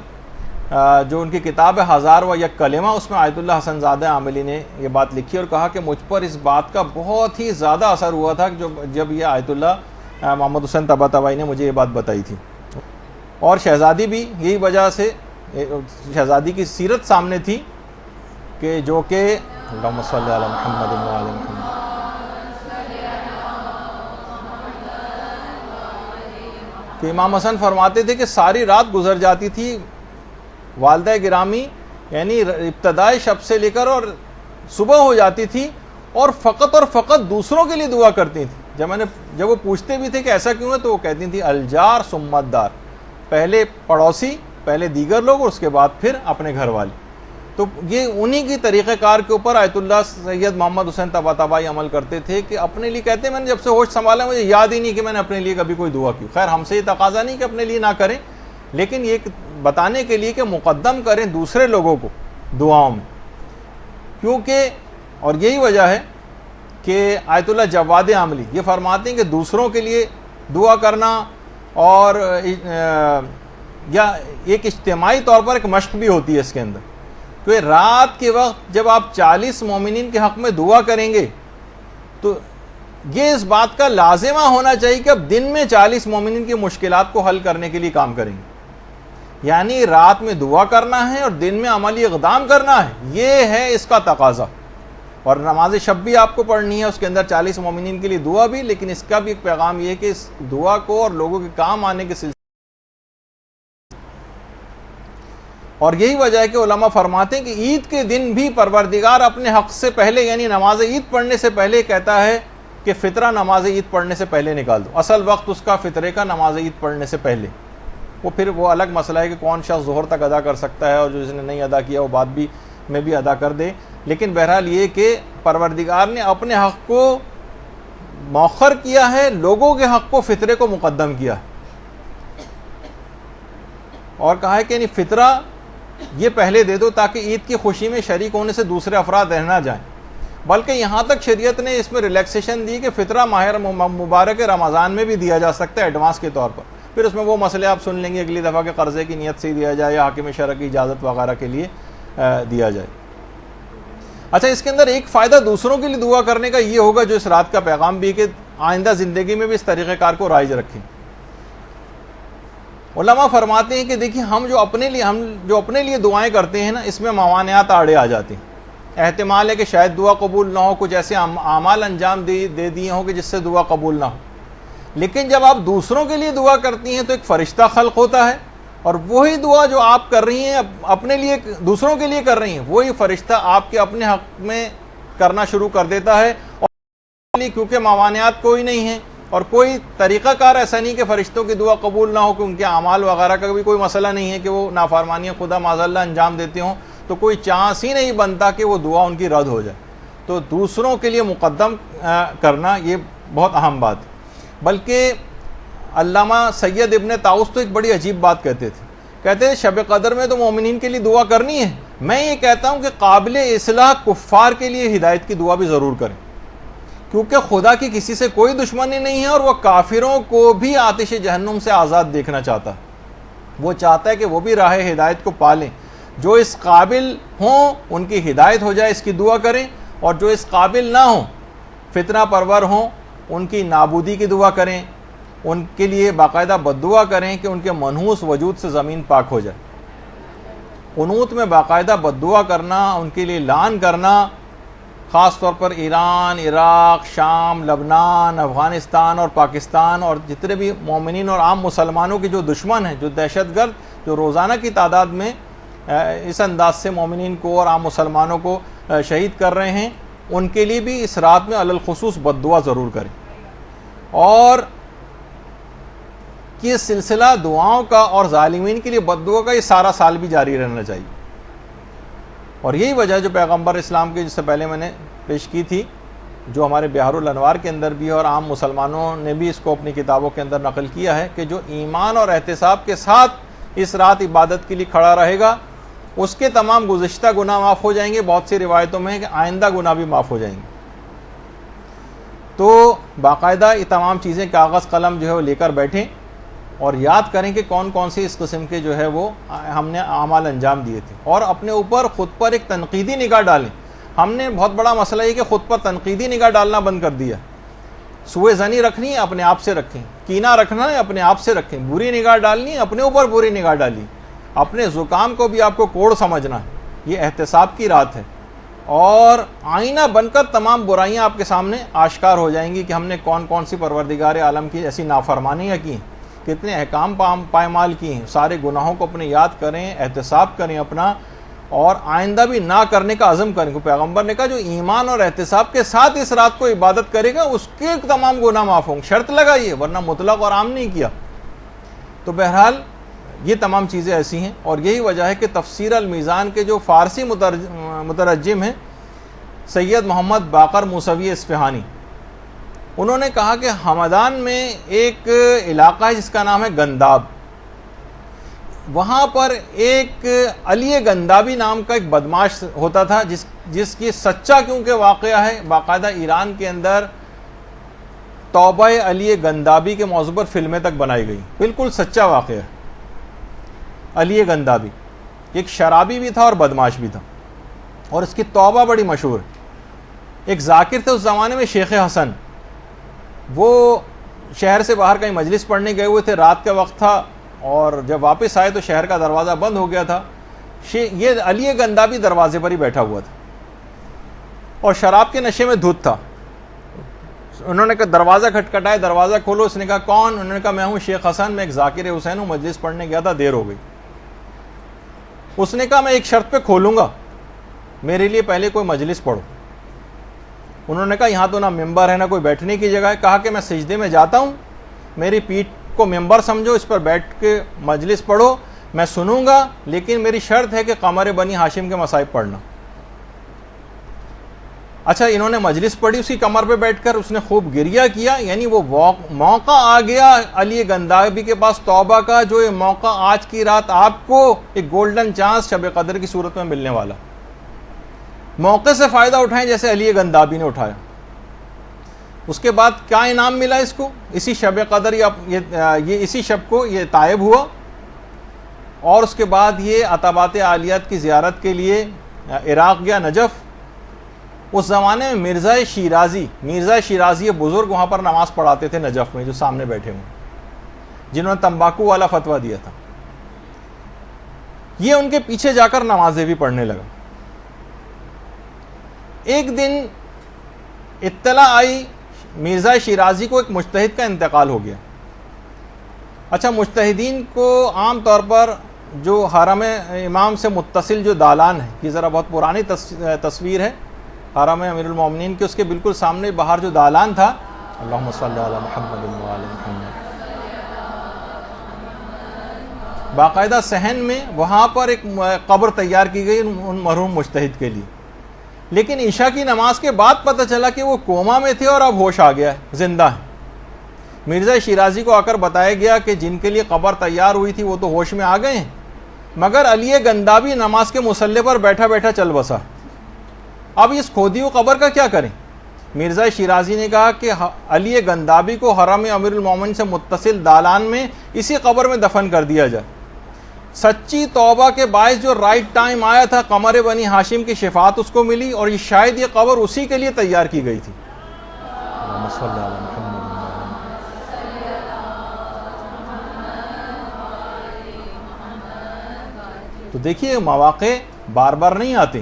جو ان کی کتاب ہے 1001 کلمہ، اس میں آیت اللہ حسن زادہ عاملی نے یہ بات لکھی اور کہا کہ مجھ پر اس بات کا بہت ہی زیادہ اثر ہوا تھا جب یہ آیت اللہ محمد حسین طباطبائی نے مجھے یہ بات بتائی تھی۔ اور شہزادی بھی یہی وجہ سے، شہزادی کی سیرت سامنے تھی کہ جو کہ اللہم صلی علی محمد و علی محمد، کہ امام حسن فرماتے تھے کہ ساری رات گزر جاتی تھی، والدہ گرامی یعنی ابتدائی شب سے لے کر اور صبح ہو جاتی تھی، اور فقط دوسروں کے لیے دعا کرتی تھی۔ جب وہ پوچھتے بھی تھے کہ ایسا کیوں ہے تو وہ کہتی تھی الجار ثم الدار، پہلے پڑوسی، پہلے دیگر لوگ اور اس کے بعد پھر اپنے گھر والے۔ تو یہ انہی کی طریقہ کار کے اوپر آیت اللہ سید محمد حسین طباطبائی عمل کرتے تھے کہ اپنے لیے کہتے ہیں میں نے جب سے ہوش سنبھالا مجھے یاد ہی نہیں کہ میں نے اپنے لیے کبھی کوئی دعا کی. خیر ہم سے یہ تقاضا نہیں کہ اپنے لیے نہ کریں, لیکن یہ بتانے کے لیے کہ مقدم کریں دوسرے لوگوں کو دعاؤں میں, کیونکہ اور یہی وجہ ہے کہ آیت اللہ جواد عاملی یہ فرماتے ہیں کہ دوسروں کے لیے دعا کرنا اور یا ایک اجتماعی طور پر ایک مشق بھی ہوتی ہے اس کے اندر, کہ رات کے وقت جب آپ 40 مومنین کے حق میں دعا کریں گے تو یہ اس بات کا لازمہ ہونا چاہیے کہ اب دن میں 40 مومنین کی مشکلات کو حل کرنے کے لیے کام کریں گے. یعنی رات میں دعا کرنا ہے اور دن میں عملی اقدام کرنا ہے, یہ ہے اس کا تقاضا. اور نماز شب بھی آپ کو پڑھنی ہے, اس کے اندر 40 مومنین کے لیے دعا بھی, لیکن اس کا بھی ایک پیغام یہ ہے کہ اس دعا کو اور لوگوں کے کام آنے کے سلسلے. اور یہی وجہ ہے کہ علماء فرماتے ہیں کہ عید کے دن بھی پروردگار اپنے حق سے پہلے یعنی نماز عید پڑھنے سے پہلے کہتا ہے کہ فطرہ نماز عید پڑھنے سے پہلے نکال دو. اصل وقت اس کا فطرے کا نماز عید پڑھنے سے پہلے. وہ پھر وہ الگ مسئلہ ہے کہ کون شخص ظہر تک ادا کر سکتا ہے اور جو جس نے نہیں ادا کیا وہ بعد بھی میں بھی ادا کر دے. لیکن بہرحال یہ کہ پروردگار نے اپنے حق کو مؤخر کیا ہے, لوگوں کے حق کو فطرے کو مقدم کیا ہے, اور کہا ہے کہ یعنی فطرہ یہ پہلے دے دو تاکہ عید کی خوشی میں شریک ہونے سے دوسرے افراد رہ نہ جائیں. بلکہ یہاں تک شریعت نے اس میں ریلیکسیشن دی کہ فطرہ ماہ مبارک رمضان میں بھی دیا جا سکتا ہے ایڈوانس کے طور پر. پھر اس میں وہ مسئلے آپ سن لیں گے اگلی دفعہ کہ قرضے کی نیت سے ہی دیا جائے یا حاکم شرع کی اجازت وغیرہ کے لیے دیا جائے. اچھا, اس کے اندر ایک فائدہ دوسروں کے لیے دعا کرنے کا یہ ہوگا جو اس رات کا پیغام بھی کہ آئندہ زندگی میں بھی اس طریقہ کار کو رائج رکھیں. علماء فرماتے ہیں کہ دیکھیں ہم جو اپنے لیے دعائیں کرتے ہیں نا, اس میں موانعات آڑے آ جاتے ہیں. احتمال ہے کہ شاید دعا قبول نہ ہو, کچھ ایسے اعمال انجام دے دیے ہوں کہ جس سے دعا قبول نہ ہو. لیکن جب آپ دوسروں کے لیے دعا کرتی ہیں تو ایک فرشتہ خلق ہوتا ہے, اور وہی دعا جو آپ کر رہی ہیں اپنے لیے دوسروں کے لیے کر رہی ہیں, وہی فرشتہ آپ کے اپنے حق میں کرنا شروع کر دیتا ہے. اور کیونکہ موانعات کوئی نہیں ہے اور کوئی طریقہ کار ایسا نہیں کہ فرشتوں کی دعا قبول نہ ہو, کہ ان کے اعمال وغیرہ کا بھی کوئی مسئلہ نہیں ہے کہ وہ نافرمانی خدا معاذ اللہ انجام دیتے ہوں, تو کوئی چانس ہی نہیں بنتا کہ وہ دعا ان کی رد ہو جائے. تو دوسروں کے لیے مقدم کرنا یہ بہت اہم بات ہے. بلکہ علامہ سید ابن طاؤس تو ایک بڑی عجیب بات کہتے تھے شب قدر میں تو مومنین کے لیے دعا کرنی ہے, میں یہ کہتا ہوں کہ قابل اصلاح کفار کے لیے ہدایت کی دعا بھی ضرور کریں, کیونکہ خدا کی کسی سے کوئی دشمنی نہیں ہے اور وہ کافروں کو بھی آتش جہنم سے آزاد دیکھنا چاہتا ہے. وہ چاہتا ہے کہ وہ بھی راہ ہدایت کو پالیں. جو اس قابل ہوں ان کی ہدایت ہو جائے اس کی دعا کریں, اور جو اس قابل نہ ہوں فتنہ پرور ہوں ان کی نابودی کی دعا کریں, ان کے لیے باقاعدہ بد دعا کریں کہ ان کے منحوس وجود سے زمین پاک ہو جائے. قنوت میں باقاعدہ بد دعا کرنا, ان کے لیے لعن کرنا, خاص طور پر ایران, عراق, شام, لبنان, افغانستان اور پاکستان اور جتنے بھی مومنین اور عام مسلمانوں کے جو دشمن ہیں, جو دہشت گرد جو روزانہ کی تعداد میں اس انداز سے مومنین کو اور عام مسلمانوں کو شہید کر رہے ہیں, ان کے لیے بھی اس رات میں علی الخصوص بد دعا ضرور کریں. اور یہ سلسلہ دعاؤں کا اور ظالمین کے لیے بد دعا کا یہ سارا سال بھی جاری رہنا چاہیے. اور یہی وجہ جو پیغمبر اسلام کے جس سے پہلے میں نے پیش کی تھی, جو ہمارے بہار الانوار کے اندر بھی اور عام مسلمانوں نے بھی اس کو اپنی کتابوں کے اندر نقل کیا ہے, کہ جو ایمان اور احتساب کے ساتھ اس رات عبادت کے لیے کھڑا رہے گا اس کے تمام گزشتہ گناہ معاف ہو جائیں گے. بہت سی روایتوں میں ہے کہ آئندہ گناہ بھی معاف ہو جائیں گے. تو باقاعدہ یہ تمام چیزیں کاغذ قلم جو ہے وہ لے کر بیٹھیں اور یاد کریں کہ کون کون سی اس قسم کے جو ہے وہ ہم نے اعمال انجام دیے تھے, اور اپنے اوپر خود پر ایک تنقیدی نگاہ ڈالیں. ہم نے بہت بڑا مسئلہ یہ کہ خود پر تنقیدی نگاہ ڈالنا بند کر دیا. سوء ظنی رکھنی ہے اپنے آپ سے رکھیں, کینہ رکھنا ہے اپنے آپ سے رکھیں, بری نگاہ ڈالنی ہے اپنے اوپر بری نگاہ ڈالی, اپنے زکام کو بھی آپ کو کوڑ سمجھنا ہے. یہ احتساب کی رات ہے, اور آئینہ بن کر تمام برائیاں آپ کے سامنے آشکار ہو جائیں گی کہ ہم نے کون کون سی پروردگار عالم کی ایسی نافرمانیاں کی ہیں, کتنے احکام پائمال کی ہیں. سارے گناہوں کو اپنے یاد کریں, احتساب کریں اپنا, اور آئندہ بھی نہ کرنے کا عزم کریں. کہ پیغمبر نے کہا جو ایمان اور احتساب کے ساتھ اس رات کو عبادت کرے گا اس کے تمام گناہ معاف ہوں گے. شرط لگائیے, ورنہ مطلق اور عام نہیں کیا. تو بہرحال یہ تمام چیزیں ایسی ہیں، اور یہی وجہ ہے کہ تفسیر المیزان کے جو فارسی مترجم ہیں سید محمد باقر موسوی اصفہانی، انہوں نے کہا کہ ہمدان میں ایک علاقہ ہے جس کا نام ہے گنداب، وہاں پر ایک علی گندابی نام کا ایک بدماش ہوتا تھا جس کی سچا کیونکہ واقعہ ہے، باقاعدہ ایران کے اندر توبہ علی گندابی کے موضوع پر فلمیں تک بنائی گئی، بالکل سچا واقعہ ہے۔ علی گندابی ایک شرابی بھی تھا اور بدماش بھی تھا، اور اس کی توبہ بڑی مشہور ہے۔ ایک ذاکر تھے اس زمانے میں، شیخ حسن، وہ شہر سے باہر کہیں مجلس پڑھنے گئے ہوئے تھے، رات کا وقت تھا، اور جب واپس آئے تو شہر کا دروازہ بند ہو گیا تھا۔ یہ علی گندابی دروازے پر ہی بیٹھا ہوا تھا اور شراب کے نشے میں دھت تھا۔ انہوں نے کہا دروازہ کھٹکھٹائے، دروازہ کھولو۔ اس نے کہا کون؟ انہوں نے کہا میں ہوں شیخ حسن، میں ایک ذاکر حسین ہوں، مجلس پڑھنے گیا تھا، دیر ہو گئی۔ اس نے کہا میں ایک شرط پہ کھولوں گا، میرے لیے پہلے کوئی مجلس پڑھو۔ انہوں نے کہا یہاں تو نہ ممبر ہے نہ کوئی بیٹھنے کی جگہ ہے۔ کہا کہ میں سجدے میں جاتا ہوں، میری پیٹھ کو ممبر سمجھو، اس پر بیٹھ کے مجلس پڑھو، میں سنوں گا، لیکن میری شرط ہے کہ قمر بنی ہاشم کے مصائب پڑھنا۔ اچھا، انہوں نے مجلس پڑھی اسی کمر پہ بیٹھ کر، اس نے خوب گریہ کیا، یعنی وہ موقع آ گیا علی گندابی کے پاس توبہ کا، جو یہ موقع آج کی رات آپ کو ایک گولڈن چانس شب قدر کی صورت میں ملنے والا۔ موقع سے فائدہ اٹھائیں جیسے علی گندابی نے اٹھایا۔ اس کے بعد کیا انعام ملا اس کو؟ اسی شب قدر یہ اسی شب کو یہ تائب ہوا، اور اس کے بعد یہ عتبات عالیات کی زیارت کے لیے عراق گیا، نجف۔ اس زمانے میں مرزا شیرازی بزرگ وہاں پر نماز پڑھاتے تھے نجف میں، جو سامنے بیٹھے ہوئے، جنہوں نے تمباکو والا فتویٰ دیا تھا۔ یہ ان کے پیچھے جا کر نمازیں بھی پڑھنے لگا۔ ایک دن اطلاع آئی مرزا شیرازی کو ایک مجتہد کا انتقال ہو گیا۔ اچھا، مجتہدین کو عام طور پر جو حرم امام سے متصل جو دالان ہے، یہ ذرا بہت پرانی تصویر ہے حرم امیر المومنین کے، اس کے بالکل سامنے باہر جو دالان تھا، اللہم صلی علی محمد و علی محمد، باقاعدہ صحن میں وہاں پر ایک قبر تیار کی گئی ان مرحوم مجتہد کے لیے۔ لیکن عشاء کی نماز کے بعد پتہ چلا کہ وہ کوما میں تھے اور اب ہوش آ گیا ہے، زندہ ہے۔ مرزا شیرازی کو آ کر بتایا گیا کہ جن کے لیے قبر تیار ہوئی تھی وہ تو ہوش میں آ گئے ہیں، مگر علی گندابی نماز کے مصلی پر بیٹھا بیٹھا چل بسا۔ اب اس کھودی ہوئی قبر کا کیا کریں؟ مرزا شیرازی نے کہا کہ علی گندابی کو حرم امیر المومنین سے متصل دالان میں اسی قبر میں دفن کر دیا جائے۔ سچی توبہ کے باعث جو رائٹ ٹائم آیا تھا، قمر بنی ہاشم کی شفاعت اس کو ملی، اور یہ شاید یہ قبر اسی کے لیے تیار کی گئی تھی۔ اللہم صلی علی محمد۔ تو دیکھیے مواقع بار بار نہیں آتے،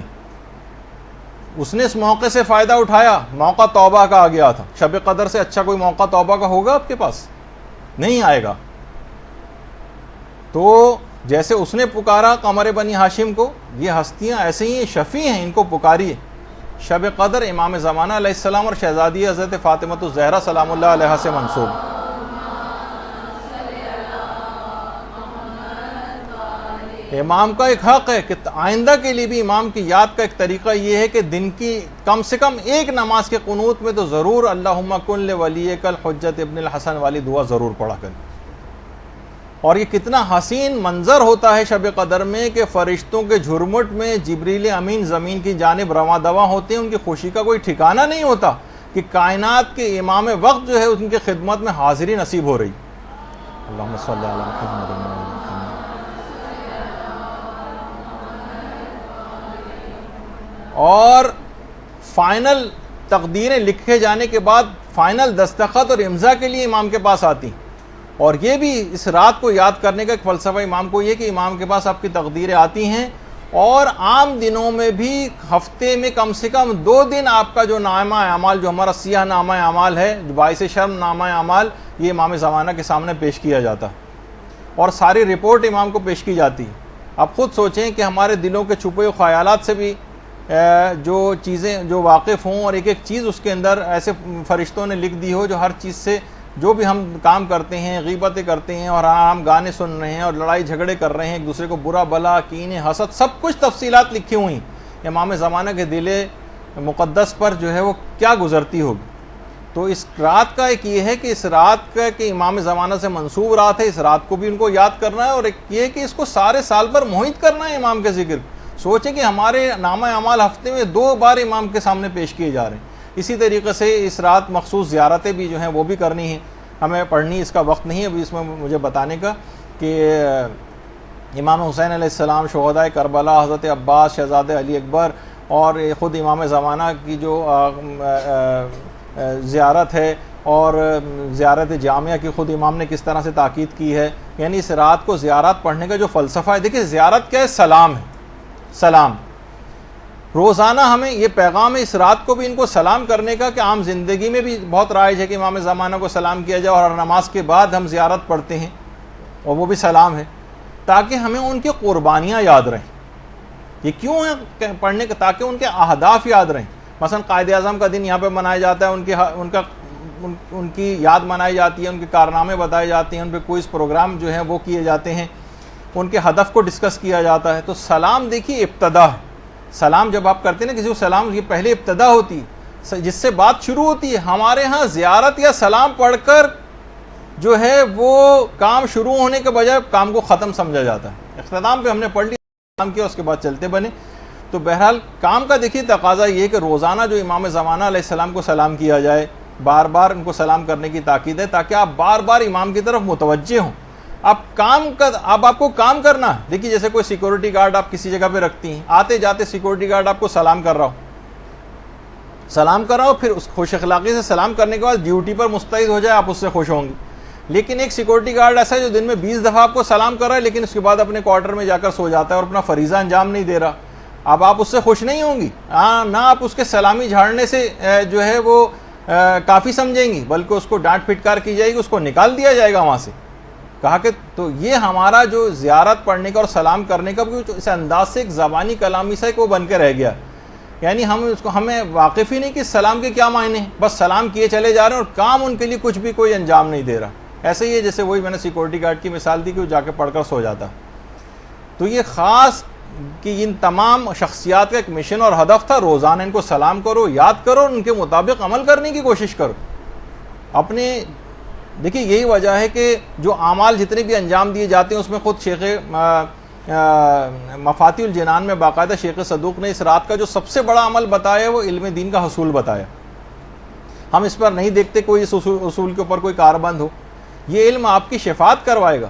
اس نے اس موقع سے فائدہ اٹھایا، موقع توبہ کا آ گیا تھا۔ شب قدر سے اچھا کوئی موقع توبہ کا ہوگا آپ کے پاس؟ نہیں آئے گا۔ تو جیسے اس نے پکارا قمر بنی ہاشم کو، یہ ہستیاں ایسے ہی شفیع ہیں، ان کو پکاریے۔ شب قدر امام زمانہ علیہ السلام اور شہزادی حضرت فاطمہ الزہرا سلام اللہ علیہ سے منسوب۔ امام کا ایک حق ہے کہ آئندہ کے لیے بھی امام کی یاد کا ایک طریقہ یہ ہے کہ دن کی کم سے کم ایک نماز کے قنوت میں تو ضرور اللہم کن لولیک الحجت ابن الحسن والی دعا ضرور پڑھا کریں۔ اور یہ کتنا حسین منظر ہوتا ہے شب قدر میں کہ فرشتوں کے جھرمٹ میں جبریل امین زمین کی جانب رواں دواں ہوتے ہیں، ان کی خوشی کا کوئی ٹھکانہ نہیں ہوتا کہ کائنات کے امام وقت جو ہے ان کی خدمت میں حاضری نصیب ہو رہی۔ اللہم صلی علی محمد۔ اور فائنل تقدیریں لکھے جانے کے بعد فائنل دستخط اور امضا کے لیے امام کے پاس آتی، اور یہ بھی اس رات کو یاد کرنے کا ایک فلسفہ امام کو یہ کہ امام کے پاس آپ کی تقدیریں آتی ہیں، اور عام دنوں میں بھی ہفتے میں کم سے کم 2 دن آپ کا جو نامہ اعمال، جو ہمارا سیاہ نامہ اعمال ہے، جو باعث شرم نامہ اعمال، یہ امام زمانہ کے سامنے پیش کیا جاتا، اور ساری رپورٹ امام کو پیش کی جاتی۔ آپ خود سوچیں کہ ہمارے دلوں کے چھپے ہوئے خیالات سے بھی جو چیزیں جو واقف ہوں، اور ایک ایک چیز اس کے اندر ایسے فرشتوں نے لکھ دی ہو جو ہر چیز سے جو بھی ہم کام کرتے ہیں، غیبتیں کرتے ہیں اور ہم گانے سن رہے ہیں اور لڑائی جھگڑے کر رہے ہیں ایک دوسرے کو، برا بلا، کینے، حسد، سب کچھ تفصیلات لکھی ہوئی ہیں امام زمانہ کے دل مقدس پر جو ہے وہ کیا گزرتی ہوگی۔ تو اس رات کا ایک یہ ہے کہ اس رات کا کہ امام زمانہ سے منسوب رات ہے، اس رات کو بھی ان کو یاد کرنا ہے، اور ایک یہ کہ اس کو سارے سال پر محیط کرنا ہے امام کے ذکر۔ سوچیں کہ ہمارے نامہ اعمال ہفتے میں 2 بار امام کے سامنے پیش کیے جا رہے ہیں۔ اسی طریقے سے اس رات مخصوص زیارتیں بھی جو ہیں وہ بھی کرنی ہیں، ہمیں پڑھنی، اس کا وقت نہیں ہے ابھی اس میں مجھے بتانے کا، کہ امام حسین علیہ السلام، شہدائے کربلا، حضرت عباس، شہزادے علی اکبر، اور خود امام زمانہ کی جو زیارت ہے، اور زیارت جامعہ کی خود امام نے کس طرح سے تاکید کی ہے، یعنی اس رات کو زیارت پڑھنے کا جو فلسفہ ہے۔ دیکھیں زیارت کیا ہے؟ سلام ہے، سلام۔ روزانہ ہمیں یہ پیغام ہے اس رات کو بھی ان کو سلام کرنے کا، کہ عام زندگی میں بھی بہت رائج ہے کہ امام زمانہ کو سلام کیا جائے، اور نماز کے بعد ہم زیارت پڑھتے ہیں اور وہ بھی سلام ہے، تاکہ ہمیں ان کی قربانیاں یاد رہیں۔ یہ کیوں ہے پڑھنے کا؟ تاکہ ان کے اہداف یاد رہیں۔ مثلا قائد اعظم کا دن یہاں پہ منایا جاتا ہے، ان کی یاد منائی جاتی ہے، ان کے کارنامے بتائے جاتے ہیں، ان پہ کوئز پروگرام جو ہیں وہ کیے جاتے ہیں، ان کے ہدف کو ڈسکس کیا جاتا ہے۔ تو سلام دیکھیے ابتدا ہے۔ سلام جب آپ کرتے ہیں نا کسی کو سلام، یہ پہلے ابتدا ہوتی ہے جس سے بات شروع ہوتی ہے۔ ہمارے ہاں زیارت یا سلام پڑھ کر جو ہے وہ کام شروع ہونے کے بجائے کام کو ختم سمجھا جاتا ہے۔ اختتام پہ ہم نے پڑھ لیا، سلام کیا، اس کے بعد چلتے بنے۔ تو بہرحال کام کا دیکھیے تقاضا یہ کہ روزانہ جو امام زمانہ علیہ السلام کو سلام کیا جائے، بار بار ان کو سلام کرنے کی تاکید ہے، تاکہ آپ بار بار امام کی طرف متوجہ ہوں۔ اب آپ کو کام کرنا ہے۔ دیکھیے جیسے کوئی سیکورٹی گارڈ آپ کسی جگہ پہ رکھتی ہیں، آتے جاتے سیکورٹی گارڈ آپ کو سلام کر رہا ہو، پھر اس خوش اخلاقی سے سلام کرنے کے بعد ڈیوٹی پر مستعد ہو جائے، آپ اس سے خوش ہوں گے۔ لیکن ایک سیکورٹی گارڈ ایسا ہے جو دن میں 20 دفعہ آپ کو سلام کر رہا ہے، لیکن اس کے بعد اپنے کوارٹر میں جا کر سو جاتا ہے اور اپنا فریضہ انجام نہیں دے رہا، اب آپ اس سے خوش نہیں ہوں گی، نہ آپ اس کے سلامی جھاڑنے سے جو ہے وہ کافی سمجھیں گی، بلکہ اس کو ڈانٹ پھٹکار کی جائے گی، اس کو نکال دیا جائے گا وہاں سے۔ کہا کہ تو یہ ہمارا جو زیارت پڑھنے کا اور سلام کرنے کا اس انداز سے ایک زبانی کلامی سے وہ بن کے رہ گیا، یعنی ہمیں واقف ہی نہیں کہ سلام کے کیا معنی ہیں، بس سلام کیے چلے جا رہے ہیں اور کام ان کے لیے کچھ بھی کوئی انجام نہیں دے رہا۔ ایسے ہی ہے جیسے وہی میں نے سیکورٹی گارڈ کی مثال دی کہ وہ جا کے پڑھ کر سو جاتا۔ تو یہ خاص کہ ان تمام شخصیات کا ایک مشن اور ہدف تھا، روزانہ ان کو سلام کرو، یاد کرو، ان کے مطابق عمل کرنے کی کوشش کرو۔ دیکھیے یہی وجہ ہے کہ جو اعمال جتنے بھی انجام دیے جاتے ہیں اس میں خود شیخ مفاتیح الجنان میں باقاعدہ شیخ صدوق نے اس رات کا جو سب سے بڑا عمل بتایا وہ علم دین کا حصول بتایا۔ ہم اس پر نہیں دیکھتے کوئی اس اصول کے اوپر کوئی کاربند ہو، یہ علم آپ کی شفاعت کروائے گا۔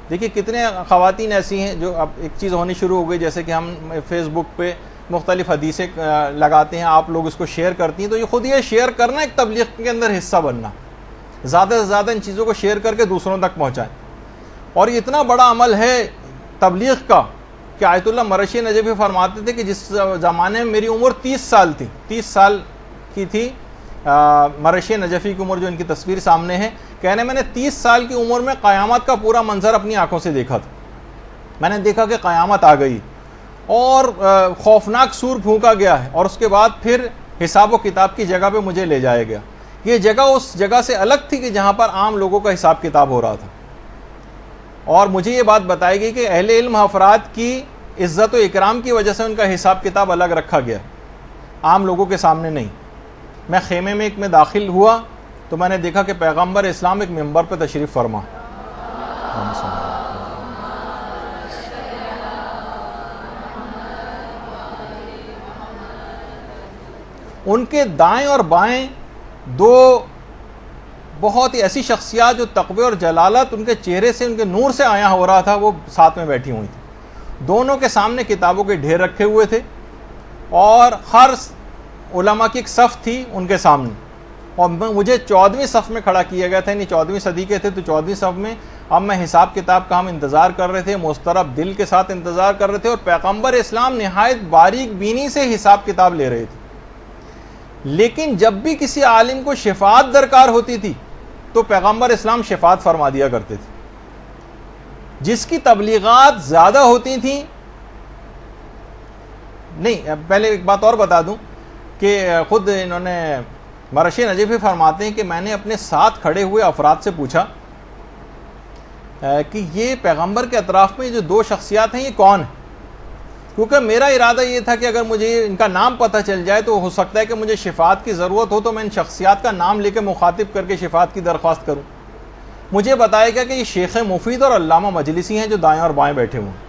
دیکھیے کتنے خواتین ایسی ہیں جو اب ایک چیز ہونی شروع ہو گئی، جیسے کہ ہم فیس بک پہ مختلف حدیثیں لگاتے ہیں، آپ لوگ اس کو شیئر کرتی ہیں، تو یہ خود یہ شیئر کرنا ایک تبلیغ کے اندر حصہ بننا، زیادہ سے زیادہ ان چیزوں کو شیئر کر کے دوسروں تک پہنچائیں۔ اور یہ اتنا بڑا عمل ہے تبلیغ کا کہ آیت اللہ مرشی نجفی فرماتے تھے کہ جس زمانے میں میری عمر 30 سال تھی، 30 سال کی تھی، مرشی نجفی کی عمر جو ان کی تصویر سامنے ہے، کہنے میں نے 30 سال کی عمر میں قیامت کا پورا منظر اپنی آنکھوں سے دیکھا تھا۔ میں نے دیکھا کہ قیامت آ گئی اور خوفناک سور پھونکا گیا ہے، اور اس کے بعد پھر حساب و کتاب کی جگہ پہ مجھے لے جایا گیا۔ یہ جگہ اس جگہ سے الگ تھی کہ جہاں پر عام لوگوں کا حساب کتاب ہو رہا تھا، اور مجھے یہ بات بتائی گئی کہ اہل علم افراد کی عزت و اکرام کی وجہ سے ان کا حساب کتاب الگ رکھا گیا، عام لوگوں کے سامنے نہیں۔ میں خیمے میں ایک میں داخل ہوا تو میں نے دیکھا کہ پیغمبر اسلام ایک منبر پہ تشریف فرما، ان کے دائیں اور بائیں دو بہت ہی ایسی شخصیات جو تقوی اور جلالت ان کے چہرے سے، ان کے نور سے آیا ہو رہا تھا، وہ ساتھ میں بیٹھی ہوئی تھی۔ دونوں کے سامنے کتابوں کے ڈھیر رکھے ہوئے تھے، اور ہر علماء کی ایک صف تھی ان کے سامنے، اور مجھے 14ویں صف میں کھڑا کیا گیا تھا، یعنی 14ویں صدی کے تھے تو 14ویں صف میں۔ اب میں حساب کتاب کا ہم انتظار کر رہے تھے، مضطرب دل کے ساتھ انتظار کر رہے تھے، اور پیغمبر اسلام نہایت باریک بینی سے حساب کتاب لے رہے تھے۔ لیکن جب بھی کسی عالم کو شفاعت درکار ہوتی تھی تو پیغمبر اسلام شفاعت فرما دیا کرتے تھے۔ جس کی تبلیغات زیادہ ہوتی تھیں، نہیں پہلے ایک بات اور بتا دوں کہ خود انہوں نے مرشی نجفی فرماتے ہیں کہ میں نے اپنے ساتھ کھڑے ہوئے افراد سے پوچھا کہ یہ پیغمبر کے اطراف میں جو دو شخصیات ہیں یہ کون ہیں، کیونکہ میرا ارادہ یہ تھا کہ اگر مجھے ان کا نام پتہ چل جائے تو ہو سکتا ہے کہ مجھے شفاعت کی ضرورت ہو تو میں ان شخصیات کا نام لے کے مخاطب کر کے شفاعت کی درخواست کروں۔ مجھے بتایا گیا کہ یہ شیخ مفید اور علامہ مجلسی ہیں جو دائیں اور بائیں بیٹھے ہوئے ہیں۔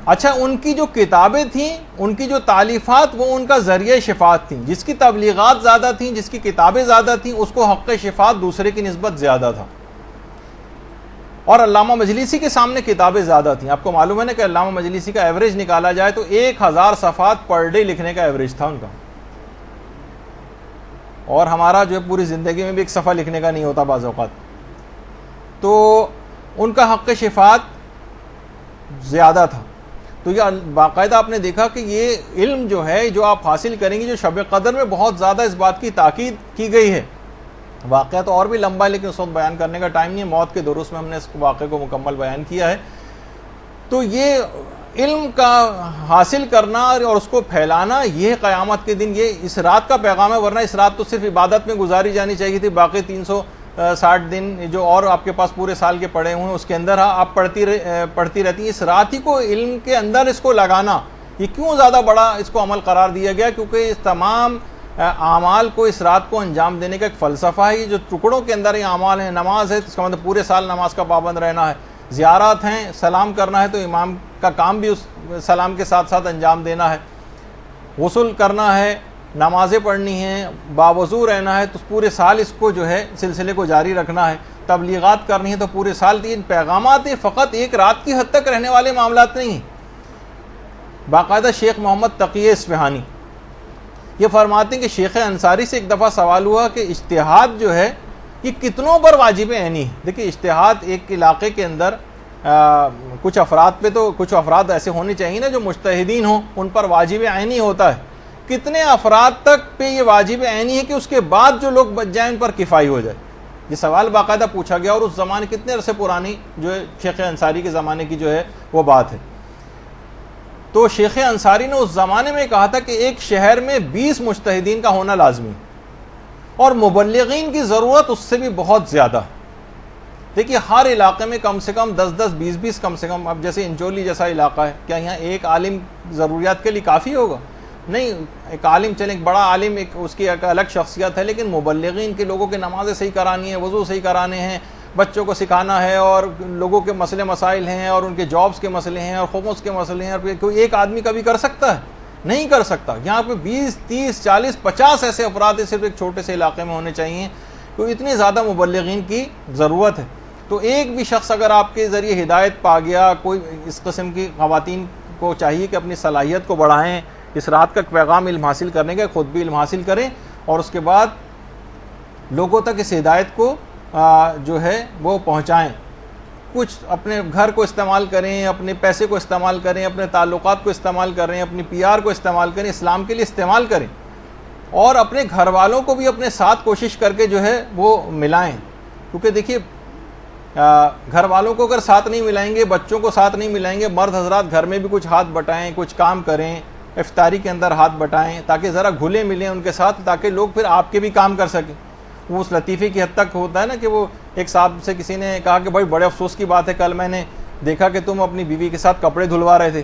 اچھا، ان کی جو کتابیں تھیں، ان کی جو تالیفات، وہ ان کا ذریعہ شفاعت تھیں۔ جس کی تبلیغات زیادہ تھیں، جس کی کتابیں زیادہ تھیں، اس کو حق شفاعت دوسرے کی نسبت زیادہ تھا۔ اور علامہ مجلسی کے سامنے کتابیں زیادہ تھیں۔ آپ کو معلوم ہے نا کہ علامہ مجلسی کا ایوریج نکالا جائے تو 1000 صفحات پر ڈے لکھنے کا ایوریج تھا ان کا، اور ہمارا جو ہے پوری زندگی میں بھی ایک صفحہ لکھنے کا نہیں ہوتا بعض اوقات۔ تو ان کا حق شفاعت زیادہ تھا۔ تو یہ باقاعدہ آپ نے دیکھا کہ یہ علم جو ہے جو آپ حاصل کریں گے، جو شب قدر میں بہت زیادہ اس بات کی تاکید کی گئی ہے۔ واقعہ تو اور بھی لمبا ہے لیکن اس وقت بیان کرنے کا ٹائم نہیں ہے، موت کے دروس میں ہم نے اس واقعے کو مکمل بیان کیا ہے۔ تو یہ علم کا حاصل کرنا اور اس کو پھیلانا، یہ قیامت کے دن یہ اس رات کا پیغام ہے، ورنہ اس رات تو صرف عبادت میں گزاری جانی چاہیے تھی، باقی 360 دن جو اور آپ کے پاس پورے سال کے پڑے ہوئے ہیں اس کے اندر آپ پڑھتی رہتی ہیں۔ اس رات ہی کو علم کے اندر اس کو لگانا، یہ کیوں زیادہ بڑا اس کو عمل قرار دیا گیا؟ کیونکہ اس تمام اعمال کو اس رات کو انجام دینے کا ایک فلسفہ ہے۔ یہ جو ٹکڑوں کے اندر یہ اعمال ہیں، نماز ہے اس کا مطلب پورے سال نماز کا پابند رہنا ہے، زیارات ہیں، سلام کرنا ہے تو امام کا کام بھی اس سلام کے ساتھ ساتھ انجام دینا ہے، غسل کرنا ہے، نمازیں پڑھنی ہیں، باوضو رہنا ہے، تو پورے سال اس کو جو ہے سلسلے کو جاری رکھنا ہے، تبلیغات کرنی ہے تو پورے سال تین پیغامات ہیں، فقط ایک رات کی حد تک رہنے والے معاملات نہیں ہیں۔ باقاعدہ شیخ محمد تقی اصفہانی یہ فرماتے ہیں کہ شیخ انصاری سے ایک دفعہ سوال ہوا کہ اجتہاد جو ہے یہ کتنوں پر واجب عینی ہے؟ دیکھیں اجتہاد ایک علاقے کے اندر کچھ افراد پہ تو کچھ افراد ایسے ہونے چاہیے نا جو مجتہدین ہوں، ان پر واجب عینی ہوتا ہے، کتنے افراد تک پہ یہ واجب عینی ہے کہ اس کے بعد جو لوگ بچ جائیں ان پر کفایہ ہو جائے؟ یہ سوال باقاعدہ پوچھا گیا، اور اس زمانے کتنے عرصے پرانی جو ہے شیخ انصاری کے زمانے کی جو ہے وہ بات ہے۔ تو شیخ انصاری نے اس زمانے میں کہا تھا کہ ایک شہر میں 20 مجتہدین کا ہونا لازمی، اور مبلغین کی ضرورت اس سے بھی بہت زیادہ۔ دیکھیے ہر علاقے میں کم سے کم 10 20 کم سے کم، اب جیسے انچولی جیسا علاقہ ہے، کیا یہاں ایک عالم ضروریات کے لیے کافی ہوگا؟ نہیں، ایک عالم چلیں، ایک بڑا عالم، ایک اس کی ایک الگ شخصیت ہے، لیکن مبلغین کے لوگوں کے نمازیں صحیح کرانی ہے، وضو صحیح کرانے ہیں، بچوں کو سکھانا ہے، اور لوگوں کے مسئلے مسائل ہیں، اور ان کے جابز کے مسئلے ہیں، اور خمس کے مسئلے ہیں، اور کوئی ایک آدمی کبھی کر سکتا ہے؟ نہیں کر سکتا۔ یہاں پہ 20 30 40 50 ایسے افراد صرف ایک چھوٹے سے علاقے میں ہونے چاہیے، تو اتنی زیادہ مبلغین کی ضرورت ہے۔ تو ایک بھی شخص اگر آپ کے ذریعے ہدایت پا گیا، کوئی اس قسم کی خواتین کو چاہیے کہ اپنی صلاحیت کو بڑھائیں، اس رات کا پیغام علم حاصل کرنے کا، خود بھی علم حاصل کریں، اور اس کے بعد لوگوں تک اس ہدایت کو جو ہے وہ پہنچائیں۔ کچھ اپنے گھر کو استعمال کریں، اپنے پیسے کو استعمال کریں، اپنے تعلقات کو استعمال کریں، اپنی پی آر کو استعمال کریں، اسلام کے لیے استعمال کریں، اور اپنے گھر والوں کو بھی اپنے ساتھ کوشش کر کے جو ہے وہ ملائیں۔ کیونکہ دیکھیے گھر والوں کو اگر ساتھ نہیں ملائیں گے، بچوں کو ساتھ نہیں ملائیں گے، مرد حضرات گھر میں بھی کچھ ہاتھ بٹائیں، کچھ کام کریں، افطاری کے اندر ہاتھ بٹائیں، تاکہ ذرا گھلے ملیں ان کے ساتھ، تاکہ لوگ پھر آپ کے بھی کام کر سکیں۔ وہ اس لطیفے کی حد تک ہوتا ہے نا کہ وہ ایک صاحب سے کسی نے کہا کہ بھائی بڑے افسوس کی بات ہے، کل میں نے دیکھا کہ تم اپنی بیوی کے ساتھ کپڑے دھلوا رہے تھے۔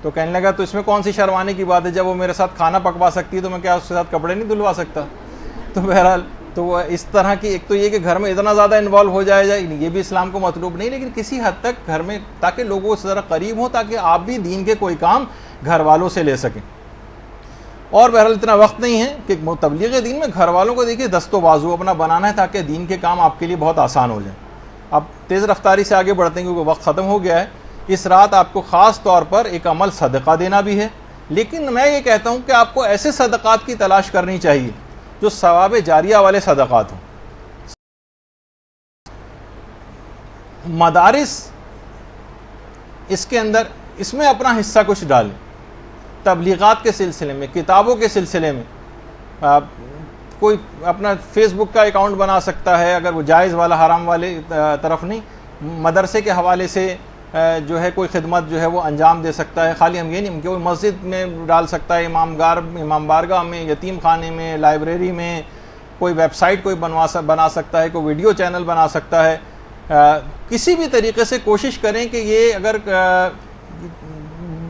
تو کہنے لگا تو اس میں کون سی شرمانے کی بات ہے، جب وہ میرے ساتھ کھانا پکوا سکتی ہے تو میں کیا اس کے ساتھ کپڑے نہیں دھلوا سکتا؟ تو بہرحال تو وہ اس طرح کی، ایک تو یہ کہ گھر میں اتنا زیادہ انوالو ہو جائے یہ بھی اسلام کو مطلوب نہیں، لیکن کسی حد تک گھر میں تاکہ لوگوں سے ذرا قریب ہوں، تاکہ آپ بھی دین کے کوئی کام گھر والوں سے لے سکیں۔ اور بہرحال اتنا وقت نہیں ہے کہ تبلیغ دین میں گھر والوں کو دیکھیے دست و بازو اپنا بنانا ہے، تاکہ دین کے کام آپ کے لیے بہت آسان ہو جائیں۔ اب تیز رفتاری سے آگے بڑھتے ہیں کیونکہ وقت ختم ہو گیا ہے۔ اس رات آپ کو خاص طور پر ایک عمل صدقہ دینا بھی ہے، لیکن میں یہ کہتا ہوں کہ آپ کو ایسے صدقات کی تلاش کرنی چاہیے جو ثواب جاریہ والے صدقات ہوں۔ مدارس اس کے اندر اس میں اپنا حصہ کچھ ڈالیں، تبلیغات کے سلسلے میں، کتابوں کے سلسلے میں۔ کوئی اپنا فیس بک کا اکاؤنٹ بنا سکتا ہے، اگر وہ جائز والا حرام والے طرف نہیں، مدرسے کے حوالے سے جو ہے کوئی خدمت جو ہے وہ انجام دے سکتا ہے. خالی ہم یہ نہیں کہ وہ مسجد میں ڈال سکتا ہے، امام بارگاہ میں، یتیم خانے میں، لائبریری میں، کوئی ویب سائٹ کوئی بنا سکتا ہے، کوئی ویڈیو چینل بنا سکتا ہے. کسی بھی طریقے سے کوشش کریں کہ یہ اگر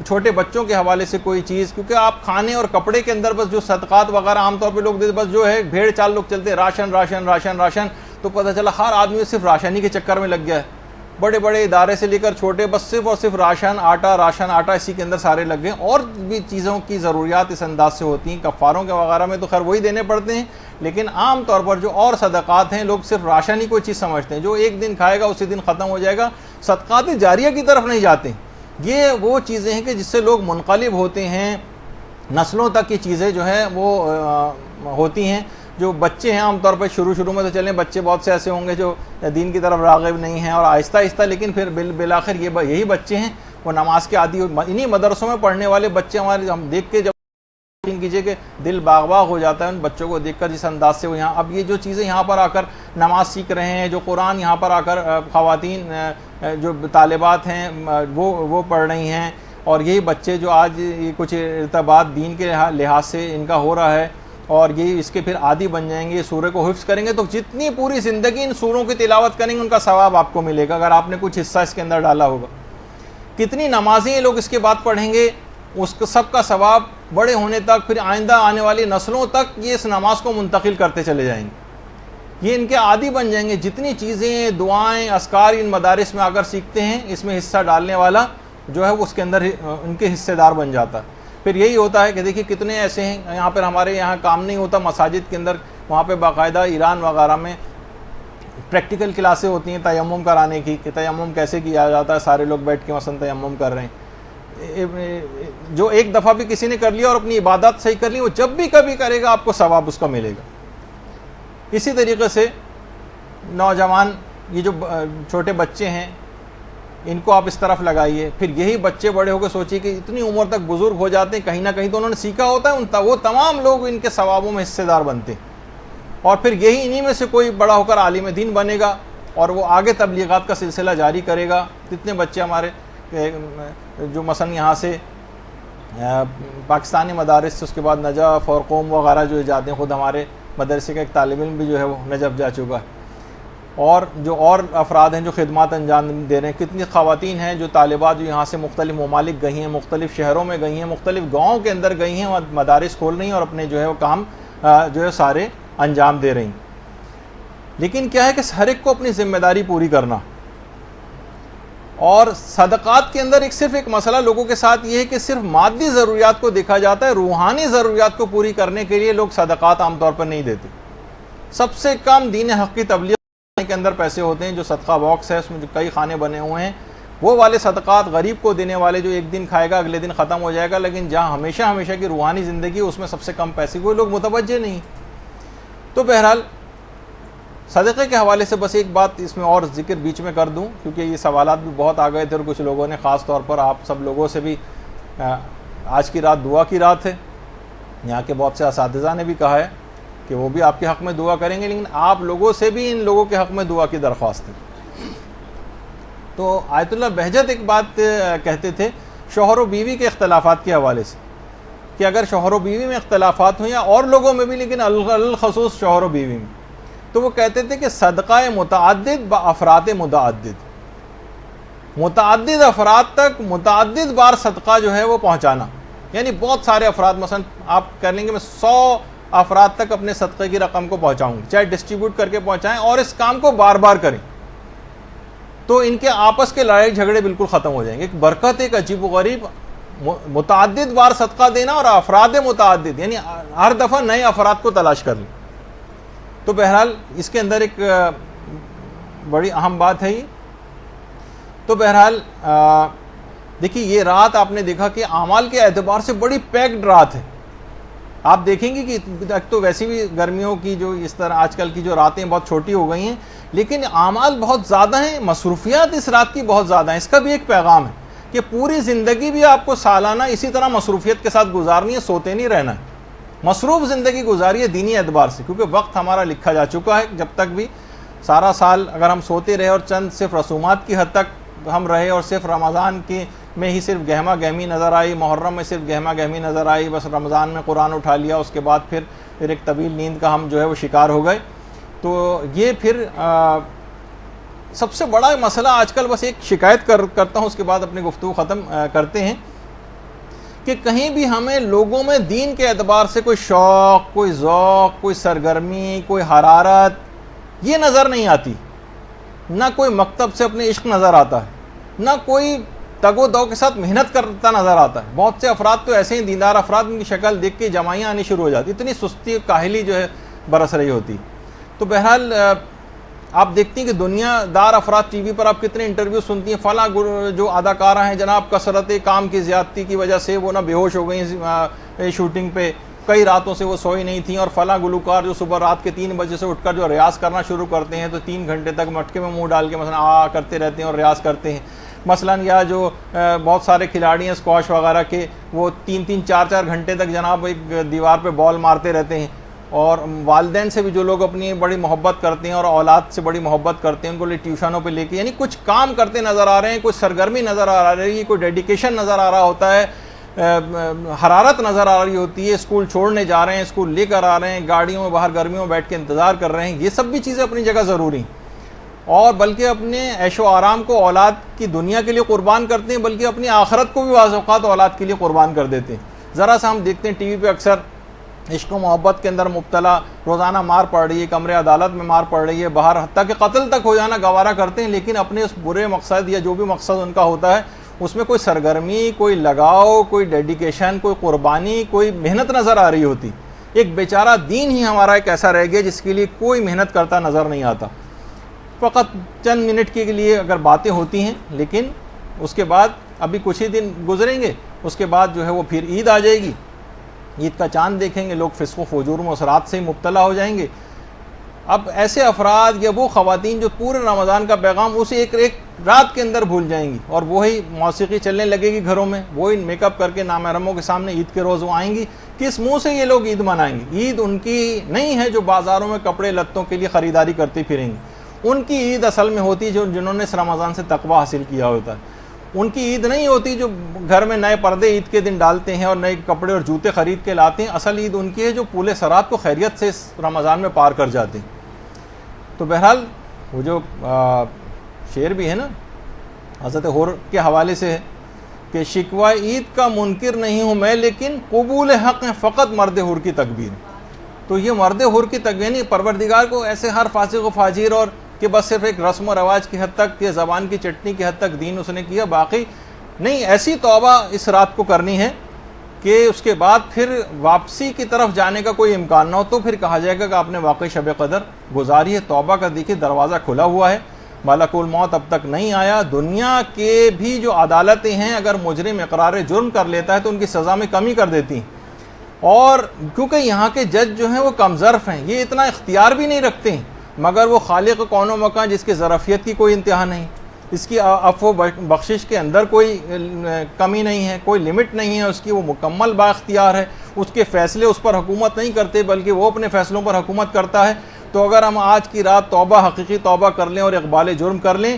چھوٹے بچوں کے حوالے سے کوئی چیز، کیونکہ آپ کھانے اور کپڑے کے اندر بس جو صدقات وغیرہ عام طور پہ لوگ دیتے، بس جو ہے بھیڑ چال لوگ چلتے راشن راشن راشن راشن، تو پتہ چلا ہر آدمی صرف راشن ہی کے چکر میں لگ گیا ہے. بڑے بڑے ادارے سے لے کر چھوٹے بس صرف اور صرف راشن آٹا اسی کے اندر سارے لگ گئے. اور بھی چیزوں کی ضروریات اس انداز سے ہوتی ہیں، کفاروں کے وغیرہ میں تو خیر وہی دینے پڑتے ہیں، لیکن عام طور پر جو اور صدقات ہیں لوگ صرف راشن ہی کوئی چیز سمجھتے ہیں، جو ایک دن کھائے گا اسی دن ختم ہو جائے گا. صدقات جاریہ کی طرف نہیں جاتے. یہ وہ چیزیں ہیں کہ جس سے لوگ منقلب ہوتے ہیں، نسلوں تک کی چیزیں جو ہیں وہ ہوتی ہیں. جو بچے ہیں عام طور پر شروع میں تو چلیں بچے بہت سے ایسے ہوں گے جو دین کی طرف راغب نہیں ہیں، اور آہستہ آہستہ لیکن پھر بالآخر یہی بچے ہیں وہ نماز کے عادی. انہی مدرسوں میں پڑھنے والے بچے ہمارے، ہم دیکھ کے جب کیجئے کہ دل باغ ہو جاتا ہے ان بچوں کو دیکھ کر جس انداز سے وہ یہاں اب یہ جو چیزیں یہاں پر آ کر نماز سیکھ رہے ہیں، جو قرآن یہاں پر آ کر خواتین جو طالبات ہیں وہ پڑھ رہی ہیں، اور یہی بچے جو آج یہ کچھ ارتباط دین کے لحاظ سے ان کا ہو رہا ہے، اور یہ اس کے پھر عادی بن جائیں گے، سورہ کو حفظ کریں گے، تو جتنی پوری زندگی ان سوروں کی تلاوت کریں گے ان کا ثواب آپ کو ملے گا اگر آپ نے کچھ حصہ اس کے اندر ڈالا ہوگا. کتنی نمازیں یہ لوگ اس کے بعد پڑھیں گے، اس کا سب کا ثواب بڑے ہونے تک، پھر آئندہ آنے والی نسلوں تک یہ اس نماز کو منتقل کرتے چلے جائیں گے. یہ ان کے عادی بن جائیں گے. جتنی چیزیں، دعائیں، اذکار ان مدارس میں آ کر سیکھتے ہیں، اس میں حصہ ڈالنے والا جو ہے وہ اس کے اندر ان کے حصے دار بن جاتا ہے. پھر یہی ہوتا ہے کہ دیکھیے کتنے ایسے ہیں یہاں پر، ہمارے یہاں کام نہیں ہوتا مساجد کے اندر، وہاں پہ باقاعدہ ایران وغیرہ میں پریکٹیکل کلاسیں ہوتی ہیں تیمم کرانے کی، کہ تیمم کیسے کیا جاتا ہے. سارے لوگ بیٹھ کے مثلا تیمم کر رہے ہیں. جو ایک دفعہ بھی کسی نے کر لیا اور اپنی عبادت صحیح کر لی، وہ جب بھی کبھی کرے گا آپ کو ثواب اس کا ملے گا. اسی طریقے سے نوجوان، یہ جو چھوٹے بچے ہیں ان کو آپ اس طرف لگائیے. پھر یہی بچے بڑے ہو کے سوچیے کہ اتنی عمر تک بزرگ ہو جاتے ہیں، کہیں نہ کہیں تو انہوں نے سیکھا ہوتا ہے، وہ تمام لوگ ان کے ثوابوں میں حصے دار بنتے ہیں. اور پھر یہی انہی میں سے کوئی بڑا ہو کر عالم دین بنے گا اور وہ آگے تبلیغات کا سلسلہ جاری کرے گا. کتنے بچے ہمارے جو مثلا یہاں سے پاکستانی مدارس سے اس کے بعد نجف اور قوم وغیرہ جو جاتے ہیں، خود ہمارے مدرسے کا ایک طالب علم بھی جو ہے وہ نجف جا چکا ہے. اور جو اور افراد ہیں جو خدمات انجام دے رہے ہیں، کتنی خواتین ہیں جو طالبات جو یہاں سے مختلف ممالک گئی ہیں، مختلف شہروں میں گئی ہیں، مختلف گاؤں کے اندر گئی ہیں، مدارس کھول رہی ہیں اور اپنے جو ہے وہ کام جو ہے سارے انجام دے رہی ہیں. لیکن کیا ہے کہ ہر ایک کو اپنی ذمہ داری پوری کرنا. اور صدقات کے اندر صرف ایک مسئلہ لوگوں کے ساتھ یہ ہے کہ صرف مادی ضروریات کو دیکھا جاتا ہے، روحانی ضروریات کو پوری کرنے کے لیے لوگ صدقات عام طور پر نہیں دیتے. سب سے کم دین حق کی تبلیغ کے اندر پیسے ہوتے ہیں. جو صدقہ باکس ہے اس میں جو کئی خانے بنے ہوئے ہیں، وہ والے صدقات غریب کو دینے والے، جو ایک دن کھائے گا اگلے دن ختم ہو جائے گا. لیکن جہاں ہمیشہ کی روحانی زندگی، اس میں سب سے کم پیسے وہ لوگ متوجہ نہیں. تو بہرحال صدقے کے حوالے سے بس ایک بات اس میں اور ذکر بیچ میں کر دوں، کیونکہ یہ سوالات بھی بہت آ گئے تھے اور کچھ لوگوں نے خاص طور پر آپ سب لوگوں سے بھی، آج کی رات دعا کی رات ہے، یہاں کے بہت سے اساتذہ نے بھی کہا ہے کہ وہ بھی آپ کے حق میں دعا کریں گے، لیکن آپ لوگوں سے بھی ان لوگوں کے حق میں دعا کی درخواست ہے. تو آیت اللہ بہجت ایک بات کہتے تھے شوہر و بیوی کے اختلافات کے حوالے سے، کہ اگر شوہر و بیوی میں اختلافات ہوں یا اور لوگوں میں بھی، لیکن الخصوص شوہر و بیوی میں، تو وہ کہتے تھے کہ صدقہ متعدد بافراد متعدد افراد تک متعدد بار صدقہ جو ہے وہ پہنچانا. یعنی بہت سارے افراد، مثلا آپ کہہ لیں گے میں 100 افراد تک اپنے صدقے کی رقم کو پہنچاؤں گی، چاہے ڈسٹریبیوٹ کر کے پہنچائیں اور اس کام کو بار بار کریں، تو ان کے آپس کے لڑائی جھگڑے بالکل ختم ہو جائیں گے. ایک برکت، ایک عجیب و غریب متعدد بار صدقہ دینا اور افراد متعدد، یعنی ہر دفعہ نئے افراد کو تلاش کر لیں. تو بہرحال اس کے اندر ایک بڑی اہم بات ہے یہ. تو بہرحال دیکھیے یہ رات آپ نے دیکھا کہ اعمال کے اعتبار سے بڑی پیکڈ رات ہے. آپ دیکھیں گے کہ تو ویسی بھی گرمیوں کی جو اس طرح آج کل کی جو راتیں بہت چھوٹی ہو گئی ہیں، لیکن اعمال بہت زیادہ ہیں، مصروفیات اس رات کی بہت زیادہ ہیں. اس کا بھی ایک پیغام ہے کہ پوری زندگی بھی آپ کو سالانہ اسی طرح مصروفیت کے ساتھ گزارنی ہے، سوتے نہیں رہنا ہے، مصروف زندگی گزاری ہے دینی اعتبار سے، کیونکہ وقت ہمارا لکھا جا چکا ہے. جب تک بھی سارا سال اگر ہم سوتے رہے اور چند صرف رسومات کی حد تک ہم رہے اور صرف رمضان کی میں ہی صرف گہما گہمی نظر آئی، محرم میں صرف گہما گہمی نظر آئی، بس رمضان میں قرآن اٹھا لیا، اس کے بعد پھر ایک طویل نیند کا ہم جو ہے وہ شکار ہو گئے. تو یہ پھر سب سے بڑا مسئلہ آج کل، بس ایک شکایت کرتا ہوں، اس کے بعد اپنی گفتگو ختم کرتے ہیں، کہ کہیں بھی ہمیں لوگوں میں دین کے اعتبار سے کوئی شوق، کوئی ذوق، کوئی سرگرمی، کوئی حرارت یہ نظر نہیں آتی. نہ کوئی مکتب سے اپنے عشق نظر آتا ہے، نہ کوئی تگ و دو کے ساتھ محنت کرتا نظر آتا ہے. بہت سے افراد تو ایسے ہی دیندار افراد، ان کی شکل دیکھ کے جمائیاں آنی شروع ہو جاتی، اتنی سستی کاہلی جو ہے برس رہی ہوتی. تو بہرحال آپ دیکھتی ہیں کہ دنیا دار افراد ٹی وی پر آپ کتنے انٹرویو سنتی ہیں، فلاں جو اداکارہ ہیں جناب کثرت کام کی زیادتی کی وجہ سے وہ نہ بے ہوش ہو گئیں شوٹنگ پہ، کئی راتوں سے وہ سوئی نہیں تھیں، اور فلاں گلوکار جو صبح رات کے 3 بجے سے اٹھ کر جو ریاض کرنا شروع کرتے ہیں تو 3 گھنٹے تک مٹکے میں منہ ڈال کے مثلا کرتے رہتے ہیں اور ریاض کرتے ہیں. مثلا یا جو بہت سارے کھلاڑی ہیں اسکواش وغیرہ کے، وہ 3-3 4-4 گھنٹے تک جناب ایک دیوار پہ بال مارتے رہتے ہیں. اور والدین سے بھی جو لوگ اپنی بڑی محبت کرتے ہیں اور اولاد سے بڑی محبت کرتے ہیں، ان کو ٹیوشنوں پہ لے کے، یعنی کچھ کام کرتے نظر آ رہے ہیں، کوئی سرگرمی نظر آ رہی ہے، کوئی ڈیڈیکیشن نظر آ رہا ہوتا ہے، حرارت نظر آ رہی ہوتی ہے. اسکول چھوڑنے جا رہے ہیں، اسکول لے کر آ رہے ہیں، گاڑیوں میں باہر گرمیوں میں بیٹھ کے انتظار کر رہے ہیں. یہ سب بھی چیزیں اپنی جگہ ضروری ہیں، اور بلکہ اپنے عیش و آرام کو اولاد کی دنیا کے لیے قربان کرتے ہیں، بلکہ اپنی آخرت کو بھی بعض اوقات اولاد کے لیے قربان کر دیتے ہیں. ذرا سا ہم دیکھتے ہیں ٹی وی پہ اکثر عشق و محبت کے اندر مبتلا روزانہ مار پڑ رہی ہے، کمرے عدالت میں مار پڑ رہی ہے، باہر حتیٰ کہ قتل تک ہو جانا گوارا کرتے ہیں، لیکن اپنے اس برے مقصد یا جو بھی مقصد ان کا ہوتا ہے اس میں کوئی سرگرمی، کوئی لگاؤ، کوئی ڈیڈیکیشن، کوئی قربانی، کوئی محنت نظر آ رہی ہوتی. ایک بیچارہ دین ہی ہمارا ایک ایسا رہ گیا جس کے لیے کوئی محنت کرتا نظر نہیں آتا. فقط چند منٹ کے لیے اگر باتیں ہوتی ہیں، لیکن اس کے بعد ابھی کچھ ہی دن گزریں گے، اس کے بعد جو ہے وہ پھر عید آ جائے گی، عید کا چاند دیکھیں گے، لوگ فسق و فجور میں اس رات سے ہی مبتلا ہو جائیں گے. اب ایسے افراد یا وہ خواتین جو پورے رمضان کا پیغام اسے ایک رات کے اندر بھول جائیں گی، اور وہی موسیقی چلنے لگے گی گھروں میں، وہی میک اپ کر کے نامحرموں کے سامنے عید کے روز وہ آئیں گی. کس منہ سے یہ لوگ عید منائیں گے؟ عید ان کی نہیں ہے جو بازاروں میں کپڑے لتوں کے لیے خریداری کرتے پھریں گے. ان کی عید اصل میں ہوتی ہے جنہوں نے اس رمضان سے تقوی حاصل کیا ہوتا ہے. ان کی عید نہیں ہوتی جو گھر میں نئے پردے عید کے دن ڈالتے ہیں اور نئے کپڑے اور جوتے خرید کے لاتے ہیں. اصل عید ان کی ہے جو پورے سرات کو خیریت سے اس رمضان میں پار کر جاتے ہیں. تو بہرحال وہ جو شعر بھی ہے نا حضرت حور کے حوالے سے ہے کہ شکوہ عید کا منکر نہیں ہوں میں، لیکن قبول حق ہے فقط مرد حور کی تکبیر. تو یہ مرد حور کی تکبیر نہیں، پروردگار کو ایسے ہر فاسق و فاجر اور کہ بس صرف ایک رسم و رواج کی حد تک یا زبان کی چٹنی کی حد تک دین اس نے کیا، باقی نہیں. ایسی توبہ اس رات کو کرنی ہے کہ اس کے بعد پھر واپسی کی طرف جانے کا کوئی امکان نہ ہو. تو پھر کہا جائے گا کہ آپ نے واقعی شب قدر گزاری ہے. توبہ کا دیکھیے دروازہ کھلا ہوا ہے، ملک الموت اب تک نہیں آیا. دنیا کے بھی جو عدالتیں ہیں اگر مجرم اقرار جرم کر لیتا ہے تو ان کی سزا میں کمی کر دیتی ہیں، اور کیونکہ یہاں کے جج جو ہیں وہ کم ظرف ہیں، یہ اتنا اختیار بھی نہیں رکھتے ہیں، مگر وہ خالق کون و مکان جس کے ظرفیت کی کوئی انتہا نہیں، اس کی عفو بخشش کے اندر کوئی کمی نہیں ہے، کوئی لمٹ نہیں ہے اس کی، وہ مکمل با اختیار ہے. اس کے فیصلے اس پر حکومت نہیں کرتے بلکہ وہ اپنے فیصلوں پر حکومت کرتا ہے. تو اگر ہم آج کی رات توبہ، حقیقی توبہ کر لیں اور اقبال جرم کر لیں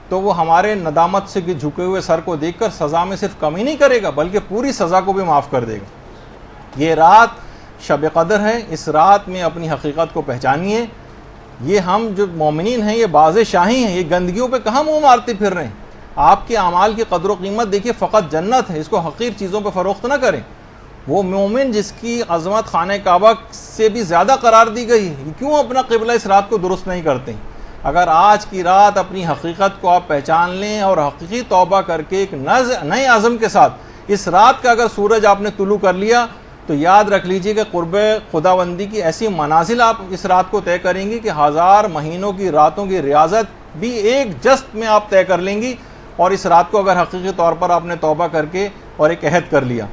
تو وہ ہمارے ندامت سے جھکے ہوئے سر کو دیکھ کر سزا میں صرف کمی نہیں کرے گا بلکہ پوری سزا کو بھی معاف کر دے گا. یہ رات شب قدر ہے، اس رات میں اپنی حقیقت کو پہچانیے. یہ ہم جو مومنین ہیں یہ باز شاہی ہیں، یہ گندگیوں پہ کہاں منہ مارتے پھر رہے ہیں. آپ کے اعمال کی قدر و قیمت دیکھیے، فقط جنت ہے، اس کو حقیر چیزوں پہ فروخت نہ کریں. وہ مومن جس کی عظمت خانہ کعبہ سے بھی زیادہ قرار دی گئی ہے، کیوں اپنا قبلہ اس رات کو درست نہیں کرتے؟ اگر آج کی رات اپنی حقیقت کو آپ پہچان لیں اور حقیقی توبہ کر کے ایک نئے عزم کے ساتھ اس رات کا اگر سورج آپ نے طلوع کر لیا تو یاد رکھ لیجئے کہ قرب خداوندی کی ایسی منازل آپ اس رات کو طے کریں گی کہ 1000 مہینوں کی راتوں کی ریاضت بھی ایک جست میں آپ طے کر لیں گی. اور اس رات کو اگر حقیقی طور پر آپ نے توبہ کر کے اور ایک عہد کر لیا.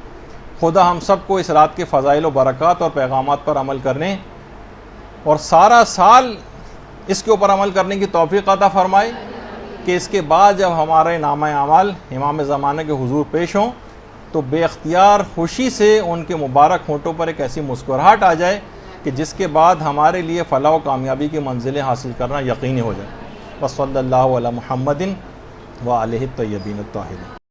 خدا ہم سب کو اس رات کے فضائل و برکات اور پیغامات پر عمل کرنے اور سارا سال اس کے اوپر عمل کرنے کی توفیق عطا فرمائے کہ اس کے بعد جب ہمارے نامہ اعمال امام زمانہ کے حضور پیش ہوں تو بے اختیار خوشی سے ان کے مبارک ہونٹوں پر ایک ایسی مسکراہٹ آ جائے کہ جس کے بعد ہمارے لیے فلاح و کامیابی کی منزلیں حاصل کرنا یقینی ہو جائے. وصلی اللہ علی محمد و آلہ الطیبین الطاہرین۔